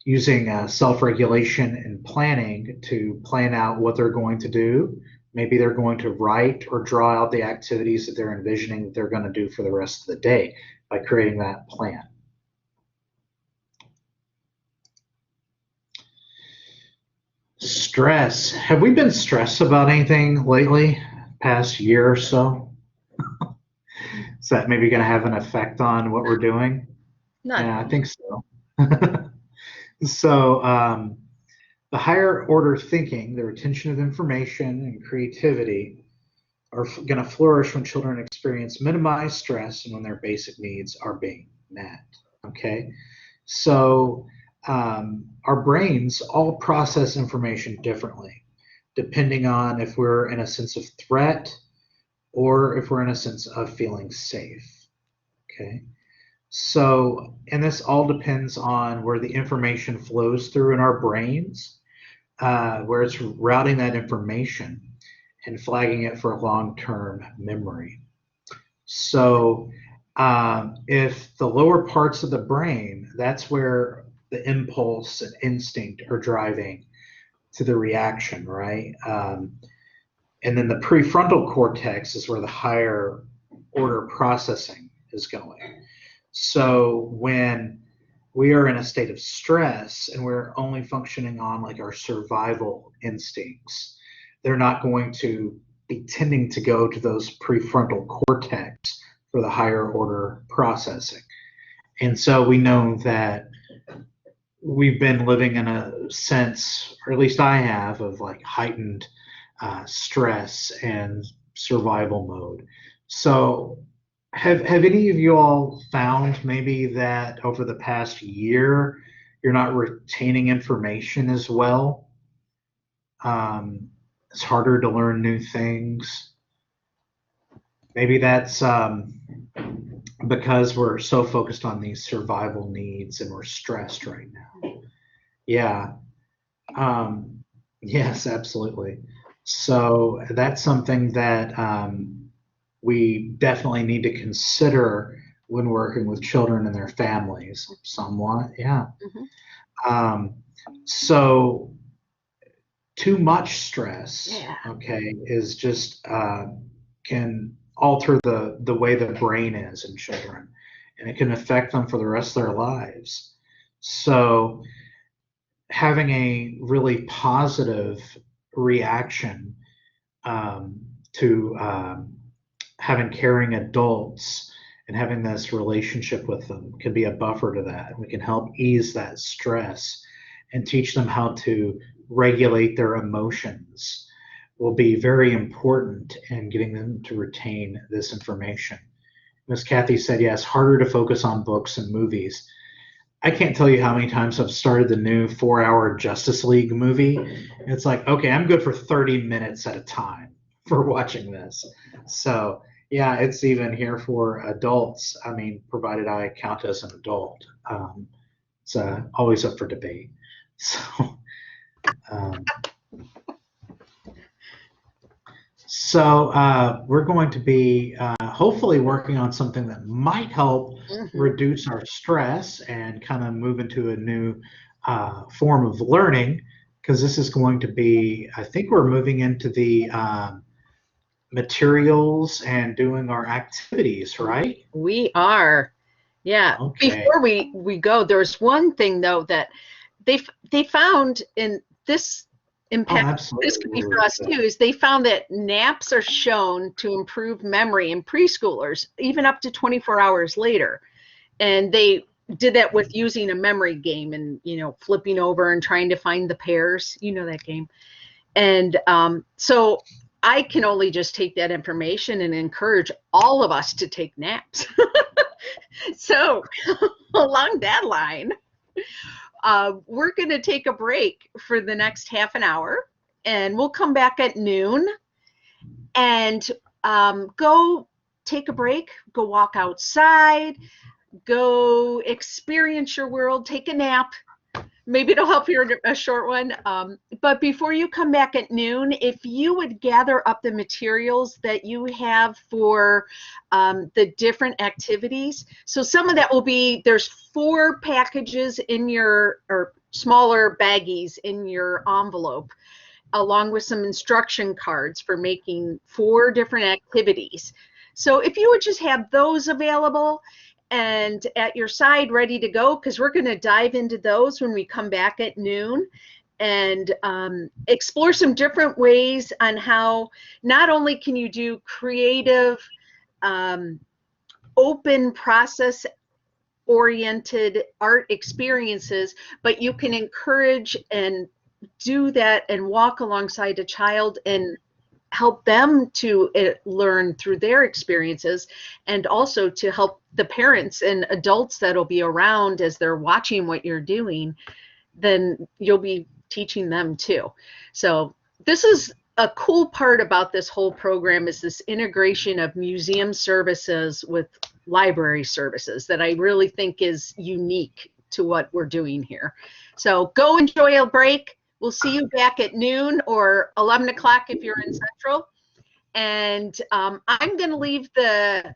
using self-regulation and planning to plan out what they're going to do. Maybe they're going to write or draw out the activities that they're envisioning that they're going to do for the rest of the day by creating that plan. Stress. Have we been stressed about anything lately, past year or so? Is that maybe going to have an effect on what we're doing? None. Yeah, I think so. So the higher order thinking, the retention of information, and creativity are going to flourish when children experience minimized stress and when their basic needs are being met. Okay, so our brains all process information differently, depending on if we're in a sense of threat or if we're in a sense of feeling safe. Okay. So, and this all depends on where the information flows through in our brains, where it's routing that information and flagging it for long-term memory. So if the lower parts of the brain, that's where the impulse and instinct are driving to the reaction, right? And then the prefrontal cortex is where the higher order processing is going. So when we are in a state of stress and we're only functioning on like our survival instincts, they're not going to be tending to go to those prefrontal cortex for the higher order processing. And so we know that we've been living in a sense, or at least I have, of like heightened stress and survival mode. So have any of you all found maybe that over the past year you're not retaining information as well? It's harder to learn new things. Maybe that's because we're so focused on these survival needs and we're stressed right now. Yeah. Yes, absolutely. So that's something that we definitely need to consider when working with children and their families somewhat. Yeah. So too much stress, okay, is just can alter the way the brain is in children, and it can affect them for the rest of their lives. So having a really positive reaction to having caring adults and having this relationship with them can be a buffer to that. We can help ease that stress and teach them how to regulate their emotions will be very important in getting them to retain this information. As Kathy said, yes, harder to focus on books and movies. I can't tell you how many times I've started the new 4-hour Justice League movie. It's like, okay, I'm good for 30 minutes at a time for watching this. So yeah, it's even here for adults. I mean, provided I count as an adult. It's always up for debate. So we're going to be hopefully working on something that might help reduce our stress and kind of move into a new form of learning, because this is going to be, I think we're moving into the materials and doing our activities, right? We are. Yeah. Okay. Before we go, there's one thing though that they found in this impact, this could be for us too, is they found that naps are shown to improve memory in preschoolers even up to 24 hours later. And they did that with using a memory game and, you know, flipping over and trying to find the pairs, you know, that game. And so I can only just take that information and encourage all of us to take naps. So along that line, we're going to take a break for the next half an hour, and we'll come back at noon and go take a break, go walk outside, go experience your world, take a nap. Maybe it'll help you a short one. But before you come back at noon, if you would gather up the materials that you have for the different activities. So some of that will be, there's 4 packages in your, or smaller baggies in your envelope, along with some instruction cards for making 4 different activities. So if you would just have those available and at your side ready to go, because we're going to dive into those when we come back at noon and explore some different ways on how not only can you do creative, open process oriented art experiences, but you can encourage and do that and walk alongside a child and help them to learn through their experiences, and also to help the parents and adults that'll be around as they're watching what you're doing, then you'll be teaching them too. So this is a cool part about this whole program, is this integration of museum services with library services that I really think is unique to what we're doing here. So go enjoy a break. We'll see you back at noon or 11 o'clock if you're in Central. And I'm going to leave the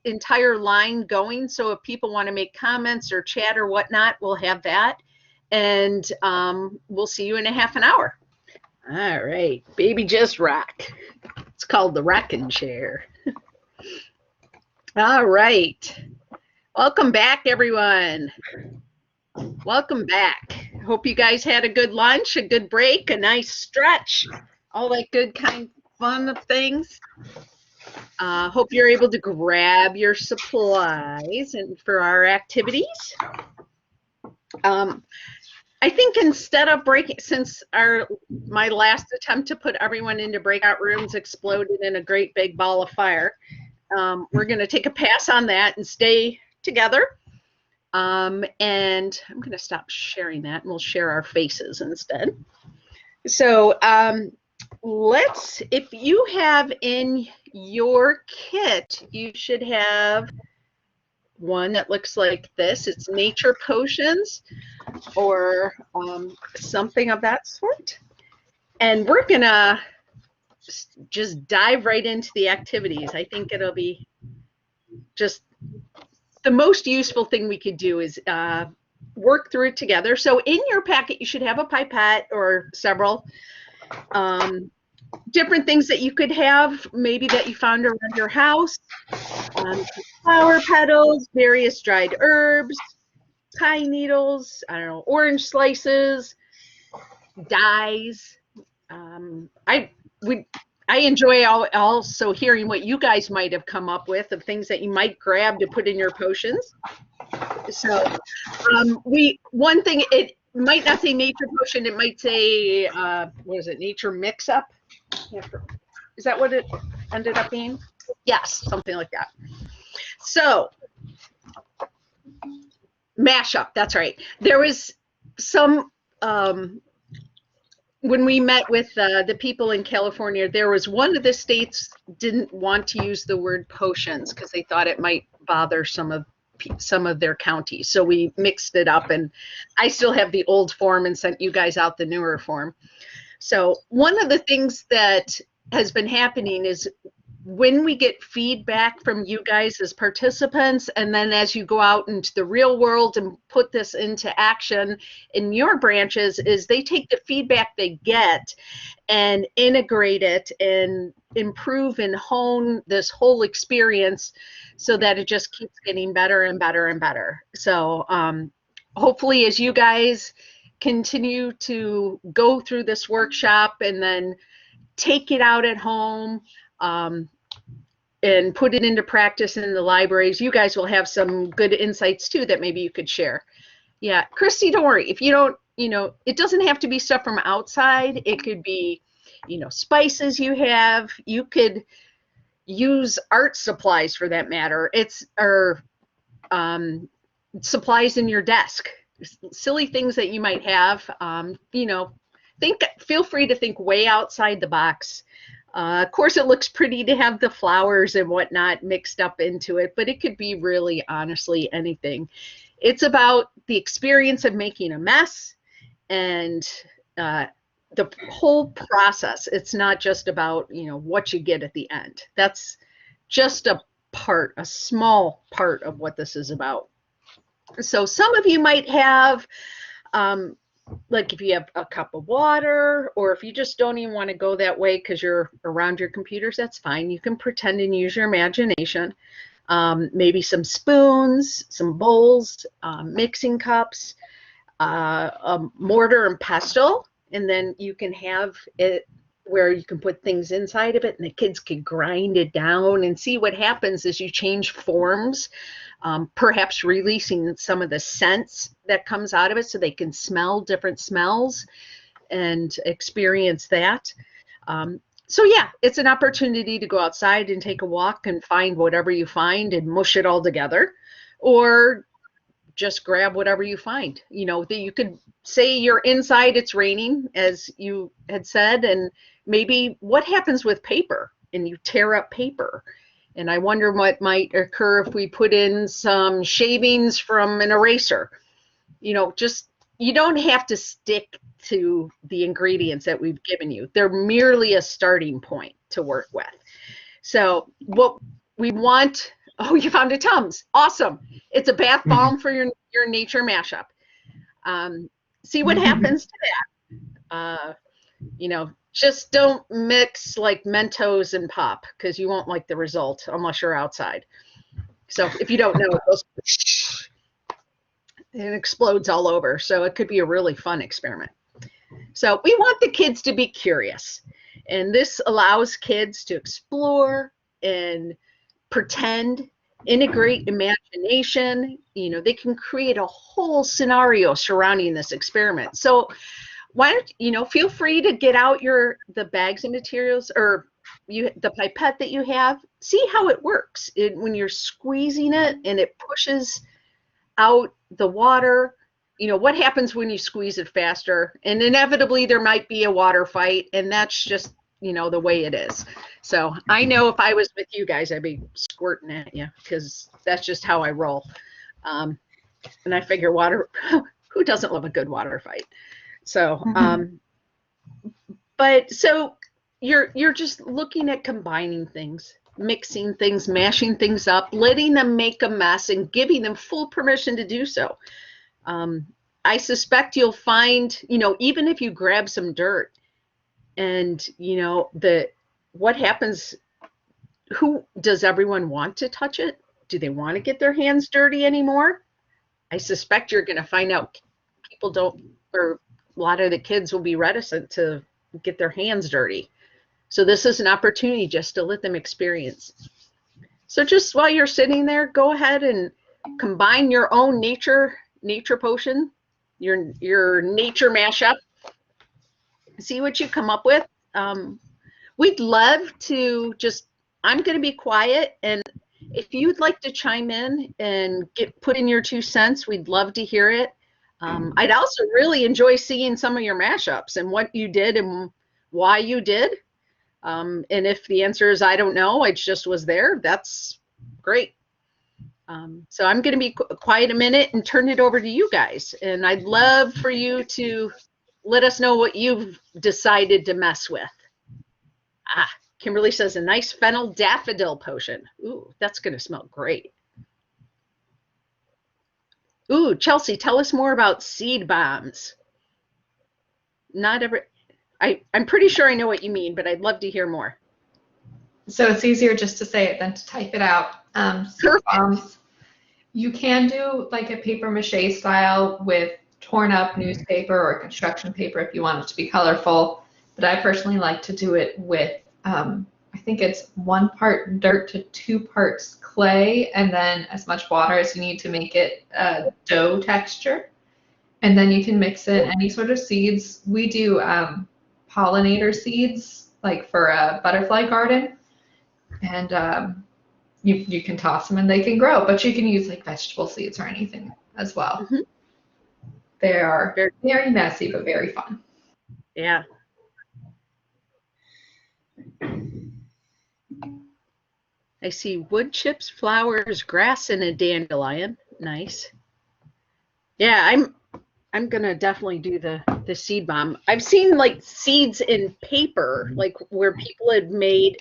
entire line going. So if people want to make comments or chat or whatnot, we'll have that. And we'll see you in a half an hour. All right, baby just rock. It's called the rocking chair. All right. Welcome back, everyone. Welcome back. Hope you guys had a good lunch, a good break, a nice stretch, all that good kind of fun of things. Hope you're able to grab your supplies and for our activities. I think instead of breaking, since my last attempt to put everyone into breakout rooms exploded in a great big ball of fire, we're going to take a pass on that and stay together. And I'm going to stop sharing that, and we'll share our faces instead. So if you have in your kit, you should have one that looks like this. It's nature potions or something of that sort. And we're going to just dive right into the activities. I think it'll be just the most useful thing we could do is work through it together. So in your packet, you should have a pipette or several different things that you could have, maybe that you found around your house. Flower petals, various dried herbs, pine needles, I don't know, orange slices, dyes. I enjoy also hearing what you guys might have come up with of things that you might grab to put in your potions. So one thing, it might not say nature potion, it might say, what is it, nature mix-up? Is that what it ended up being? Yes, something like that. So, mashup, that's right. There was some, when we met with the people in California, there was one of the states didn't want to use the word potions because they thought it might bother some of their counties. So we mixed it up, and I still have the old form and sent you guys out the newer form. So one of the things that has been happening is when we get feedback from you guys as participants, and then as you go out into the real world and put this into action in your branches, is they take the feedback they get and integrate it and improve and hone this whole experience so that it just keeps getting better and better and better. So hopefully as you guys continue to go through this workshop and then take it out at home, and put it into practice in the libraries, you guys will have some good insights too that maybe you could share. Yeah, Christy, don't worry. If you don't, it doesn't have to be stuff from outside. It could be, spices you have. You could use art supplies for that matter. Or supplies in your desk, silly things that you might have. Feel free to think way outside the box. Of course, it looks pretty to have the flowers and whatnot mixed up into it, but it could be really, honestly, anything. It's about the experience of making a mess and the whole process. It's not just about, what you get at the end. That's just a small part of what this is about. So some of you might have, like if you have a cup of water, or if you just don't even want to go that way because you're around your computers, that's fine. You can pretend and use your imagination. Maybe some spoons, some bowls, mixing cups, a mortar and pestle, and then you can have it where you can put things inside of it and the kids can grind it down and see what happens as you change forms. Perhaps releasing some of the scents that comes out of it so they can smell different smells and experience that. So yeah, it's an opportunity to go outside and take a walk and find whatever you find and mush it all together, or just grab whatever you find. That you could say you're inside, it's raining, as you had said, and maybe what happens with paper, and you tear up paper. And I wonder what might occur if we put in some shavings from an eraser. You don't have to stick to the ingredients that we've given you. They're merely a starting point to work with. So what we want Oh, you found a Tums. Awesome. It's a bath bomb for your nature mashup. See what happens to that. You know, just don't mix like Mentos and pop because you won't like the result unless you're outside. So if you don't know, it goes, it explodes all over. So it could be a really fun experiment. So we want the kids to be curious, and this allows kids to explore and pretend, integrate imagination. You know, they can create a whole scenario surrounding this experiment. So why don't you know, feel free to get out the bags of materials or the pipette that you have. See how it works when you're squeezing it and it pushes out the water. You know, what happens when you squeeze it faster? And inevitably there might be a water fight, and that's just, you know, the way it is. So I know if I was with you guys, I'd be squirting at you because that's just how I roll. And I figure who doesn't love a good water fight? So, but so you're just looking at combining things, mixing things, mashing things up, letting them make a mess and giving them full permission to do so. I suspect you'll find, you know, even if you grab some dirt and, you know, what happens, does everyone want to touch it? Do they want to get their hands dirty anymore? I suspect you're going to find out people don't, or a lot of the kids will be reticent to get their hands dirty. So this is an opportunity just to let them experience. So just while you're sitting there, go ahead and combine your own nature potion, your nature mashup. See what you come up with. We'd love to I'm going to be quiet, and if you'd like to chime in and put in your 2 cents, we'd love to hear it. I'd also really enjoy seeing some of your mashups and what you did and why you did. And if the answer is I don't know, I just was there, that's great. So I'm going to be quiet a minute and turn it over to you guys. And I'd love for you to let us know what you've decided to mess with. Kimberly says a nice fennel daffodil potion. Ooh, that's going to smell great. Ooh, Chelsea, tell us more about seed bombs. I'm pretty sure I know what you mean, but I'd love to hear more. So it's easier just to say it than to type it out. Seed bombs, you can do like a paper mache style with torn up newspaper or construction paper if you want it to be colorful. But I personally like to do it with, I think it's 1 part dirt to 2 parts clay, and then as much water as you need to make it a dough texture. And then you can mix in any sort of seeds. We do pollinator seeds, like for a butterfly garden. And you can toss them and they can grow, but you can use like vegetable seeds or anything as well. Mm-hmm. They are very messy, but very fun. Yeah. I see wood chips, flowers, grass, and a dandelion. Nice. Yeah, I'm gonna definitely do the seed bomb. I've seen like seeds in paper, like where people had made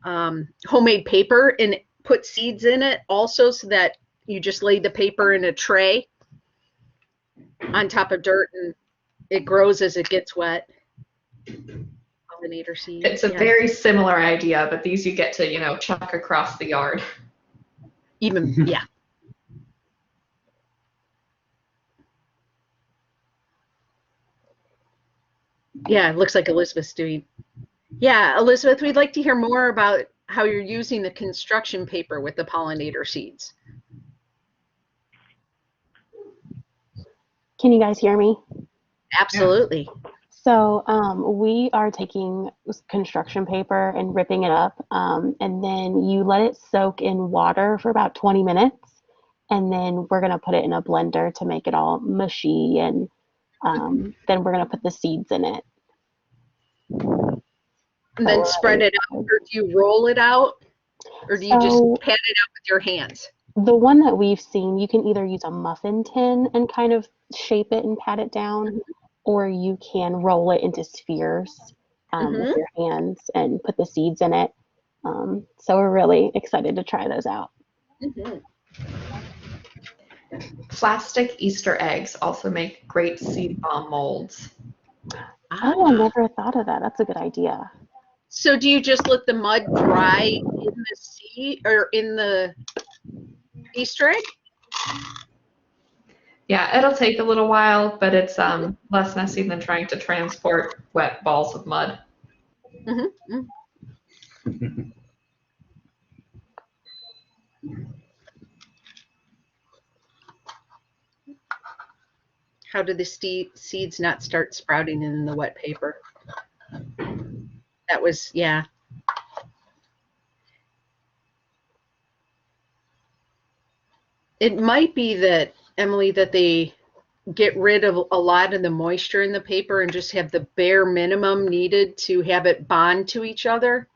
homemade paper and put seeds in it also, so that you just lay the paper in a tray on top of dirt and it grows as it gets wet. Pollinator seeds. It's a very similar idea, but these you get to, you know, chuck across the yard. Even, yeah. Yeah, it looks like Elizabeth's doing. Yeah, Elizabeth, we'd like to hear more about how you're using the construction paper with the pollinator seeds. Can you guys hear me? Absolutely. So we are taking construction paper and ripping it up, and then you let it soak in water for about 20 minutes, and then we're going to put it in a blender to make it all mushy, and then we're going to put the seeds in it. And then spread it out, or do you roll it out, or do you just pat it out with your hands? The one that we've seen, you can either use a muffin tin and kind of shape it and pat it down, or you can roll it into spheres with your hands and put the seeds in it. So we're really excited to try those out. Mhm. Plastic Easter eggs also make great seed bomb molds. Oh, I never thought of that. That's a good idea. So do you just let the mud dry in the seed or in the Easter egg? Yeah, it'll take a little while, but it's less messy than trying to transport wet balls of mud. Mm-hmm. How did the seeds not start sprouting in the wet paper? That was, yeah. It might be that, Emily, that they get rid of a lot of the moisture in the paper and just have the bare minimum needed to have it bond to each other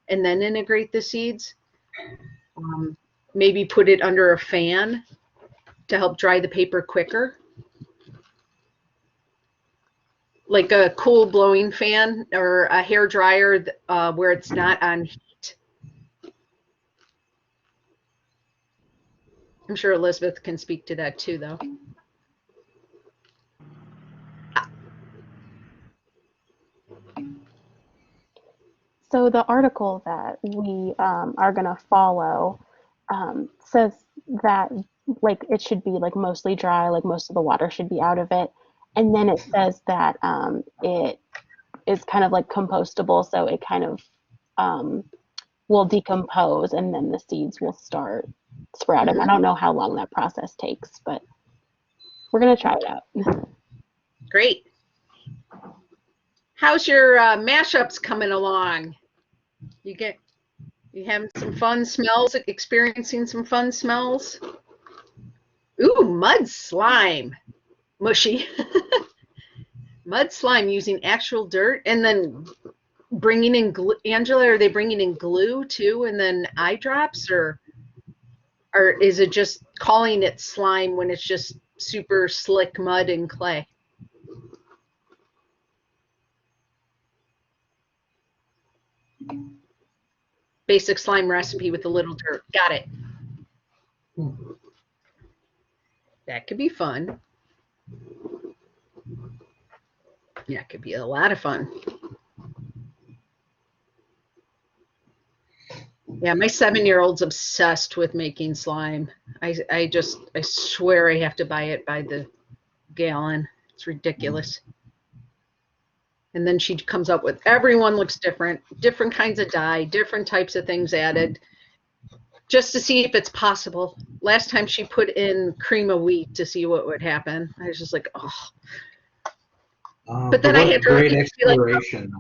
and then integrate the seeds. Maybe put it under a fan to help dry the paper quicker. Like a cool blowing fan or a hair dryer where it's not on heat. I'm sure Elizabeth can speak to that too, though. So the article that we are going to follow says that like it should be like mostly dry, like most of the water should be out of it. And then it says that it is kind of like compostable, so it kind of will decompose and then the seeds will start sprouting. Mm-hmm. I don't know how long that process takes, but we're going to try it out. Great. How's your mashups coming along? You having some fun smells, experiencing some fun smells? Ooh, mud slime. Mushy. Mud slime using actual dirt and then bringing in glue. Angela, are they bringing in glue too and then eye drops, or is it just calling it slime when it's just super slick mud and clay? Basic slime recipe with a little dirt. Got it. That could be fun. Yeah, it could be a lot of fun. Yeah, my 7-year-old's obsessed with making slime. I swear I have to buy it by the gallon. It's ridiculous. And then she comes up with, everyone looks different, different kinds of dye, different types of things added, just to see if it's possible. Last time she put in cream of wheat to see what would happen. I was just like, oh. But then I had to great exploration.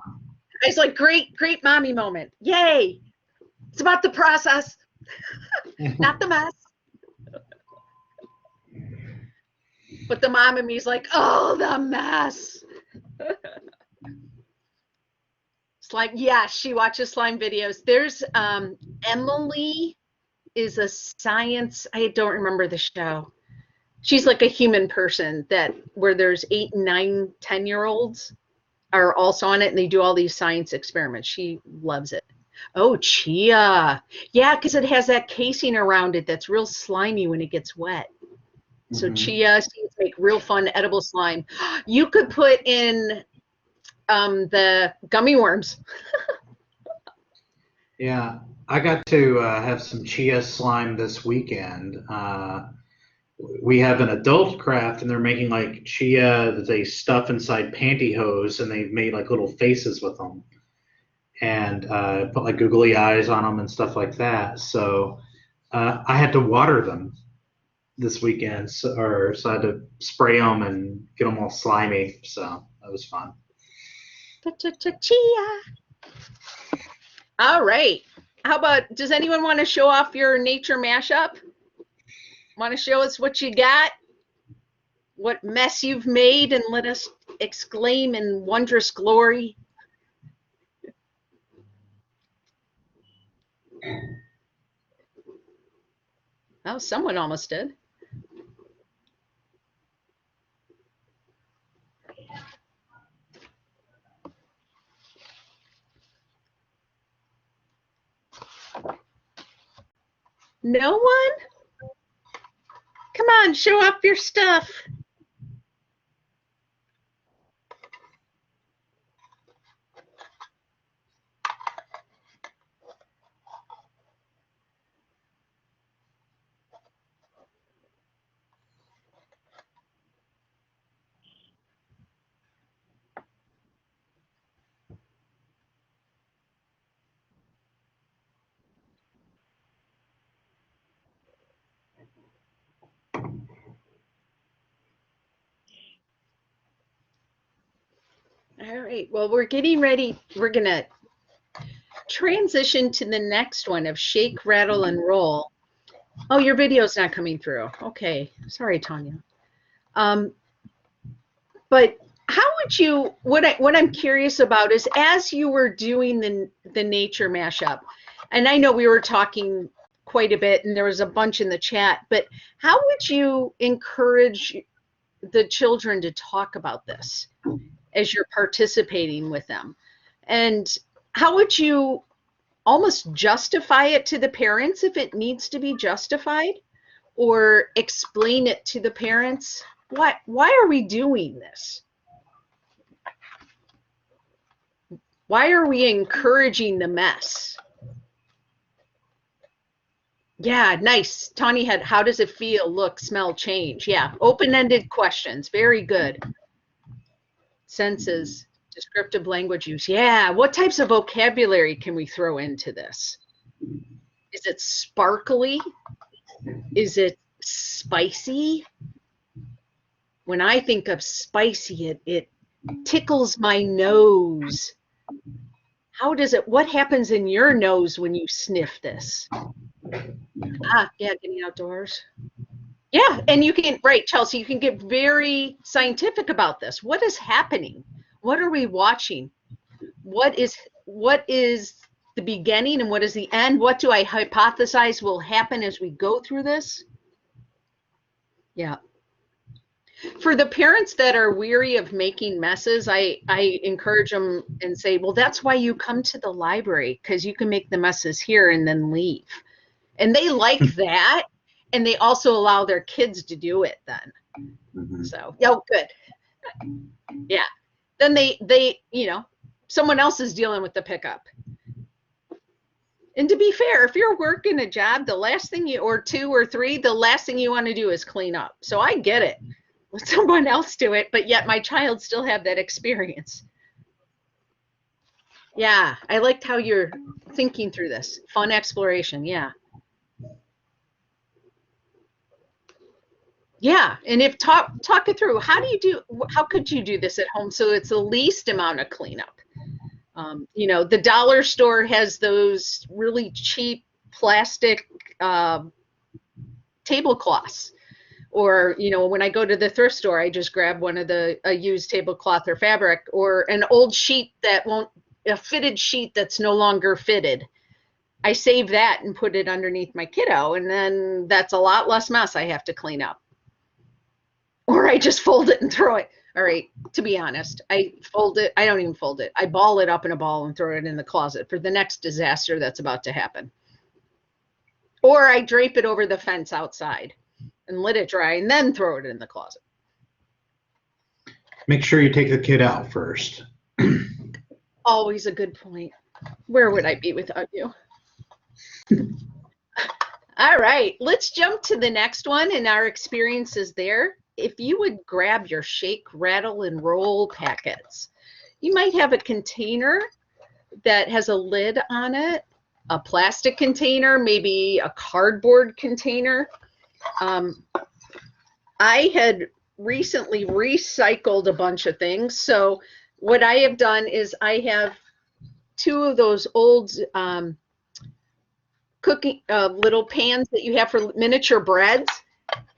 I was like, great mommy moment. Yay. It's about the process, not the mess. But the mom in me is like, oh, the mess. Slime, yeah, she watches slime videos. There's Emily is a science, I don't remember the show. She's like a human person where there's 8, 9, 10-year-olds are also on it and they do all these science experiments. She loves it. Oh, chia. Yeah, because it has that casing around it that's real slimy when it gets wet. So chia seeds make real fun edible slime. You could put in the gummy worms. Yeah, I got to have some chia slime this weekend. We have an adult craft and they're making like chia that they stuff inside pantyhose and they've made like little faces with them. And put like googly eyes on them and stuff like that. So I had to water them this weekend, so I had to spray them and get them all slimy. So that was fun. Chia. All right. How about, does anyone want to show off your nature mashup? Want to show us what you got? What mess you've made and let us exclaim in wondrous glory? Oh, someone almost did. No one? Come on, show up your stuff. All right, well, we're getting ready. We're gonna transition to the next one of shake, rattle, and roll. Oh, your video's not coming through. Okay, sorry, Tanya. But how would you, what I'm curious about is, as you were doing the nature mashup, and I know we were talking quite a bit and there was a bunch in the chat, but how would you encourage the children to talk about this as you're participating with them? And how would you almost justify it to the parents if it needs to be justified, or explain it to the parents? Why are we doing this? Why are we encouraging the mess? Yeah, nice. Tawny had, how does it feel, look, smell, change? Yeah, open-ended questions. Very good. Senses, descriptive language use. Yeah, what types of vocabulary can we throw into this? Is it sparkly? Is it spicy? When I think of spicy, it tickles my nose. How does it, what happens in your nose when you sniff this? Ah, yeah, getting outdoors. Yeah, and you can, right, Chelsea, you can get very scientific about this. What is happening? What are we watching? What is the beginning and what is the end? What do I hypothesize will happen as we go through this? Yeah. For the parents that are weary of making messes, I encourage them and say, well, that's why you come to the library, because you can make the messes here and then leave. And they like that. And they also allow their kids to do it then. Mm-hmm. So, oh, good. Yeah. Then they, you know, someone else is dealing with the pickup. And to be fair, if you're working a job, the last thing you, or 2 or 3, the last thing you want to do is clean up. So I get it. Let someone else do it, but yet my child still have that experience. Yeah, I liked how you're thinking through this. Fun exploration, yeah. Yeah, and if talk it through, how could you do this at home so it's the least amount of cleanup? You know, the dollar store has those really cheap plastic tablecloths. Or, you know, when I go to the thrift store, I just grab one of a used tablecloth or fabric, or an old sheet that a fitted sheet that's no longer fitted. I save that and put it underneath my kiddo, and then that's a lot less mess I have to clean up. Or I just fold it and throw it. All right, to be honest, I fold it. I don't even fold it. I ball it up in a ball and throw it in the closet for the next disaster that's about to happen. Or I drape it over the fence outside and let it dry and then throw it in the closet. Make sure you take the kid out first. Always a good point. Where would I be without you? All right, let's jump to the next one and our experiences there. If you would grab your shake, rattle, and roll packets, you might have a container that has a lid on it, a plastic container, maybe a cardboard container. I had recently recycled a bunch of things. So what I have done is I have 2 of those old cooking little pans that you have for miniature breads.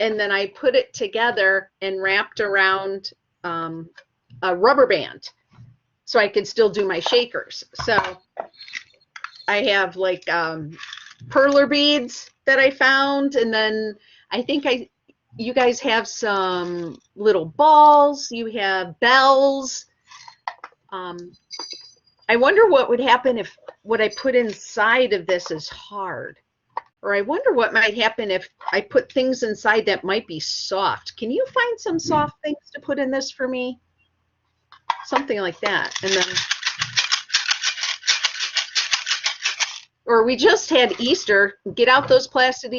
And then I put it together and wrapped around a rubber band so I could still do my shakers. So I have like perler beads that I found, and then I think you guys have some little balls, you have bells. I wonder what would happen if what I put inside of this is hard. Or I wonder what might happen if I put things inside that might be soft. Can you find some soft things to put in this for me? Something like that. And then, or we just had Easter. Get out those plastic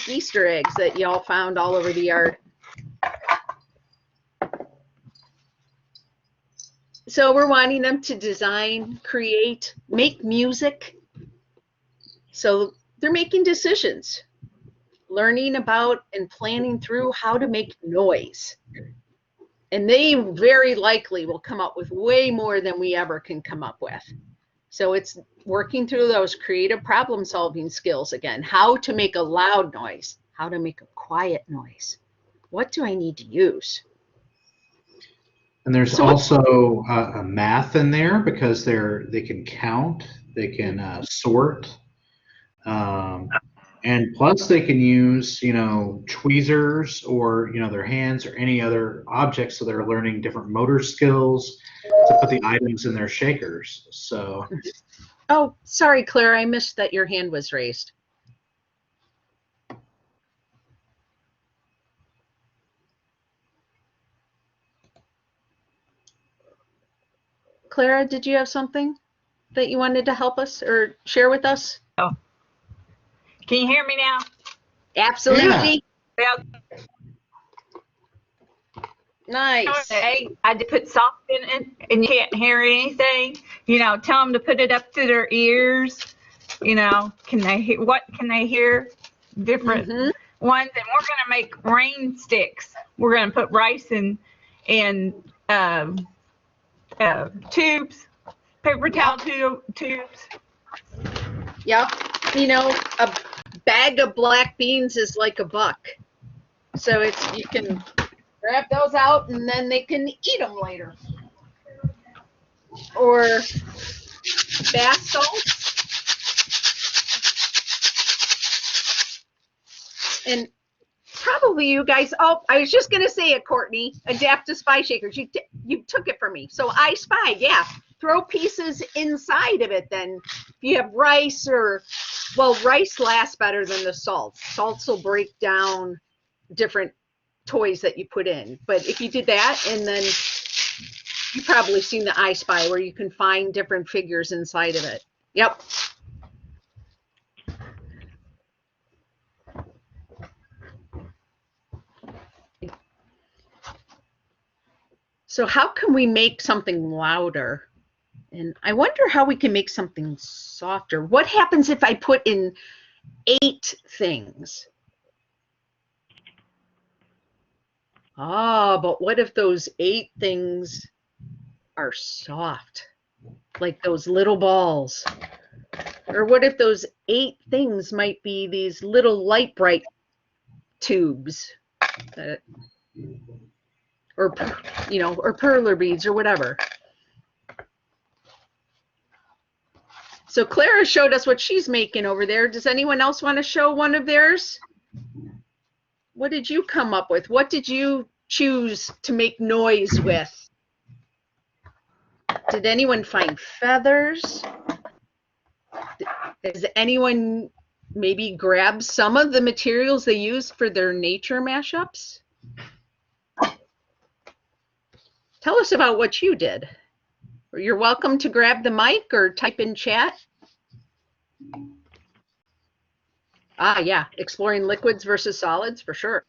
Easter eggs that y'all found all over the yard. So we're wanting them to design, create, make music. So they're making decisions, learning about and planning through how to make noise. And they very likely will come up with way more than we ever can come up with. So it's working through those creative problem solving skills again, how to make a loud noise, how to make a quiet noise. What do I need to use? And there's also a math in there because they can count, they can sort, and plus they can use, you know, tweezers or, you know, their hands or any other objects, so they're learning different motor skills to put the items in their shakers. So. Oh, sorry, Claire, I missed that your hand was raised. Clara, did you have something that you wanted to help us or share with us? Oh, can you hear me now? Absolutely. Yeah. Nice. I had to put soft in it and you can't hear anything. You know, tell them to put it up to their ears. You know, can they hear? What can they hear? Different ones. And we're going to make rain sticks. We're going to put rice in tubes, paper towel tubes. Yep. You know, a bag of black beans is like $1. So you can grab those out and then they can eat them later. Or bath salts. And probably you guys, oh, I was just going to say it, Courtney, Adaptive Spy Shakers. You took it from me. So I Spy, yeah. Throw pieces inside of it then. If you have rice or, well, rice lasts better than the salts. Salts will break down different toys that you put in. But if you did that, and then you've probably seen the I Spy where you can find different figures inside of it. Yep. So how can we make something louder? And I wonder how we can make something softer. What happens if I put in 8 things? Ah, but what if those 8 things are soft, like those little balls? Or what if those 8 things might be these little light bright tubes that, or, you know, or perler beads or whatever. So Clara showed us what she's making over there. Does anyone else want to show one of theirs? What did you come up with? What did you choose to make noise with? Did anyone find feathers? Does anyone maybe grab some of the materials they used for their nature mashups? Tell us about what you did. You're welcome to grab the mic or type in chat. Ah, yeah, exploring liquids versus solids for sure.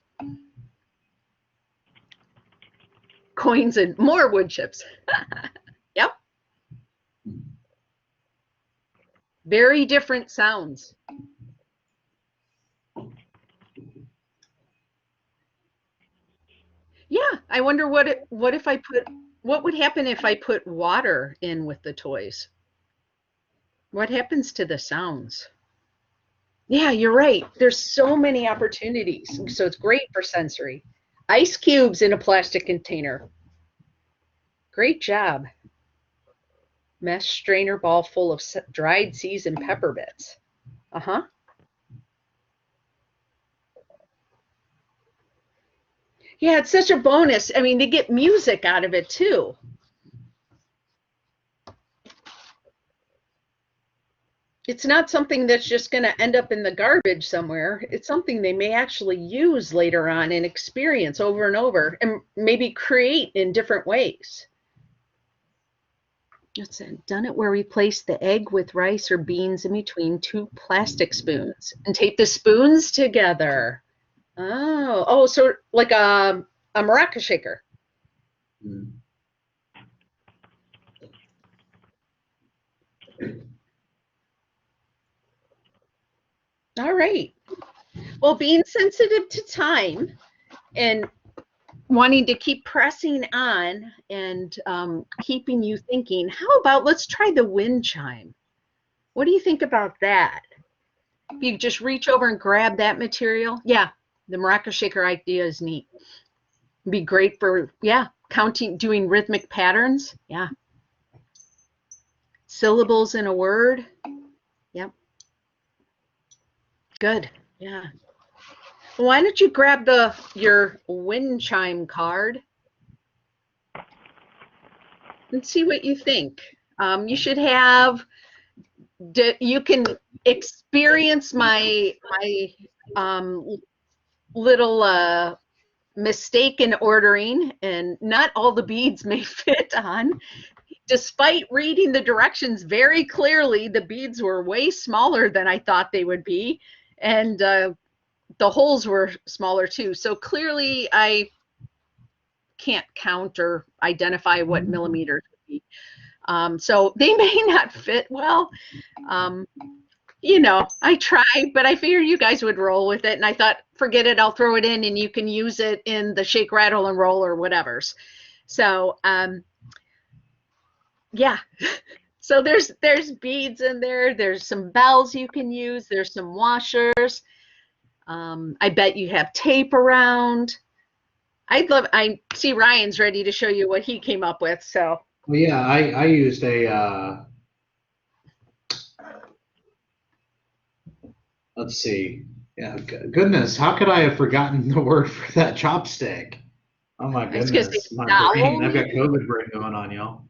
Coins and more wood chips. Yep. Very different sounds. Yeah, I wonder what would happen if I put water in with the toys? What happens to the sounds? Yeah, you're right. There's so many opportunities. So it's great for sensory. Ice cubes in a plastic container. Great job. Mesh strainer ball full of dried seasoned pepper bits. Uh-huh. Yeah, it's such a bonus. I mean, they get music out of it too. it's not something that's just going to end up in the garbage somewhere. It's something they may actually use later on and experience over and over and maybe create in different ways. That's it. Done it where we place the egg with rice or beans in between 2 plastic spoons and tape the spoons together. Oh, so like a maraca shaker. Mm. All right. Well, being sensitive to time and wanting to keep pressing on and keeping you thinking, how about let's try the wind chime? What do you think about that? If you just reach over and grab that material, yeah, the maraca shaker idea is neat. It'd be great for, yeah, counting, doing rhythmic patterns, yeah. Syllables in a word, yep. Good, yeah. Why don't you grab your wind chime card and see what you think. You should have, you can experience my little mistake in ordering, and not all the beads may fit on. Despite reading the directions very clearly, the beads were way smaller than I thought they would be, and the holes were smaller too. So clearly I can't count or identify what millimeters would be. So they may not fit well. You know, I tried, but I figured you guys would roll with it. And I thought, forget it, I'll throw it in and you can use it in the shake, rattle, and roll or whatever's. So, yeah. So there's beads in there. There's some bells you can use. There's some washers. I bet you have tape around. I see Ryan's ready to show you what he came up with. So. Well, yeah, I used a, let's see. Yeah, goodness, how could I have forgotten the word for that chopstick? Oh my goodness, my brain. I've got COVID brain going on, y'all.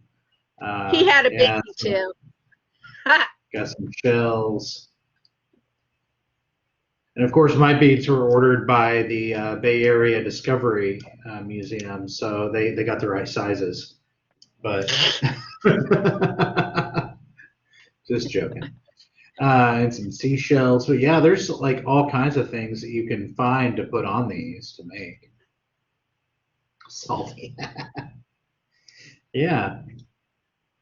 He had a baby too. Got some shells. And of course, my beads were ordered by the Bay Area Discovery Museum, so they got the right sizes. But just joking. And some seashells. But yeah, there's like all kinds of things that you can find to put on these to make. Salty. Yeah.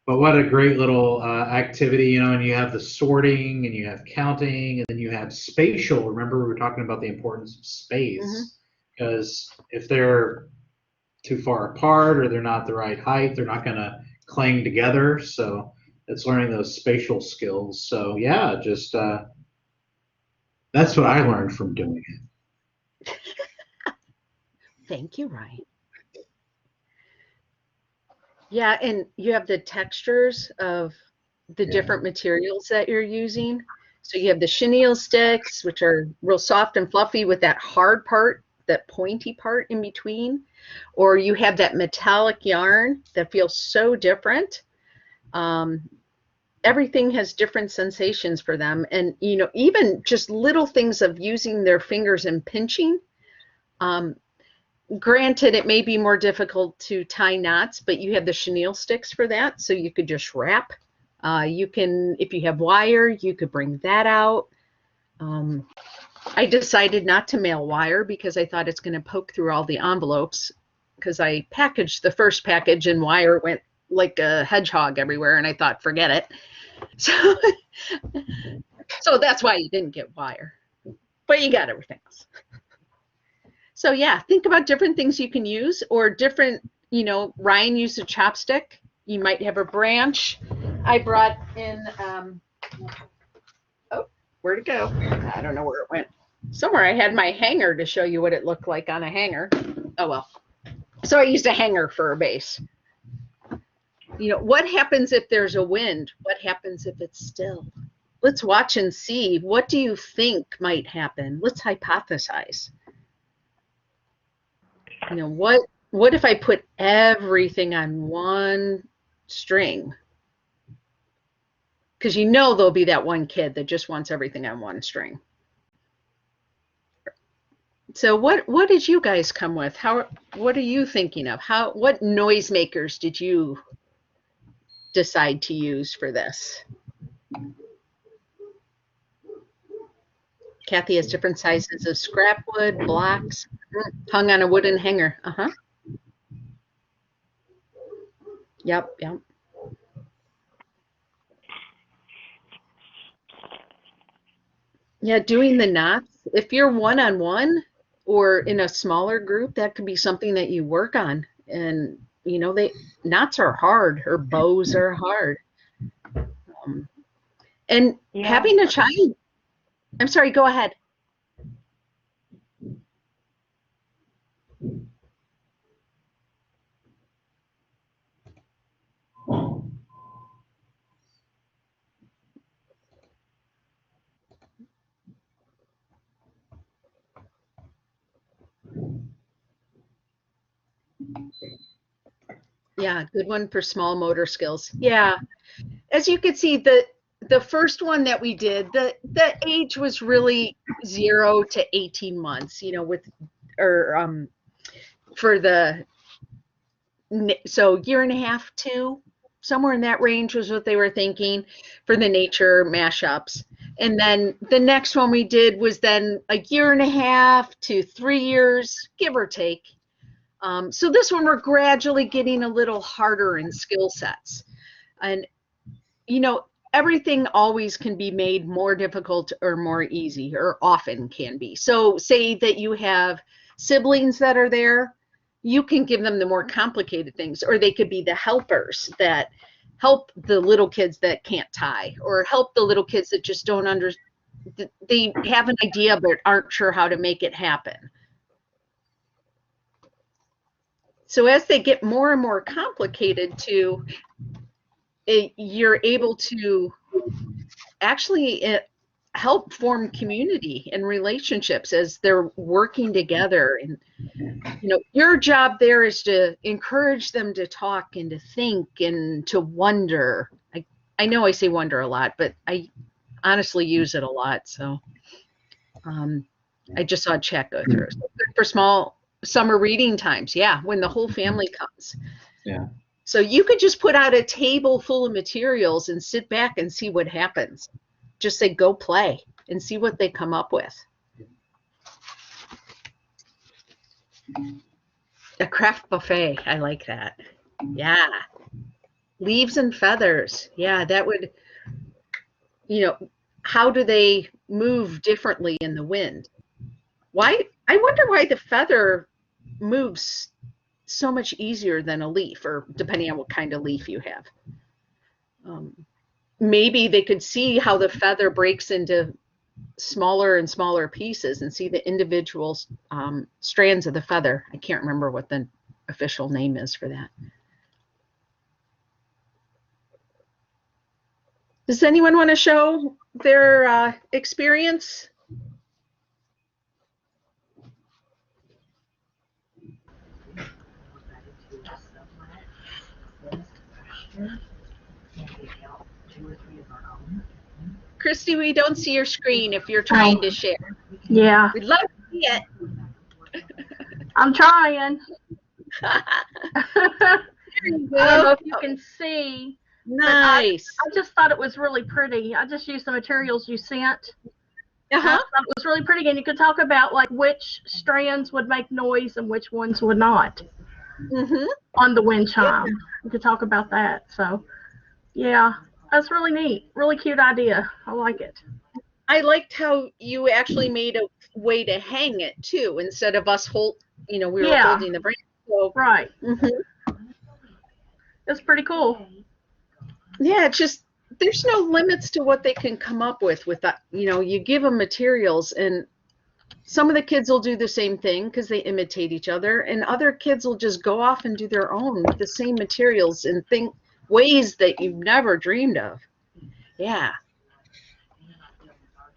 But what a great little activity, you know, and you have the sorting and you have counting and then you have spatial. Remember, we were talking about the importance of space, because if they're too far apart or they're not the right height, they're not going to cling together. So it's learning those spatial skills. So yeah, just that's what I learned from doing it. Thank you, Ryan. Yeah, and you have the textures of the different materials that you're using. So you have the chenille sticks, which are real soft and fluffy with that hard part, that pointy part in between. Or you have that metallic yarn that feels so different. Everything has different sensations for them. And, you know, even just little things of using their fingers and pinching. Granted, it may be more difficult to tie knots, but you have the chenille sticks for that, so you could just wrap. You can, if you have wire, you could bring that out. I decided not to mail wire because I thought it's going to poke through all the envelopes, because I packaged the first package and wire went like a hedgehog everywhere, and I thought, forget it. So that's why you didn't get wire, but you got everything else. So yeah, think about different things you can use, or different, you know, Ryan used a chopstick. You might have a branch. I brought in, oh, where'd it go? I don't know where it went. Somewhere I had my hanger to show you what it looked like on a hanger. Oh well. So I used a hanger for a base. You know, what happens if there's a wind? What happens if it's still? Let's watch and see. What do you think might happen? Let's hypothesize. You know, what if I put everything on one string? because you know there'll be that one kid that just wants everything on one string. So what did you guys come with? What are you thinking of? What noisemakers did you decide to use for this? Kathy has different sizes of scrap wood, blocks, hung on a wooden hanger. Yep. Yeah, doing the knots. If you're one-on-one or in a smaller group, that could be something that you work on. And you know, knots are hard, or bows are hard. And having a child. I'm sorry, go ahead. Yeah, good one for small motor skills. Yeah, as you can see, the first one that we did, the age was really 0 to 18 months. You know, for the, so 1.5 to 2, somewhere in that range was what they were thinking for the nature mashups. And then the next one we did was then 1.5 to 3 years, give or take. So this one we're gradually getting a little harder in skill sets. And, you know, everything always can be made more difficult or more easy, or often can be. So say that you have siblings that are there, you can give them the more complicated things, or they could be the helpers that help the little kids that can't tie, or help the little kids that just don't understand. They have an idea but aren't sure how to make it happen. So as they get more and more complicated too, you're able to actually help form community and relationships as they're working together. And you know, your job there is to encourage them to talk and to think and to wonder. I know I say wonder a lot, but I honestly use it a lot. So I just saw chat go through. So good for small summer reading times. Yeah, when the whole family comes. Yeah. So you could just put out a table full of materials and sit back and see what happens. Just say, go play, and see what they come up with. A craft buffet, I like that. Yeah. Leaves and feathers. Yeah, that would, you know, how do they move differently in the wind? Why? I wonder why the feather moves so much easier than a leaf, or depending on what kind of leaf you have. Maybe they could see how the feather breaks into smaller and smaller pieces and see the individual strands of the feather. I can't remember what the official name is for that. Does anyone want to show their experience? Christy, we don't see your screen if you're trying to share. Yeah. We'd love to see it. I'm trying. There you go. I don't know if you can see. Nice. I just thought it was really pretty. I just used the materials you sent. I thought it was really pretty, and you could talk about like which strands would make noise and which ones would not on the wind chime. You could talk about that. So, yeah, that's really neat. Really cute idea. I like it. I liked how you actually made a way to hang it too, instead of us we were holding the branch. So, right. It's pretty cool. Yeah, it's just, there's no limits to what they can come up with that. You know, you give them materials, and some of the kids will do the same thing because they imitate each other, and other kids will just go off and do their own with the same materials and think ways that you've never dreamed of. Yeah.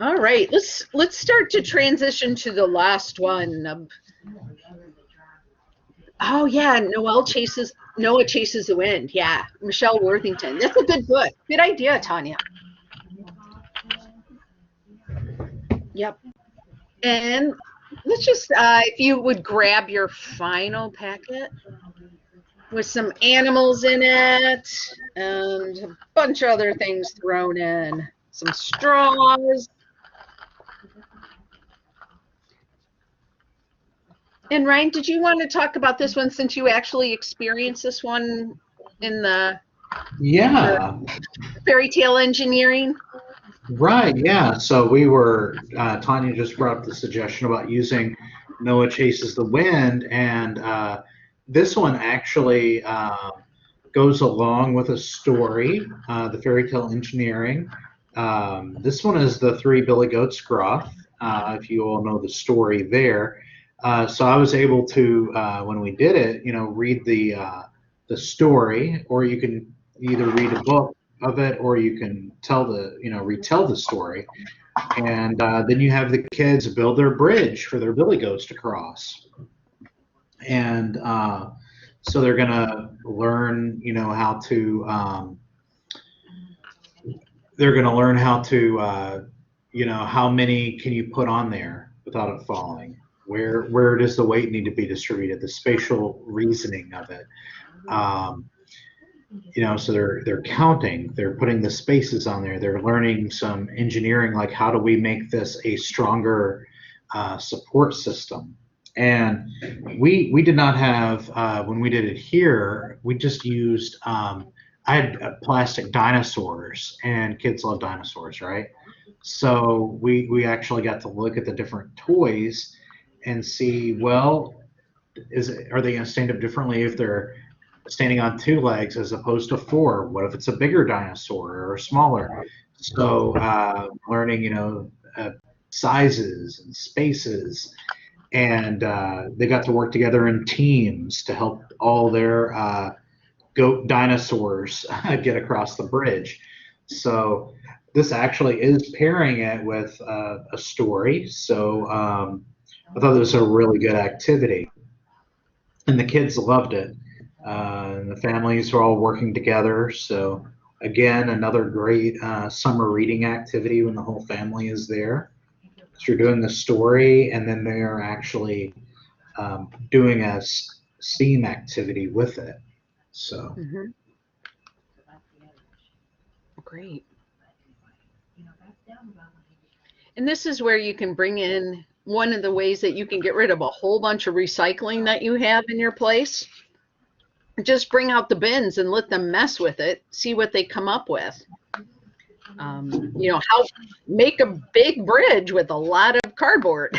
All right, let's start to transition to the last one. Oh yeah, Noah Chases the Wind. Yeah, Michelle Worthington. That's a good book. Good idea, Tanya. Yep. And let's just, if you would grab your final packet with some animals in it and a bunch of other things thrown in, some straws. And Ryan, did you want to talk about this one since you actually experienced this one in the fairy tale engineering? Right, yeah. So we were, Tanya just brought up the suggestion about using Noah Chases the Wind, and this one actually goes along with a story, the fairy tale engineering. This one is the Three Billy Goats Gruff, if you all know the story there. So I was able to, when we did it, read the story, or you can either read a book of it, or you can retell the story, and then you have the kids build their bridge for their billy goats to cross, and so they're gonna learn, how to how many can you put on there without it falling? Where does the weight need to be distributed? The spatial reasoning of it. So they're counting, they're putting the spaces on there, they're learning some engineering, like how do we make this a stronger support system. And we did not have, when we did it here, we just used, I had plastic dinosaurs, and kids love dinosaurs, right? So we actually got to look at the different toys and see, well, are they going to stand up differently if they're standing on 2 legs as opposed to 4? What if it's a bigger dinosaur or smaller? So learning, sizes and spaces, and they got to work together in teams to help all their goat dinosaurs get across the bridge. So this actually is pairing it with a story. So I thought this was a really good activity, and the kids loved it. And the families are all working together. So again, another great summer reading activity when the whole family is there. So you're doing the story, and then they're actually doing a STEAM activity with it. So Great. And this is where you can bring in one of the ways that you can get rid of a whole bunch of recycling that you have in your place. Just bring out the bins and let them mess with it, see what they come up with. How make a big bridge with a lot of cardboard.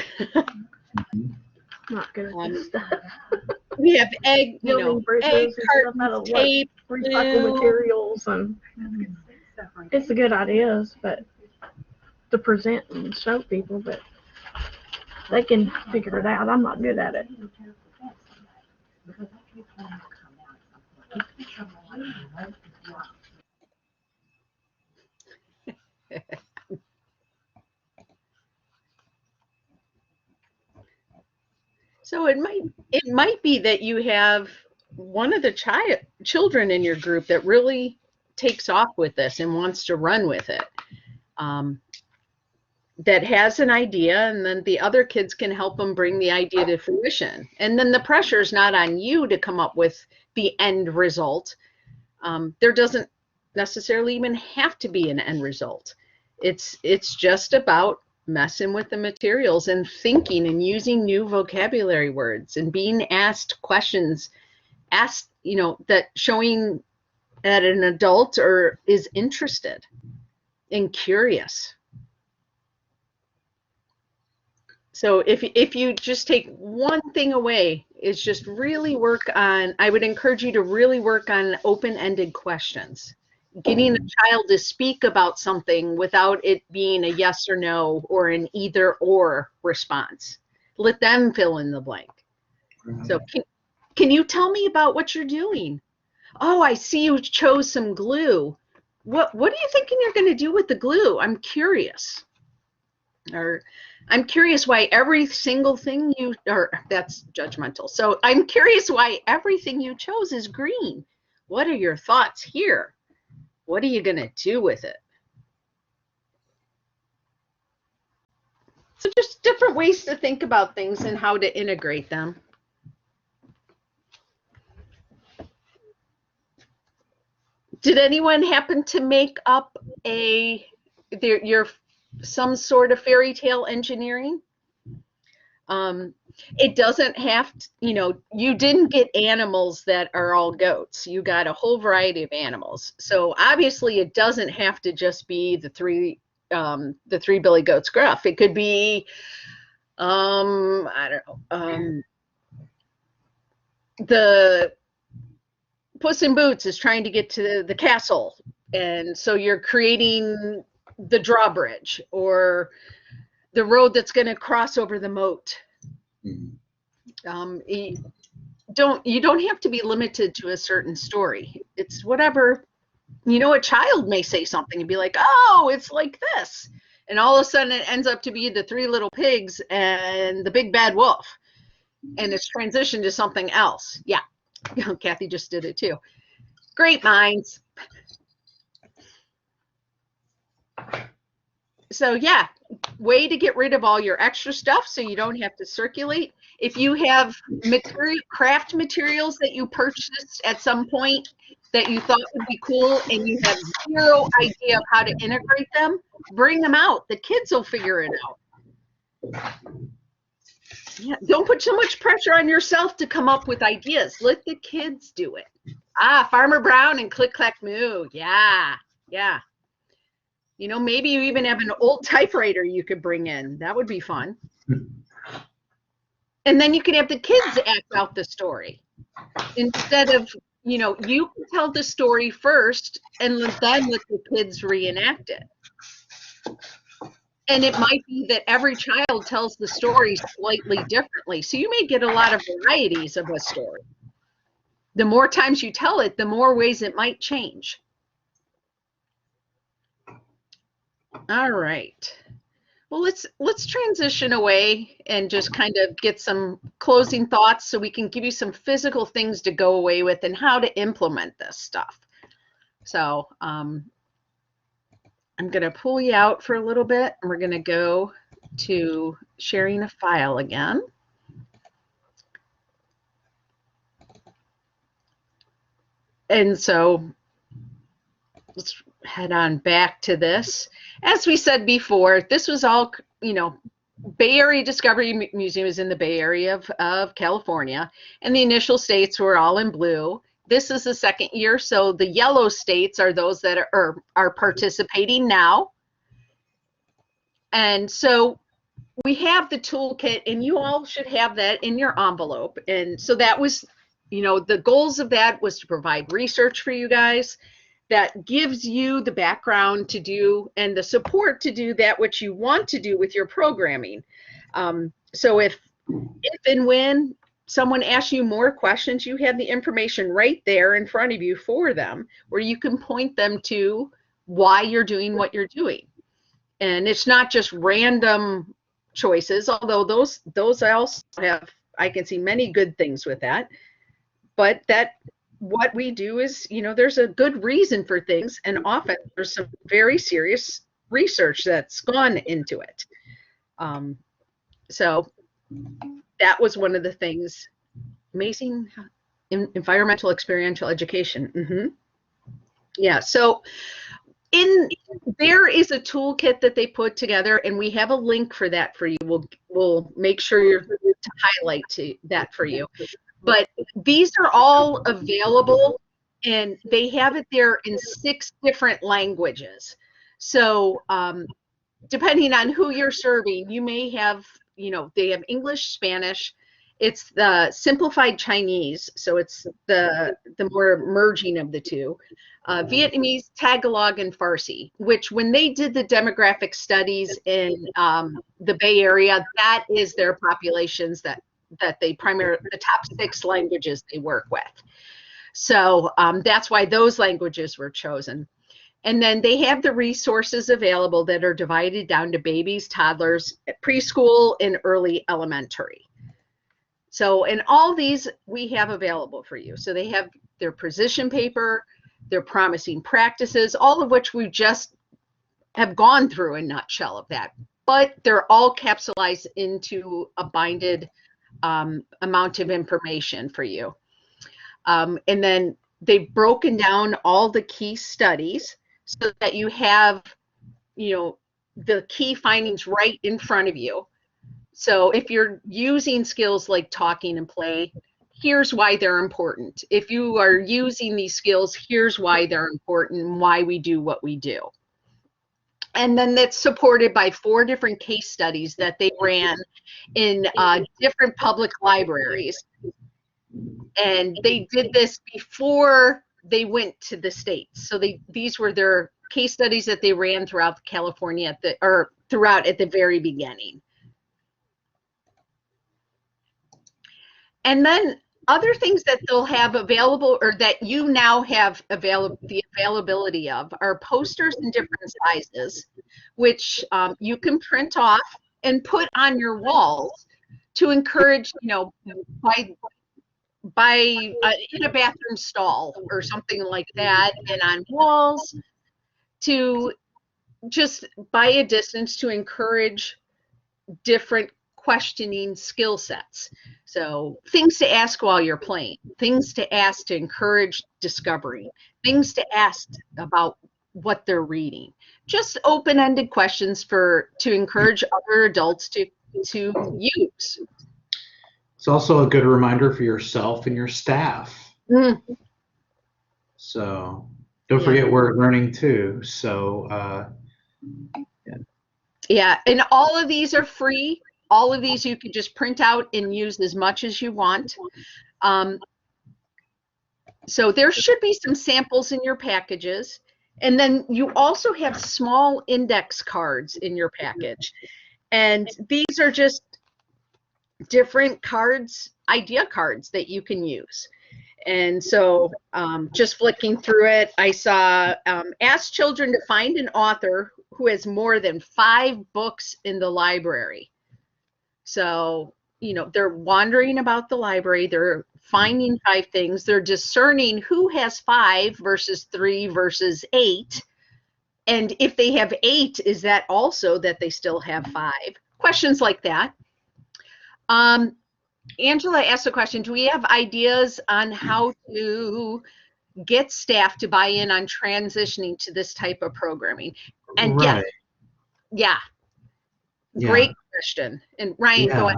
Not good at this stuff. We have egg bridges, carton, tape, recycled materials, and it's a good ideas, but to present and show people, but they can figure it out. I'm not good at it. So it might be that you have one of the children in your group that really takes off with this and wants to run with it. That has an idea, and then the other kids can help them bring the idea to fruition. And then the pressure is not on you to come up with the end result. There doesn't necessarily even have to be an end result. It's just about messing with the materials and thinking and using new vocabulary words and being asked questions, that showing that an adult is interested and curious. So if you just take one thing away, is just really work on, I would encourage you to really work on open-ended questions. Getting a child to speak about something without it being a yes or no or an either or response. Let them fill in the blank. So can you tell me about what you're doing? Oh, I see you chose some glue. What are you thinking you're going to do with the glue? I'm curious. Or I'm curious why every single thing that's judgmental. So I'm curious why everything you chose is green. What are your thoughts here? What are you going to do with it? So just different ways to think about things and how to integrate them. Did anyone happen to make up some sort of fairy tale engineering? It doesn't have to, you didn't get animals that are all goats. You got a whole variety of animals. So obviously it doesn't have to just be the three Billy Goats Gruff. It could be, I don't know, the Puss in Boots is trying to get to the castle. And so you're creating the drawbridge or the road that's going to cross over the moat. You don't have to be limited to a certain story. It's whatever, a child may say something and be like, oh, it's like this. And all of a sudden it ends up to be the three little pigs and the big bad wolf. And it's transitioned to something else. Yeah. Kathy just did it too. Great minds. So yeah, way to get rid of all your extra stuff so you don't have to circulate. If you have craft materials that you purchased at some point that you thought would be cool and you have zero idea of how to integrate them, bring them out. The kids will figure it out. Yeah, don't put so much pressure on yourself to come up with ideas. Let the kids do it. Farmer Brown and Click Clack Moo. Yeah, yeah. Maybe you even have an old typewriter you could bring in. That would be fun. And then you can have the kids act out the story. Instead of, you can tell the story first and then let the kids reenact it. And it might be that every child tells the story slightly differently. So you may get a lot of varieties of a story. The more times you tell it, the more ways it might change. All right. Well, let's transition away and just kind of get some closing thoughts so we can give you some physical things to go away with and how to implement this stuff. So I'm going to pull you out for a little bit and we're going to go to sharing a file again. And so let's head on back to this. As we said before, this was all, Bay Area Discovery Museum is in the Bay Area of California, and the initial states were all in blue. This is the second year, so the yellow states are those that are participating now. And so we have the toolkit, and you all should have that in your envelope. And so that was, the goals of that was to provide research for you guys that gives you the background to do and the support to do that which you want to do with your programming. So if and when someone asks you more questions, you have the information right there in front of you for them, where you can point them to why you're doing what you're doing. And it's not just random choices, although those I also have, I can see many good things with that. But what we do is, there's a good reason for things, and often there's some very serious research that's gone into it. So that was one of the things. Amazing environmental experiential education. Yeah, so there is a toolkit that they put together, and we have a link for that for you. We'll make sure to highlight that for you. But these are all available, and they have it there in 6 different languages. So depending on who you're serving, you may have, they have English, Spanish. It's the simplified Chinese, so it's the more merging of the two. Vietnamese, Tagalog, and Farsi, which when they did the demographic studies in the Bay Area, that is their populations that they the top 6 languages they work with. So that's why those languages were chosen. And then they have the resources available that are divided down to babies, toddlers, preschool, and early elementary. So, and all these we have available for you. So they have their position paper, their promising practices, all of which we just have gone through a nutshell of that. but they're all capsulized into a binded amount of information for you. And then they've broken down all the key studies so that you have, you know, the key findings right in front of you. So if you're using skills like talking and play, here's why they're important. If you are using these skills, here's why they're important and why we do what we do. And then that's supported by 4 different case studies that they ran in different public libraries. And they did this before they went to the States. So these were their case studies that they ran throughout California throughout at the very beginning. And then other things that they'll have available, or that you now have the availability of, are posters in different sizes, which you can print off and put on your walls to encourage, you know, in a bathroom stall or something like that, and on walls, to just by a distance to encourage different questioning skill sets. So things to ask while you're playing, things to ask to encourage discovery, things to ask about what they're reading, just open-ended questions to encourage other adults to use. It's also a good reminder for yourself and your staff. So don't forget we're learning too. So yeah, and all of these are free. All of these you can just print out and use as much as you want. So there should be some samples in your packages. And then you also have small index cards in your package. And these are just different cards, idea cards that you can use. And so just flicking through it, I saw ask children to find an author who has more than 5 books in the library. So, you know, they're wandering about the library, they're finding 5 things, they're discerning who has 5 versus 3 versus 8. And if they have 8, is that also that they still have 5? Questions like that. Angela asked a question, do we have ideas on how to get staff to buy in on transitioning to this type of programming? And right. Great question. And Ryan, go ahead.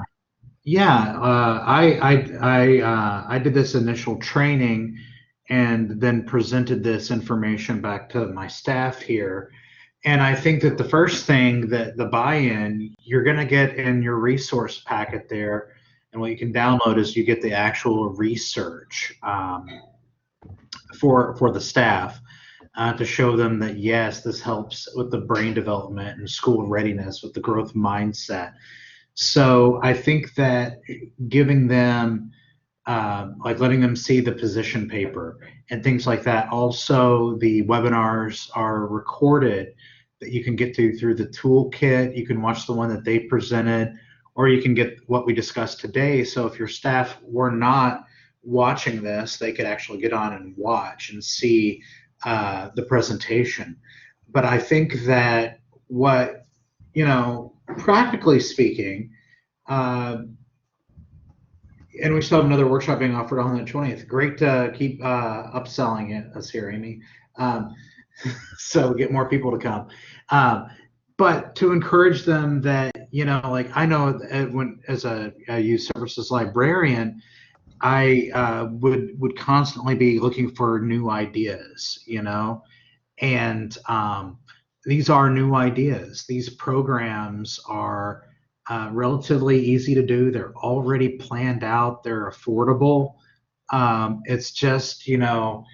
Yeah, I did this initial training and then presented this information back to my staff here. And I think that the first thing that the buy-in you're going to get in your resource packet there, and what you can download is you get the actual research for the staff to show them that yes, this helps with the brain development and school readiness with the growth mindset. So I think that giving them like letting them see the position paper and things like that. Also, the webinars are recorded that you can get through the Toolkit. You can watch the one that they presented, or you can get what we discussed today. So if your staff were not watching this, they could actually get on and watch and see the presentation. But I think that what, you know, practically speaking, and we still have another workshop being offered on the 20th. Great to keep upselling us here, Amy. So we get more people to come. But to encourage them that, you know, like I know when as a youth services librarian, I would constantly be looking for new ideas, you know, and these are new ideas. These programs are relatively easy to do. They're already planned out. They're affordable. It's just, you know,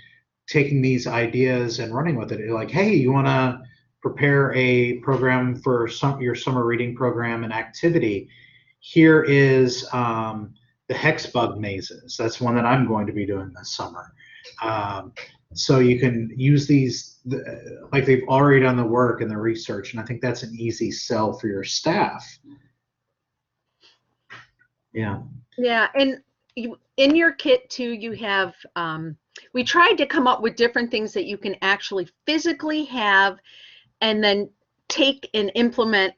taking these ideas and running with it. Like, hey, you want to prepare a program for your summer reading program and activity? Here is the hex bug mazes. That's one that I'm going to be doing this summer. So you can use these, like they've already done the work and the research, and I think that's an easy sell for your staff. Yeah. Yeah, and in your kit too, you have, we tried to come up with different things that you can actually physically have and then take and implement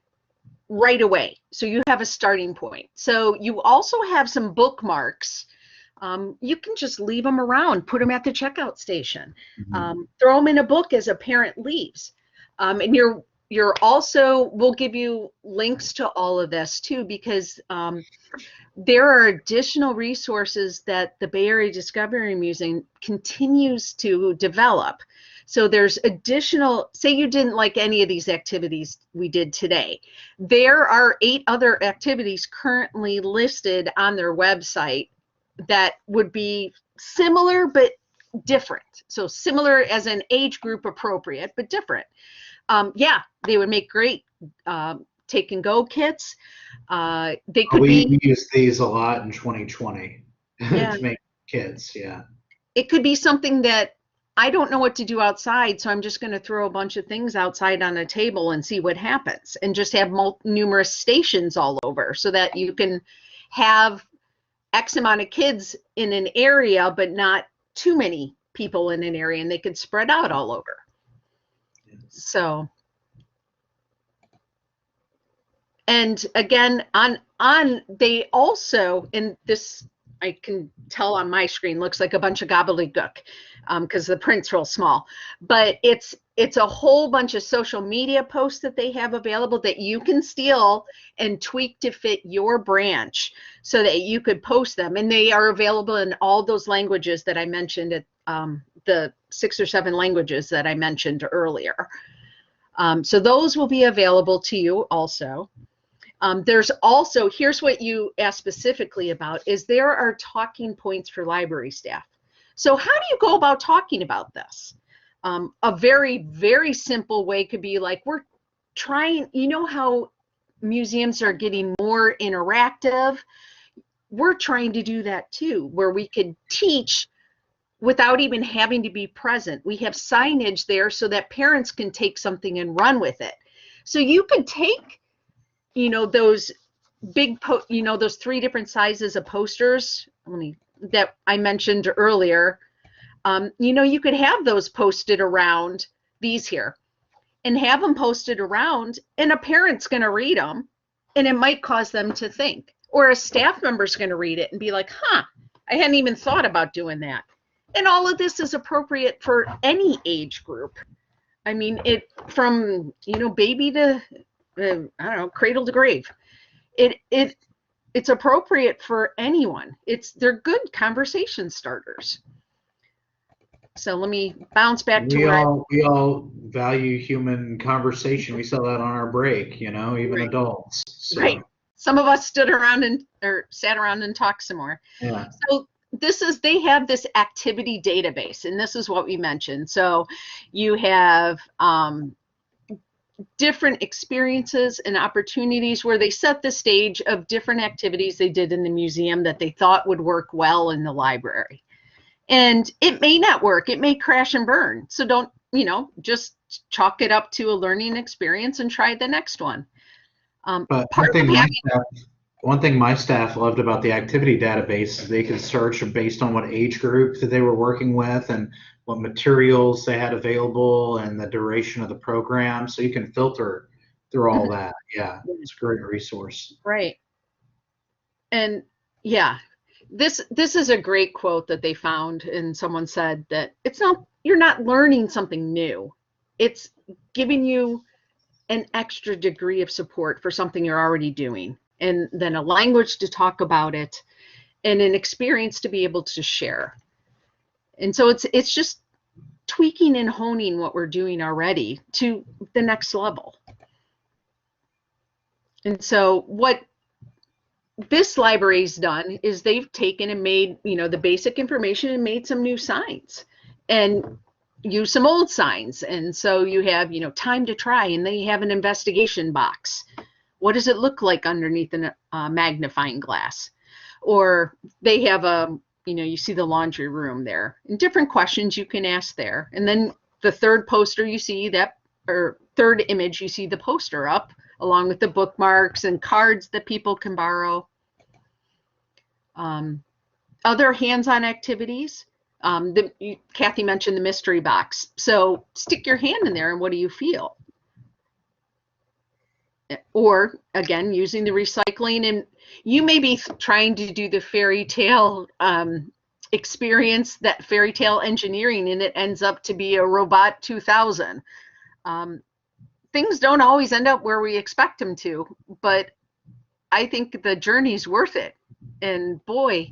right away. So you have a starting point. So you also have some bookmarks. You can just leave them around, put them at the checkout station, throw them in a book as a parent leaves. And you're also, we'll give you links to all of this too, because there are additional resources that the Bay Area Discovery Museum continues to develop. So there's additional, say you didn't like any of these activities we did today. There are 8 other activities currently listed on their website that would be similar but different. So similar as an age group appropriate, but different. Yeah, they would make great take and go kits. They could we use these a lot in 2020 yeah. to make kits. Yeah. It could be something that I don't know what to do outside, so I'm just going to throw a bunch of things outside on a table and see what happens, and just have numerous stations all over so that you can have X amount of kids in an area, but not too many people in an area, and they could spread out all over. So, and again, they also, in this, I can tell on my screen, looks like a bunch of gobbledygook because the print's real small, but it's a whole bunch of social media posts that they have available that you can steal and tweak to fit your branch so that you could post them. And they are available in all those languages that I mentioned, at the 6 or 7 languages that I mentioned earlier. So those will be available to you also. There's also, here's what you asked specifically about, is there are talking points for library staff. So how do you go about talking about this? A very, very simple way could be like, we're trying, you know how museums are getting more interactive? We're trying to do that too, where we could teach without even having to be present. We have signage there so that parents can take something and run with it. So you could take, you know, those big, you know, those 3 different sizes of posters that I mentioned earlier. You know, you could have those posted around, these here, and have them posted around, and a parent's going to read them, and it might cause them to think, or a staff member's going to read it and be like, huh, I hadn't even thought about doing that. And all of this is appropriate for any age group. I mean, it from, you know, baby to I don't know, cradle to grave. It's appropriate for anyone. They're good conversation starters. So let me bounce back to we all value human conversation. We saw that on our break, you know, even adults. So. Right. Some of us stood around or sat around and talked some more. Yeah. So they have this activity database, and this is what we mentioned. So you have different experiences and opportunities where they set the stage of different activities they did in the museum that they thought would work well in the library. And it may not work, it may crash and burn. So don't, you know, just chalk it up to a learning experience and try the next one. But one thing my staff loved about the activity database is they could search based on what age group that they were working with and what materials they had available and the duration of the program. So you can filter through all that. Yeah, it's a great resource. Right. And yeah, this is a great quote that they found, and someone said that you're not learning something new. It's giving you an extra degree of support for something you're already doing, and then a language to talk about it, and an experience to be able to share. And so it's just tweaking and honing what we're doing already to the next level. And so what this library's done is they've taken and made, you know, the basic information and made some new signs and use some old signs. And so you have, you know, time to try, and they have an investigation box. What does it look like underneath a magnifying glass? Or they have you know, you see the laundry room there, and different questions you can ask there. And then the third poster you see that, or third image, you see the poster up along with the bookmarks and cards that people can borrow. Other hands-on activities, Kathy mentioned the mystery box. So stick your hand in there and what do you feel? or again, using the recycling. And you may be trying to do the fairy tale experience, that fairy tale engineering, and it ends up to be a robot 2000. Things don't always end up where we expect them to, but I think the journey's worth it. And boy,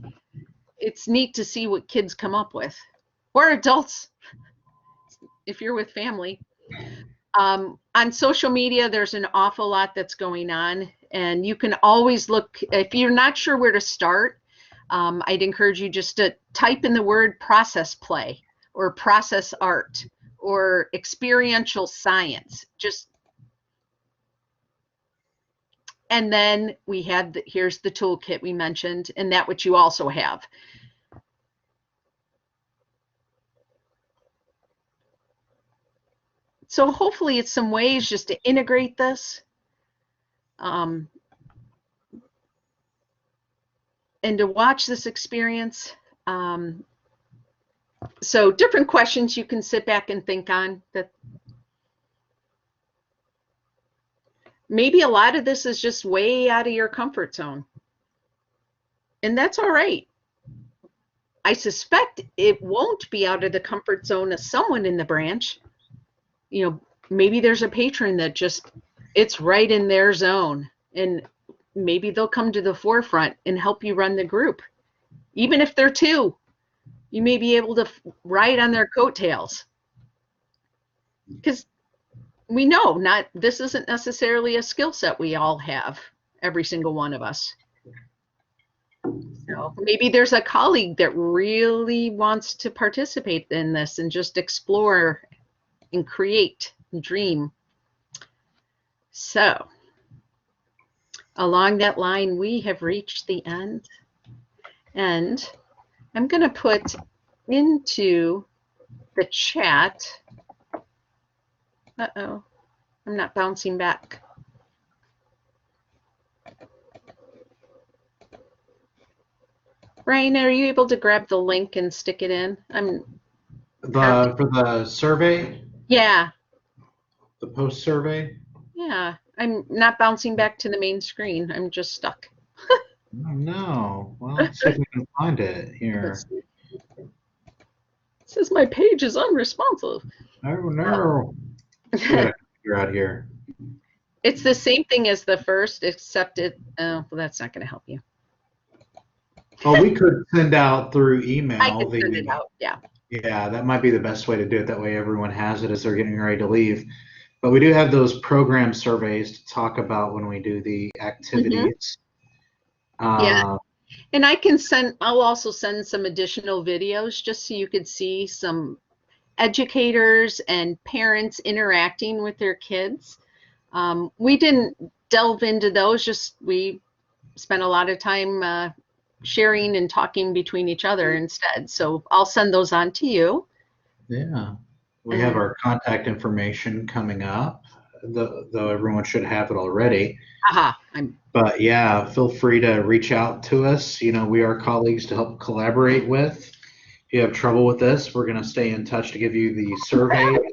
it's neat to see what kids come up with, or adults, if you're with family. On social media, there's an awful lot that's going on, and you can always look, if you're not sure where to start, I'd encourage you just to type in the word process play or process art or experiential science. And then we have, here's the toolkit we mentioned, and that which you also have. So hopefully it's some ways just to integrate this and to watch this experience. So different questions you can sit back and think on. That maybe a lot of this is just way out of your comfort zone. And that's all right. I suspect it won't be out of the comfort zone of someone in the branch. You know, maybe there's a patron that just, it's right in their zone, and maybe they'll come to the forefront and help you run the group. Even if they're two, you may be able to ride on their coattails. Because we know this isn't necessarily a skill set we all have, every single one of us. So maybe there's a colleague that really wants to participate in this and just explore and create and dream. So along that line, we have reached the end, and I'm going to put into the chat. Uh-oh, I'm not bouncing back. Ryan, are you able to grab the link and stick it in? For the survey? Yeah. The post survey? Yeah, I'm not bouncing back to the main screen. I'm just stuck. Oh, no. Well, let's see if we can find it here. It says my page is unresponsive. Oh, no. Gotta figure out here. It's the same thing as the first, except well, that's not going to help you. Oh, we could send out through email. I could send it out, yeah. Yeah, that might be the best way to do it. That way everyone has it as they're getting ready to leave. But we do have those program surveys to talk about when we do the activities. Yeah, and I'll also send some additional videos just so you could see some educators and parents interacting with their kids. We didn't delve into those, we spent a lot of time sharing and talking between each other instead. So I'll send those on to you. Yeah. We have our contact information coming up, though everyone should have it already. But yeah, feel free to reach out to us. You know, we are colleagues to help collaborate with. If you have trouble with this, we're going to stay in touch to give you the survey